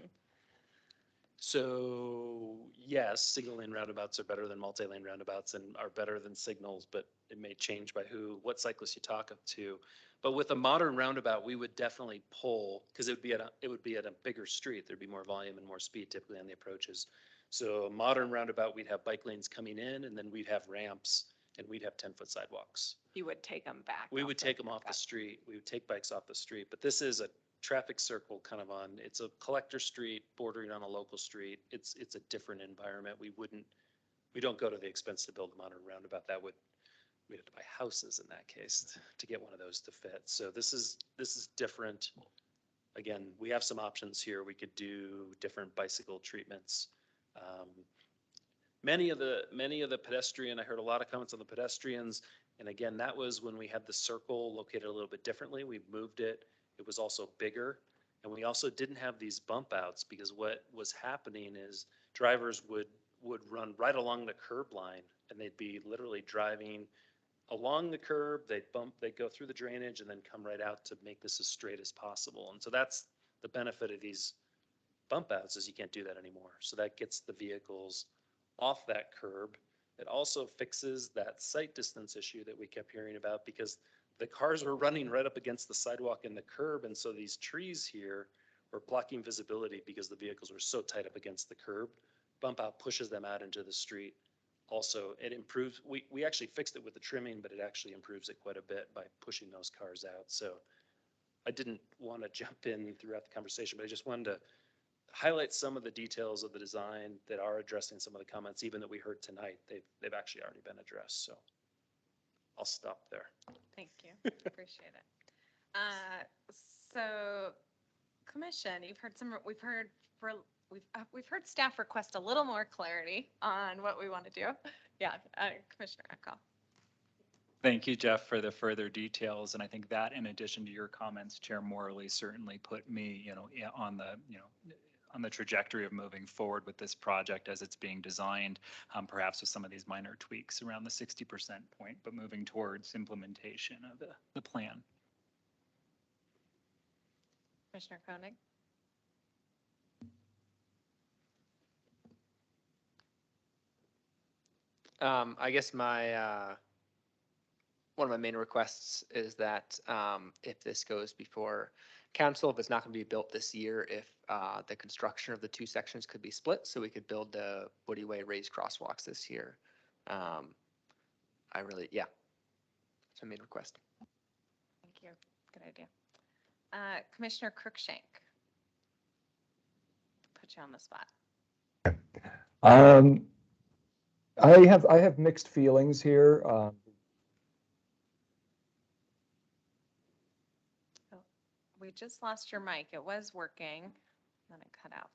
So yes, single lane roundabouts are better than multi-lane roundabouts and are better than signals, but it may change by what cyclists you talk to. But with a modern roundabout, we would definitely pull because it would be at a bigger street. There'd be more volume and more speed typically on the approaches. So a modern roundabout, we'd have bike lanes coming in and then we'd have ramps and we'd have 10-foot sidewalks. You would take them back. We would take them off the street. We would take bikes off the street, but this is a traffic circle kind of it's a collector street bordering on a local street. It's a different environment. We don't go to the expense to build a modern roundabout. We'd have to buy houses in that case to get one of those to fit. So this is different. Again, we have some options here. We could do different bicycle treatments. Many of the pedestrian, I heard a lot of comments on the pedestrians. And again, that was when we had the circle located a little bit differently. We moved it. It was also bigger. And we also didn't have these bump outs because what was happening is drivers would run right along the curb line and they'd be literally driving along the curb, they'd go through the drainage and then come right out to make this as straight as possible. And so that's the benefit of these bump outs is you can't do that anymore. So that gets the vehicles off that curb. It also fixes that sight distance issue that we kept hearing about because the cars were running right up against the sidewalk and the curb. And so these trees here were blocking visibility because the vehicles were so tight up against the curb. Bump out pushes them out into the street also, it improves, we actually fixed it with the trimming, but it actually improves it quite a bit by pushing those cars out. So I didn't want to jump in throughout the conversation, but I just wanted to highlight some of the details of the design that are addressing some of the comments, even that we heard tonight. They've actually already been addressed. So I'll stop there. Thank you. Appreciate it. So commission, we've heard staff request a little more clarity on what we want to do. Yeah, Commissioner Eckoff. Thank you, Jeff, for the further details. And I think that, in addition to your comments, Chair Morley, certainly put me, on the trajectory of moving forward with this project as it's being designed, perhaps with some of these minor tweaks around the 60% point, but moving towards implementation of the plan. Commissioner Koenig. I guess one of my main requests is that if this goes before council, if it's not going to be built this year, if the construction of the two sections could be split, so we could build the Woody Way raised crosswalks this year. It's my main request. Thank you. Good idea. Commissioner Cruikshank. Put you on the spot. I have mixed feelings here. We just lost your mic. It was working, then it cut out.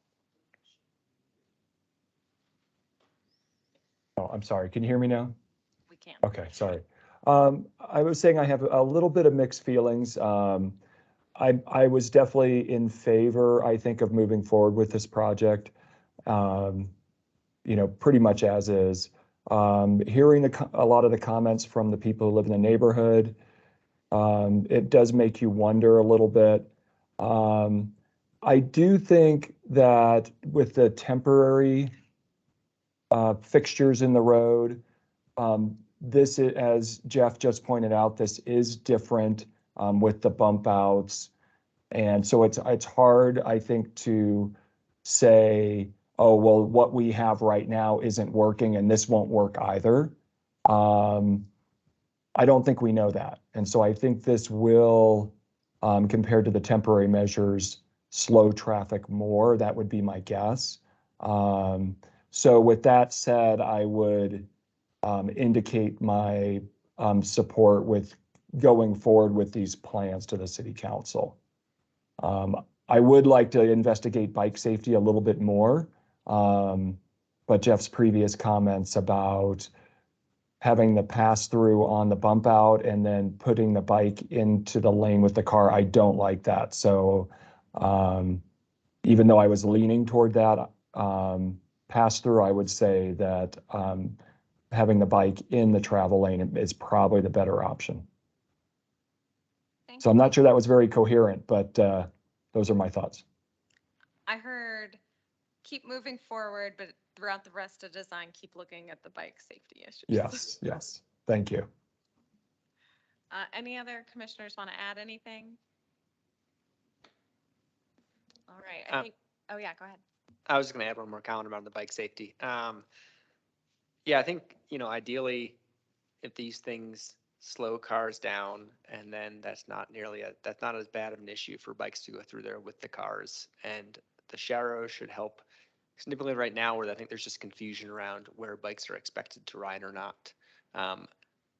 Oh, I'm sorry. Can you hear me now? We can. Okay, sorry. I was saying I have a little bit of mixed feelings. I was definitely in favor, I think, of moving forward with this project, pretty much as is. Hearing a lot of the comments from the people who live in the neighborhood, it does make you wonder a little bit. I do think that with the temporary fixtures in the road, this is, as Jeff just pointed out, this is different with the bump outs. And so it's hard, I think, to say, oh, well, what we have right now isn't working and this won't work either. I don't think we know that. And so I think this will, compared to the temporary measures, slow traffic more. That would be my guess. So with that said, I would indicate my support with going forward with these plans to the city council. I would like to investigate bike safety a little bit more, but Jeff's previous comments about having the pass through on the bump out and then putting the bike into the lane with the car, I don't like that. So even though I was leaning toward that pass through, I would say that having the bike in the travel lane is probably the better option. So I'm not sure that was very coherent, but those are my thoughts. I heard keep moving forward, but throughout the rest of design, keep looking at the bike safety issues. Yes, yes. Thank you. Any other commissioners want to add anything? All right. I think, oh yeah, go ahead. I was just going to add one more comment about the bike safety. Yeah, I think, ideally, if these things slow cars down, and then that's not as bad of an issue for bikes to go through there with the cars. And the Sharrow should help significantly right now, where I think there's just confusion around where bikes are expected to ride or not.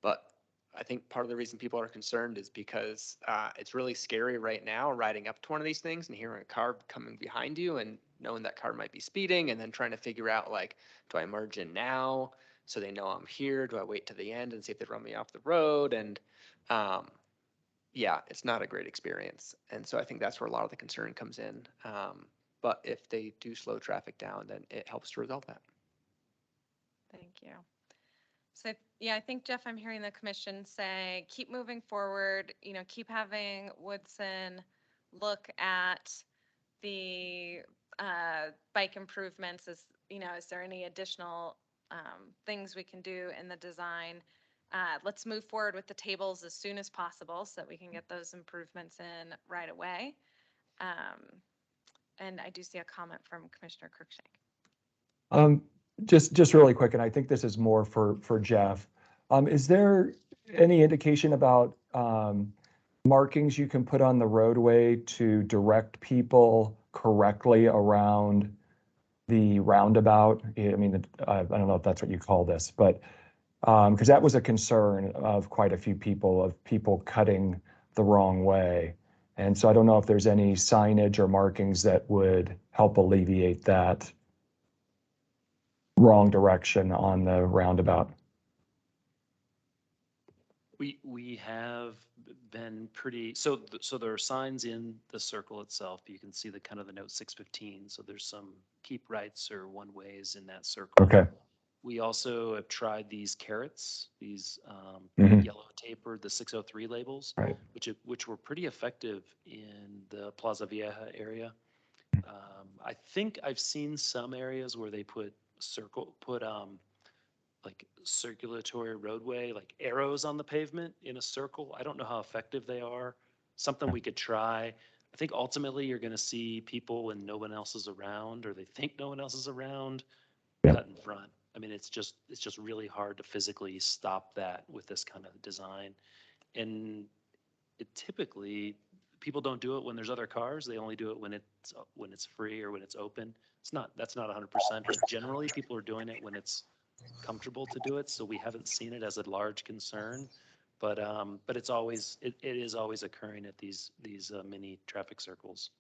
But I think part of the reason people are concerned is because it's really scary right now riding up to one of these things and hearing a car coming behind you and knowing that car might be speeding, and then trying to figure out, like, do I merge in now so they know I'm here? Do I wait to the end and see if they run me off the road? And yeah, it's not a great experience. And so I think that's where a lot of the concern comes in. But if they do slow traffic down, then it helps to resolve that. Thank you. So yeah, I think, Jeff, I'm hearing the commission say, keep moving forward, keep having Woodson look at the bike improvements. Is there any additional things we can do in the design? Let's move forward with the tables as soon as possible so that we can get those improvements in right away. And I do see a comment from Commissioner Cruikshank. Just really quick, and I think this is more for Jeff. Is there any indication about markings you can put on the roadway to direct people correctly around the roundabout? I mean, I don't know if that's what you call this, but because that was a concern of quite a few people, of people cutting the wrong way. And so I don't know if there's any signage or markings that would help alleviate that wrong direction on the roundabout. We have been pretty, so there are signs in the circle itself. You can see the kind of the note 615. So there's some keep rights or one ways in that circle. Okay. We also have tried these carrots, these yellow tapered, the 603 labels, right, which were pretty effective in the Plaza Vieja area. I think I've seen some areas where they put like circulatory roadway, like arrows on the pavement in a circle. I don't know how effective they are. Something we could try. I think ultimately you're going to see people when no one else is around, or they think no one else is around, cut in front. I mean, it's just really hard to physically stop that with this kind of design. And typically people don't do it when there's other cars. They only do it when it's free or when it's open. That's not 100%, but generally people are doing it when it's comfortable to do it. So we haven't seen it as a large concern, but it is always occurring at these mini traffic circles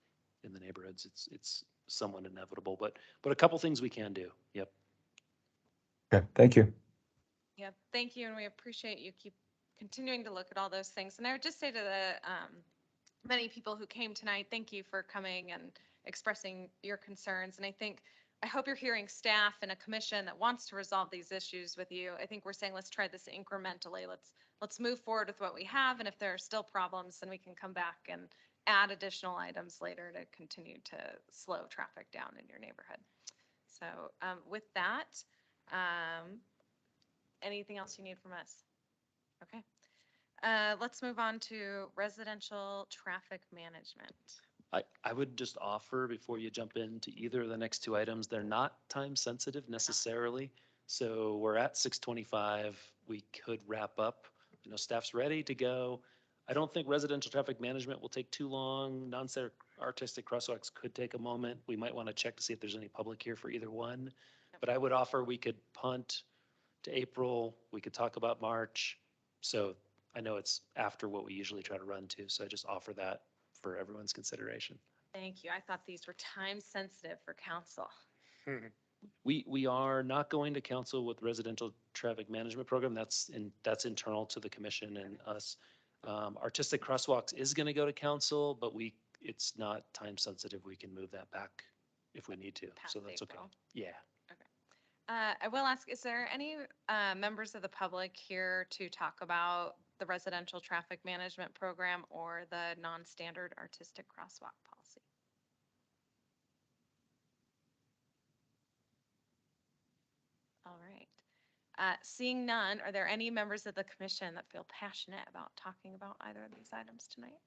in the neighborhoods. It's somewhat inevitable, but a couple things we can do. Yep. Okay, thank you. Yeah, thank you, and we appreciate you keep continuing to look at all those things. And I would just say to the many people who came tonight, thank you for coming and expressing your concerns. And I hope you're hearing staff and a commission that wants to resolve these issues with you. I think we're saying let's try this incrementally. Let's move forward with what we have, and if there are still problems, then we can come back and add additional items later to continue to slow traffic down in your neighborhood. So with that, anything else you need from us? Okay. Let's move on to residential traffic management. I would just offer before you jump into either of the next two items, they're not time sensitive necessarily. So we're at 6:25. We could wrap up. Staff's ready to go. I don't think residential traffic management will take too long. Non-static artistic crosswalks could take a moment. We might want to check to see if there's any public here for either one. But I would offer we could punt to April. We could talk about March. So I know it's after what we usually try to run to. So I just offer that for everyone's consideration. Thank you. I thought these were time sensitive for council. We are not going to council with residential traffic management program. That's internal to the commission and us. Artistic crosswalks is going to go to council, but it's not time sensitive. We can move that back if we need to. So that's okay. Yeah. I will ask, is there any members of the public here to talk about the residential traffic management program or the non-standard artistic crosswalk policy? All right. Seeing none, are there any members of the commission that feel passionate about talking about either of these items tonight?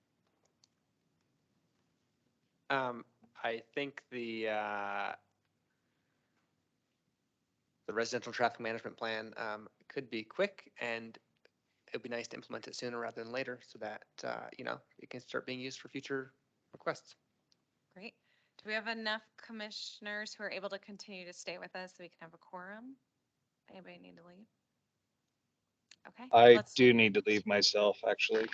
I think the residential traffic management plan could be quick, and it'd be nice to implement it sooner rather than later so that, it can start being used for future requests. Great. Do we have enough commissioners who are able to continue to stay with us so we can have a quorum? Anybody need to leave? Okay. I do need to leave myself, actually.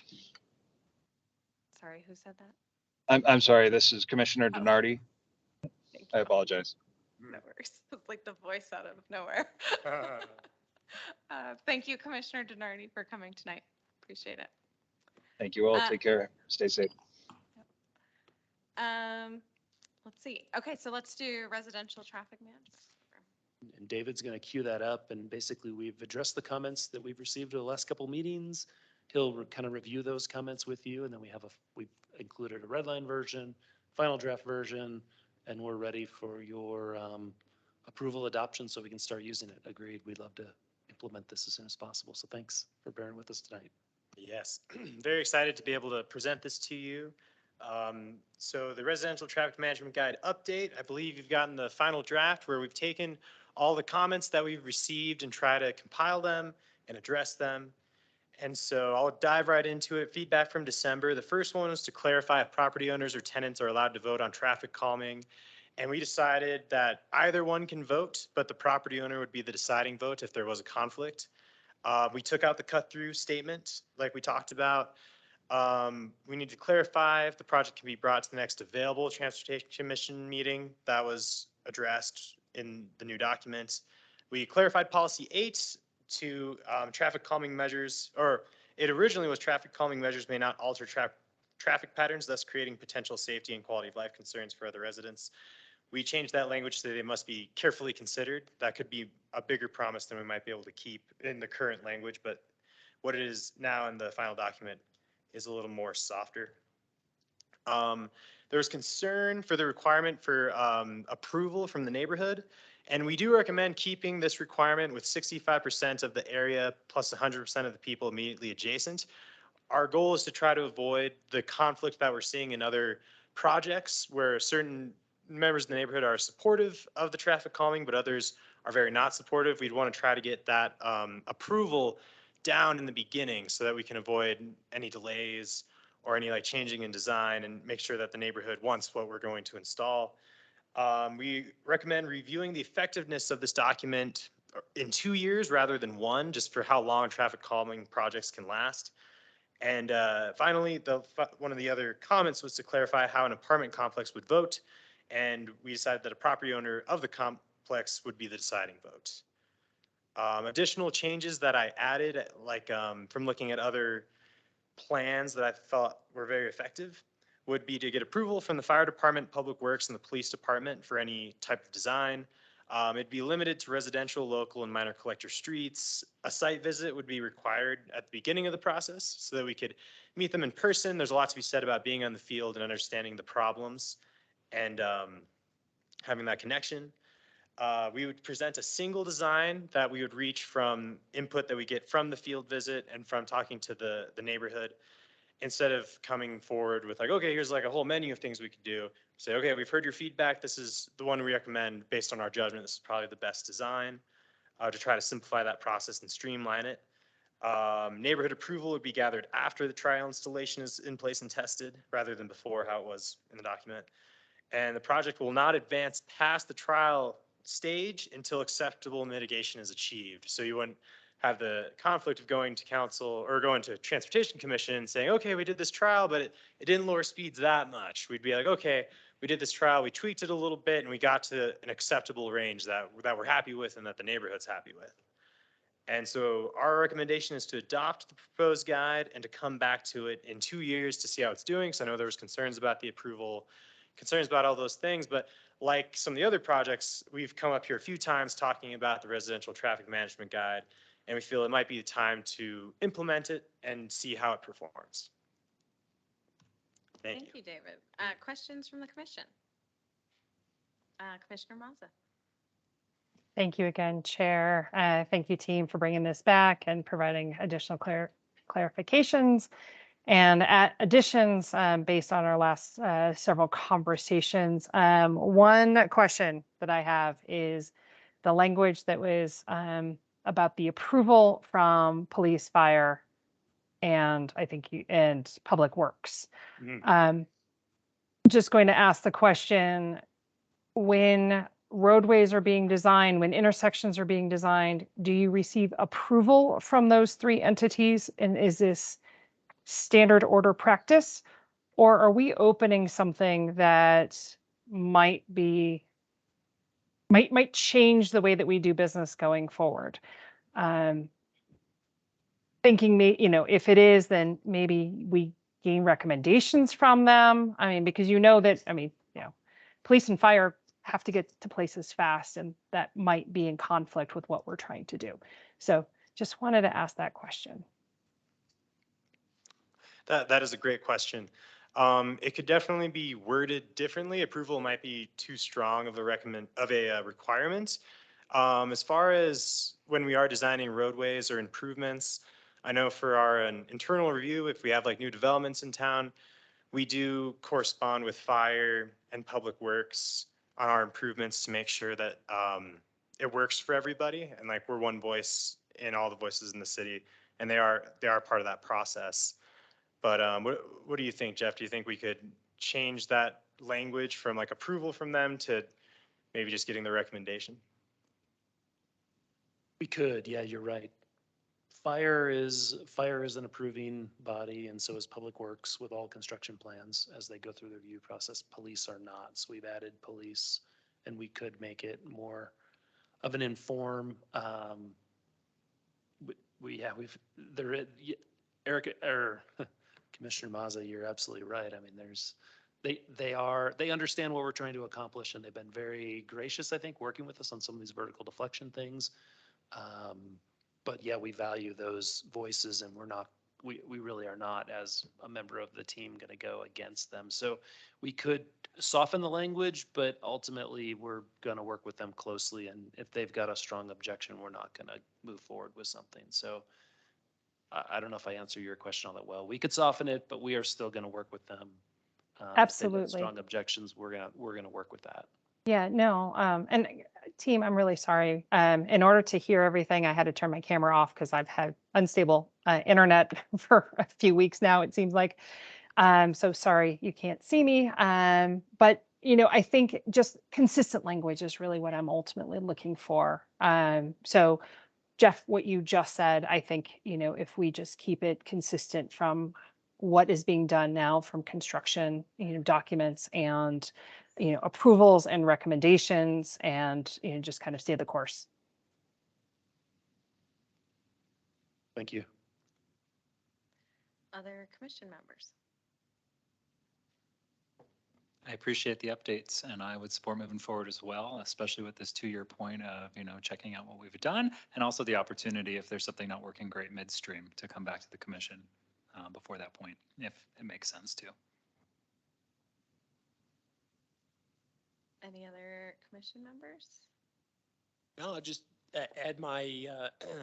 Sorry, who said that? I'm sorry, this is Commissioner Donardi. I apologize. No worries. It's like the voice out of nowhere. Thank you, Commissioner Donardi, for coming tonight. Appreciate it. Thank you all. Take care. Stay safe. Let's see. Okay, so let's do residential traffic management. And David's going to queue that up. And basically, we've addressed the comments that we've received over the last couple of meetings. He'll kind of review those comments with you. And then we've included a red line version, final draft version, and we're ready for your approval adoption so we can start using it. Agreed. We'd love to implement this as soon as possible. So thanks for bearing with us tonight. Yes, very excited to be able to present this to you. So the residential traffic management guide update, I believe you've gotten the final draft where we've taken all the comments that we've received and try to compile them and address them. And so I'll dive right into it. Feedback from December. The first one was to clarify if property owners or tenants are allowed to vote on traffic calming. And we decided that either one can vote, but the property owner would be the deciding vote if there was a conflict. We took out the cut-through statement like we talked about. We need to clarify if the project can be brought to the next available Transportation Commission meeting. That was addressed in the new documents. We clarified policy 8 to traffic calming measures, or it originally was traffic calming measures may not alter traffic patterns, thus creating potential safety and quality of life concerns for other residents. We changed that language so they must be carefully considered. That could be a bigger promise than we might be able to keep in the current language, but what it is now in the final document is a little more softer. There was concern for the requirement for approval from the neighborhood, and we do recommend keeping this requirement with 65% of the area plus 100% of the people immediately adjacent. Our goal is to try to avoid the conflict that we're seeing in other projects where certain members of the neighborhood are supportive of the traffic calming, but others are very not supportive. We'd want to try to get that approval down in the beginning so that we can avoid any delays or any like changing in design and make sure that the neighborhood wants what we're going to install. We recommend reviewing the effectiveness of this document in 2 years rather than 1, just for how long traffic calming projects can last. And finally, one of the other comments was to clarify how an apartment complex would vote. And we decided that a property owner of the complex would be the deciding vote. Additional changes that I added, like from looking at other plans that I thought were very effective, would be to get approval from the fire department, public works, and the police department for any type of design. It'd be limited to residential, local, and minor collector streets. A site visit would be required at the beginning of the process so that we could meet them in person. There's a lot to be said about being on the field and understanding the problems and having that connection. We would present a single design that we would reach from input that we get from the field visit and from talking to the neighborhood, instead of coming forward with like, okay, here's like a whole menu of things we could do. Say, okay, we've heard your feedback. This is the one we recommend based on our judgment. This is probably the best design, to try to simplify that process and streamline it. Neighborhood approval would be gathered after the trial installation is in place and tested rather than before, how it was in the document. And the project will not advance past the trial stage until acceptable mitigation is achieved. So you wouldn't have the conflict of going to council or going to Transportation Commission and saying, okay, we did this trial, but it didn't lower speeds that much. We'd be like, okay, we did this trial, we tweaked it a little bit, and we got to an acceptable range that we're happy with and that the neighborhood's happy with. And so our recommendation is to adopt the proposed guide and to come back to it in 2 years to see how it's doing. So I know there was concerns about the approval, concerns about all those things, but like some of the other projects, we've come up here a few times talking about the residential traffic management guide, and we feel it might be the time to implement it and see how it performs. Thank you. David. Questions from the commission? Commissioner Mazza. Thank you again, Chair. Thank you, team, for bringing this back and providing additional clarifications and additions based on our last several conversations. One question that I have is the language that was about the approval from police, fire, and I think and public works. Just going to ask the question, when roadways are being designed, when intersections are being designed, do you receive approval from those 3 entities? And is this standard order practice, or are we opening something that might change the way that we do business going forward? Thinking, if it is, then maybe we gain recommendations from them. I mean, because that, police and fire have to get to places fast, and that might be in conflict with what we're trying to do. So just wanted to ask that question. That is a great question. It could definitely be worded differently. Approval might be too strong of a requirement. As far as when we are designing roadways or improvements, I know for our internal review, if we have like new developments in town, we do correspond with fire and public works on our improvements to make sure that it works for everybody. And like, we're one voice in all the voices in the city, and they are part of that process. But what do you think, Jeff? Do you think we could change that language from like approval from them to maybe just getting the recommendation? We could, yeah, you're right. Fire is an approving body, and so is Public Works with all construction plans as they go through the review process. Police are not, so we've added police, and we could make it more of an inform. Eric or Commissioner Mazza, you're absolutely right. I mean, they understand what we're trying to accomplish, and they've been very gracious, I think, working with us on some of these vertical deflection things. But yeah, we value those voices, and we really are not, as a member of the team, going to go against them. So we could soften the language, but ultimately we're going to work with them closely. And if they've got a strong objection, we're not going to move forward with something. So I don't know if I answer your question all that well. We could soften it, but we are still going to work with them. If they've got Absolutely. strong objections, we're gonna work with that. Yeah, no, and team, I'm really sorry. In order to hear everything, I had to turn my camera off because I've had unstable internet for a few weeks now, it seems like. So sorry you can't see me. But I think just consistent language is really what I'm ultimately looking for. So Jeff, what you just said, I think, if we just keep it consistent from what is being done now from construction, documents and approvals and recommendations, and just kind of stay the course. Thank you. Other commission members? I appreciate the updates, and I would support moving forward as well, especially with this 2-year point of, checking out what we've done, and also the opportunity, if there's something not working great midstream, to come back to the commission before that point, if it makes sense to. Any other commission members? No, I'll just add my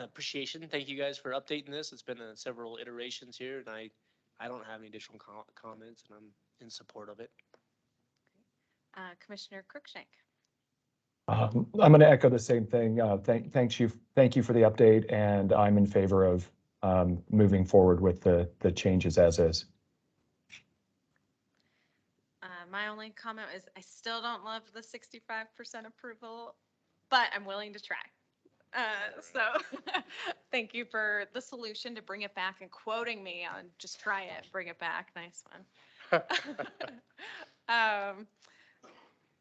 appreciation. Thank you guys for updating this. It's been several iterations here, and I don't have any additional comments, and I'm in support of it. Commissioner Cruikshank. I'm going to echo the same thing. Thank you for the update, and I'm in favor of moving forward with the changes as is. My only comment is I still don't love the 65% approval, but I'm willing to try. So thank you for the solution to bring it back and quoting me on just try it, bring it back. Nice one.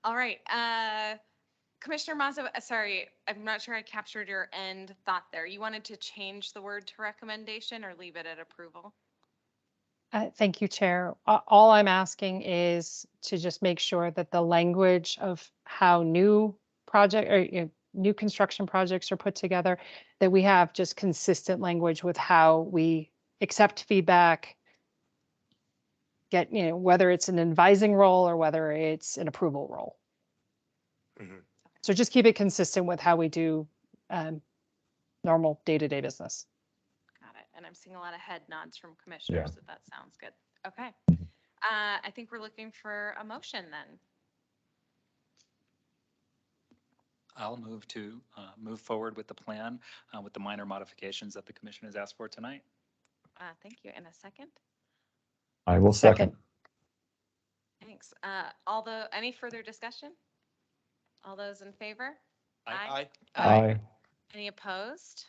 All right. Commissioner Mazza, sorry, I'm not sure I captured your end thought there. You wanted to change the word to recommendation or leave it at approval? Thank you, Chair. All I'm asking is to just make sure that the language of how new project or new construction projects are put together, that we have just consistent language with how we accept feedback, get, whether it's an advising role or whether it's an approval role. Mm-hmm. So just keep it consistent with how we do normal day-to-day business. Got it. And I'm seeing a lot of head nods from commissioners, so that sounds good. Okay. I think we're looking for a motion then. I'll move to move forward with the plan with the minor modifications that the commission has asked for tonight. Thank you. In a second. I will second. Thanks. Any further discussion? All those in favor? Aye. Aye. Any opposed?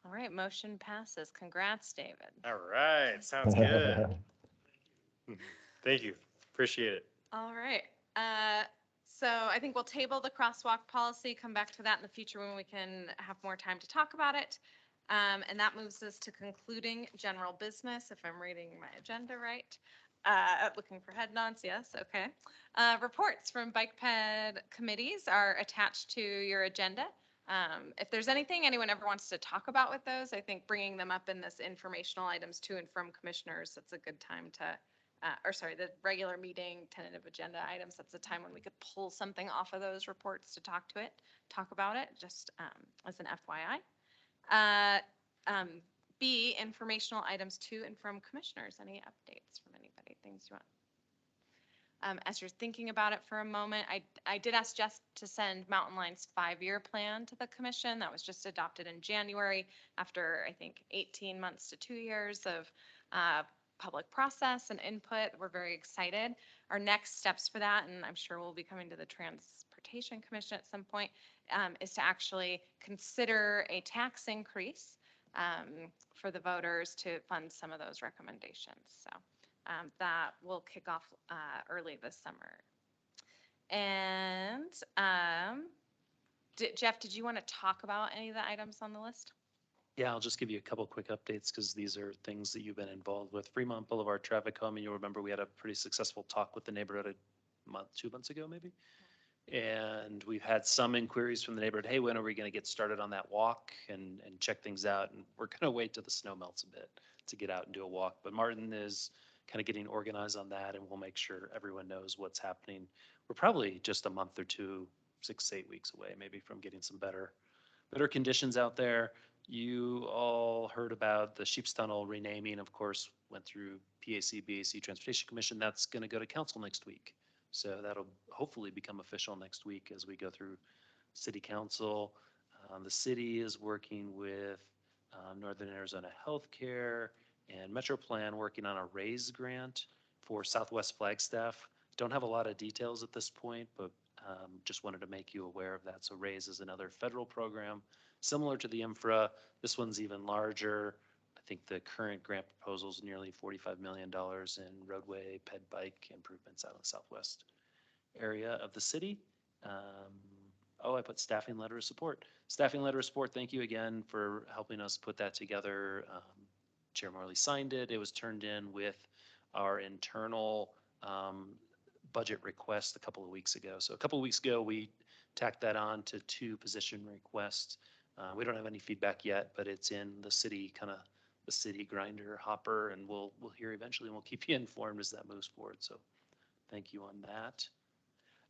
All right, motion passes. Congrats, David. All right, sounds good. Thank you. Appreciate it. All right. So I think we'll table the crosswalk policy, come back to that in the future when we can have more time to talk about it. And that moves us to concluding general business, if I'm reading my agenda right. Looking for head nods, yes, okay. Reports from bike ped committees are attached to your agenda. If there's anything anyone ever wants to talk about with those, I think bringing them up in this informational items to and from commissioners, that's a good time to, the regular meeting tentative agenda items, that's the time when we could pull something off of those reports to talk about it, just as an FYI. B, informational items to and from commissioners. Any updates from anybody things you want. As you're thinking about it for a moment, I did ask Jess to send Mountain Line's 5-year plan to the commission. That was just adopted in January after, I think, 18 months to 2 years of public process and input. We're very excited. Our next steps for that, and I'm sure we'll be coming to the Transportation Commission at some point, is to actually consider a tax increase for the voters to fund some of those recommendations. So that will kick off early this summer. And Jeff, did you want to talk about any of the items on the list? Yeah, I'll just give you a couple quick updates because these are things that you've been involved with. Fremont Boulevard traffic calming, you'll remember we had a pretty successful talk with the neighborhood a month, 2 months ago maybe. And we've had some inquiries from the neighborhood, hey, when are we going to get started on that walk and check things out? And we're going to wait till the snow melts a bit to get out and do a walk. But Martin is kind of getting organized on that, and we'll make sure everyone knows what's happening. We're probably just a month or two, 6 to 8 weeks away maybe from getting some better conditions out there. You all heard about the Sheep's Tunnel renaming, of course, went through PAC, BAC, Transportation Commission. That's going to go to council next week. So that'll hopefully become official next week as we go through city council. The city is working with Northern Arizona Healthcare and Metro Plan working on a RAISE grant for Southwest Flagstaff. Don't have a lot of details at this point, but just wanted to make you aware of that. So RAISE is another federal program similar to the infra. This one's even larger. I think the current grant proposal is nearly $45 million in roadway, ped bike improvements out in the southwest area of the city. I put staffing letter of support. Staffing letter of support, thank you again for helping us put that together. Chair Morley signed it. It was turned in with our internal budget request a couple of weeks ago. So a couple of weeks ago, we tacked that on to 2 position requests. We don't have any feedback yet, but it's in the city the city grinder hopper, and we'll hear eventually, and we'll keep you informed as that moves forward. So thank you on that.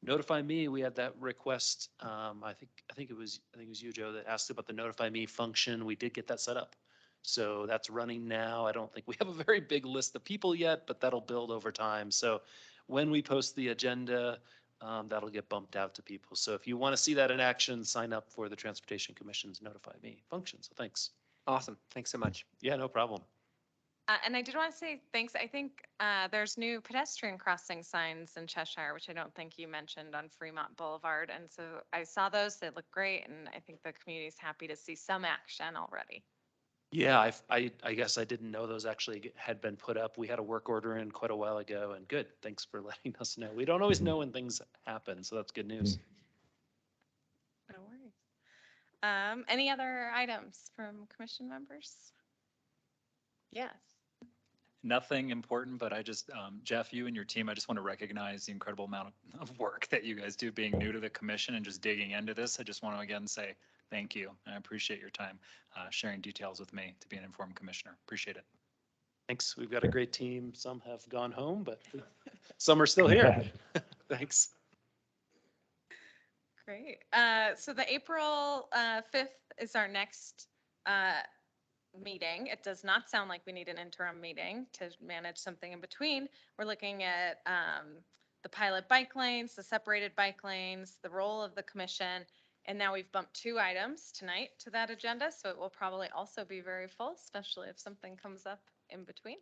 Notify Me, we had that request. I think it was you, Joe, that asked about the Notify Me function. We did get that set up. So that's running now. I don't think we have a very big list of people yet, but that'll build over time. So when we post the agenda, that'll get bumped out to people. So if you want to see that in action, sign up for the Transportation Commission's Notify Me function. So thanks. Awesome. Thanks so much. Yeah, no problem. And I did want to say thanks. I think there's new pedestrian crossing signs in Cheshire, which I don't think you mentioned on Fremont Boulevard. And so I saw those, they look great. And I think the community's happy to see some action already. Yeah, I guess I didn't know those actually had been put up. We had a work order in quite a while ago, and good. Thanks for letting us know. We don't always know when things happen, so that's good news. No worries. Any other items from commission members? Yes. Nothing important, but I just, Jeff, you and your team, I just want to recognize the incredible amount of work that you guys do being new to the commission and just digging into this. I just want to again say thank you. I appreciate your time sharing details with me to be an informed commissioner. Appreciate it. Thanks. We've got a great team. Some have gone home, but some are still here. Thanks. Great. So the April 5th is our next meeting. It does not sound like we need an interim meeting to manage something in between. We're looking at the pilot bike lanes, the separated bike lanes, the role of the commission, and now we've bumped 2 items tonight to that agenda, so it will probably also be very full, especially if something comes up in between.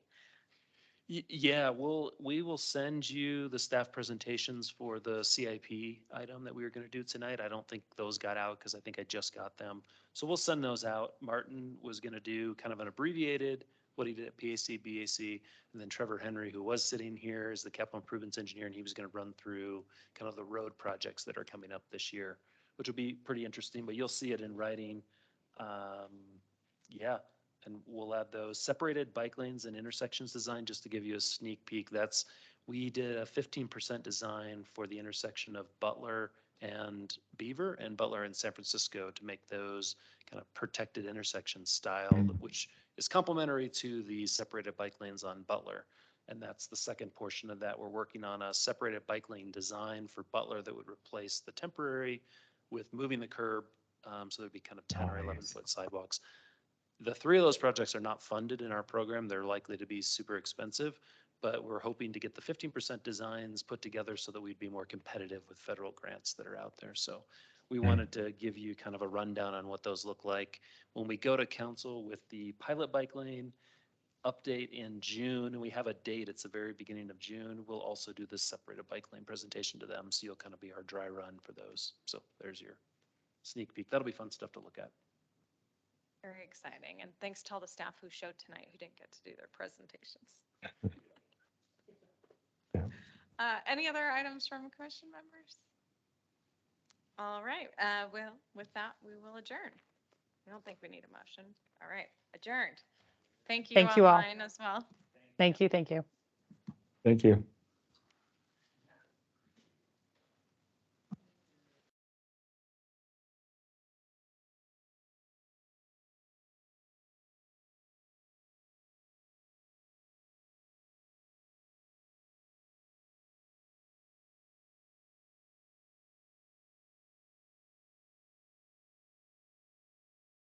Yeah, we will send you the staff presentations for the CIP item that we were going to do tonight. I don't think those got out because I think I just got them. So we'll send those out. Martin was going to do kind of an abbreviated, what he did at PAC, BAC, and then Trevor Henry, who was sitting here, is the capital improvements engineer, and he was going to run through kind of the road projects that are coming up this year, which will be pretty interesting, but you'll see it in writing. Yeah. And we'll add those separated bike lanes and intersections design, just to give you a sneak peek. We did a 15% design for the intersection of Butler and Beaver and Butler and San Francisco to make those kind of protected intersection style, which is complementary to the separated bike lanes on Butler. And that's the second portion of that. We're working on a separated bike lane design for Butler that would replace the temporary with moving the curb. So there'd be kind of 10 or 11-foot sidewalks. The 3 of those projects are not funded in our program. They're likely to be super expensive, but we're hoping to get the 15% designs put together so that we'd be more competitive with federal grants that are out there. So we wanted to give you kind of a rundown on what those look like. When we go to council with the pilot bike lane update in June, and we have a date, it's the very beginning of June, we'll also do this separated bike lane presentation to them. So you'll kind of be our dry run for those. So there's your sneak peek. That'll be fun stuff to look at. Very exciting. And thanks to all the staff who showed tonight who didn't get to do their presentations. Any other items from commission members? All right. Well, with that, we will adjourn. I don't think we need a motion. All right. Adjourned. Thank you Thank you all. online as well. Thank you. Thank you. Thank you.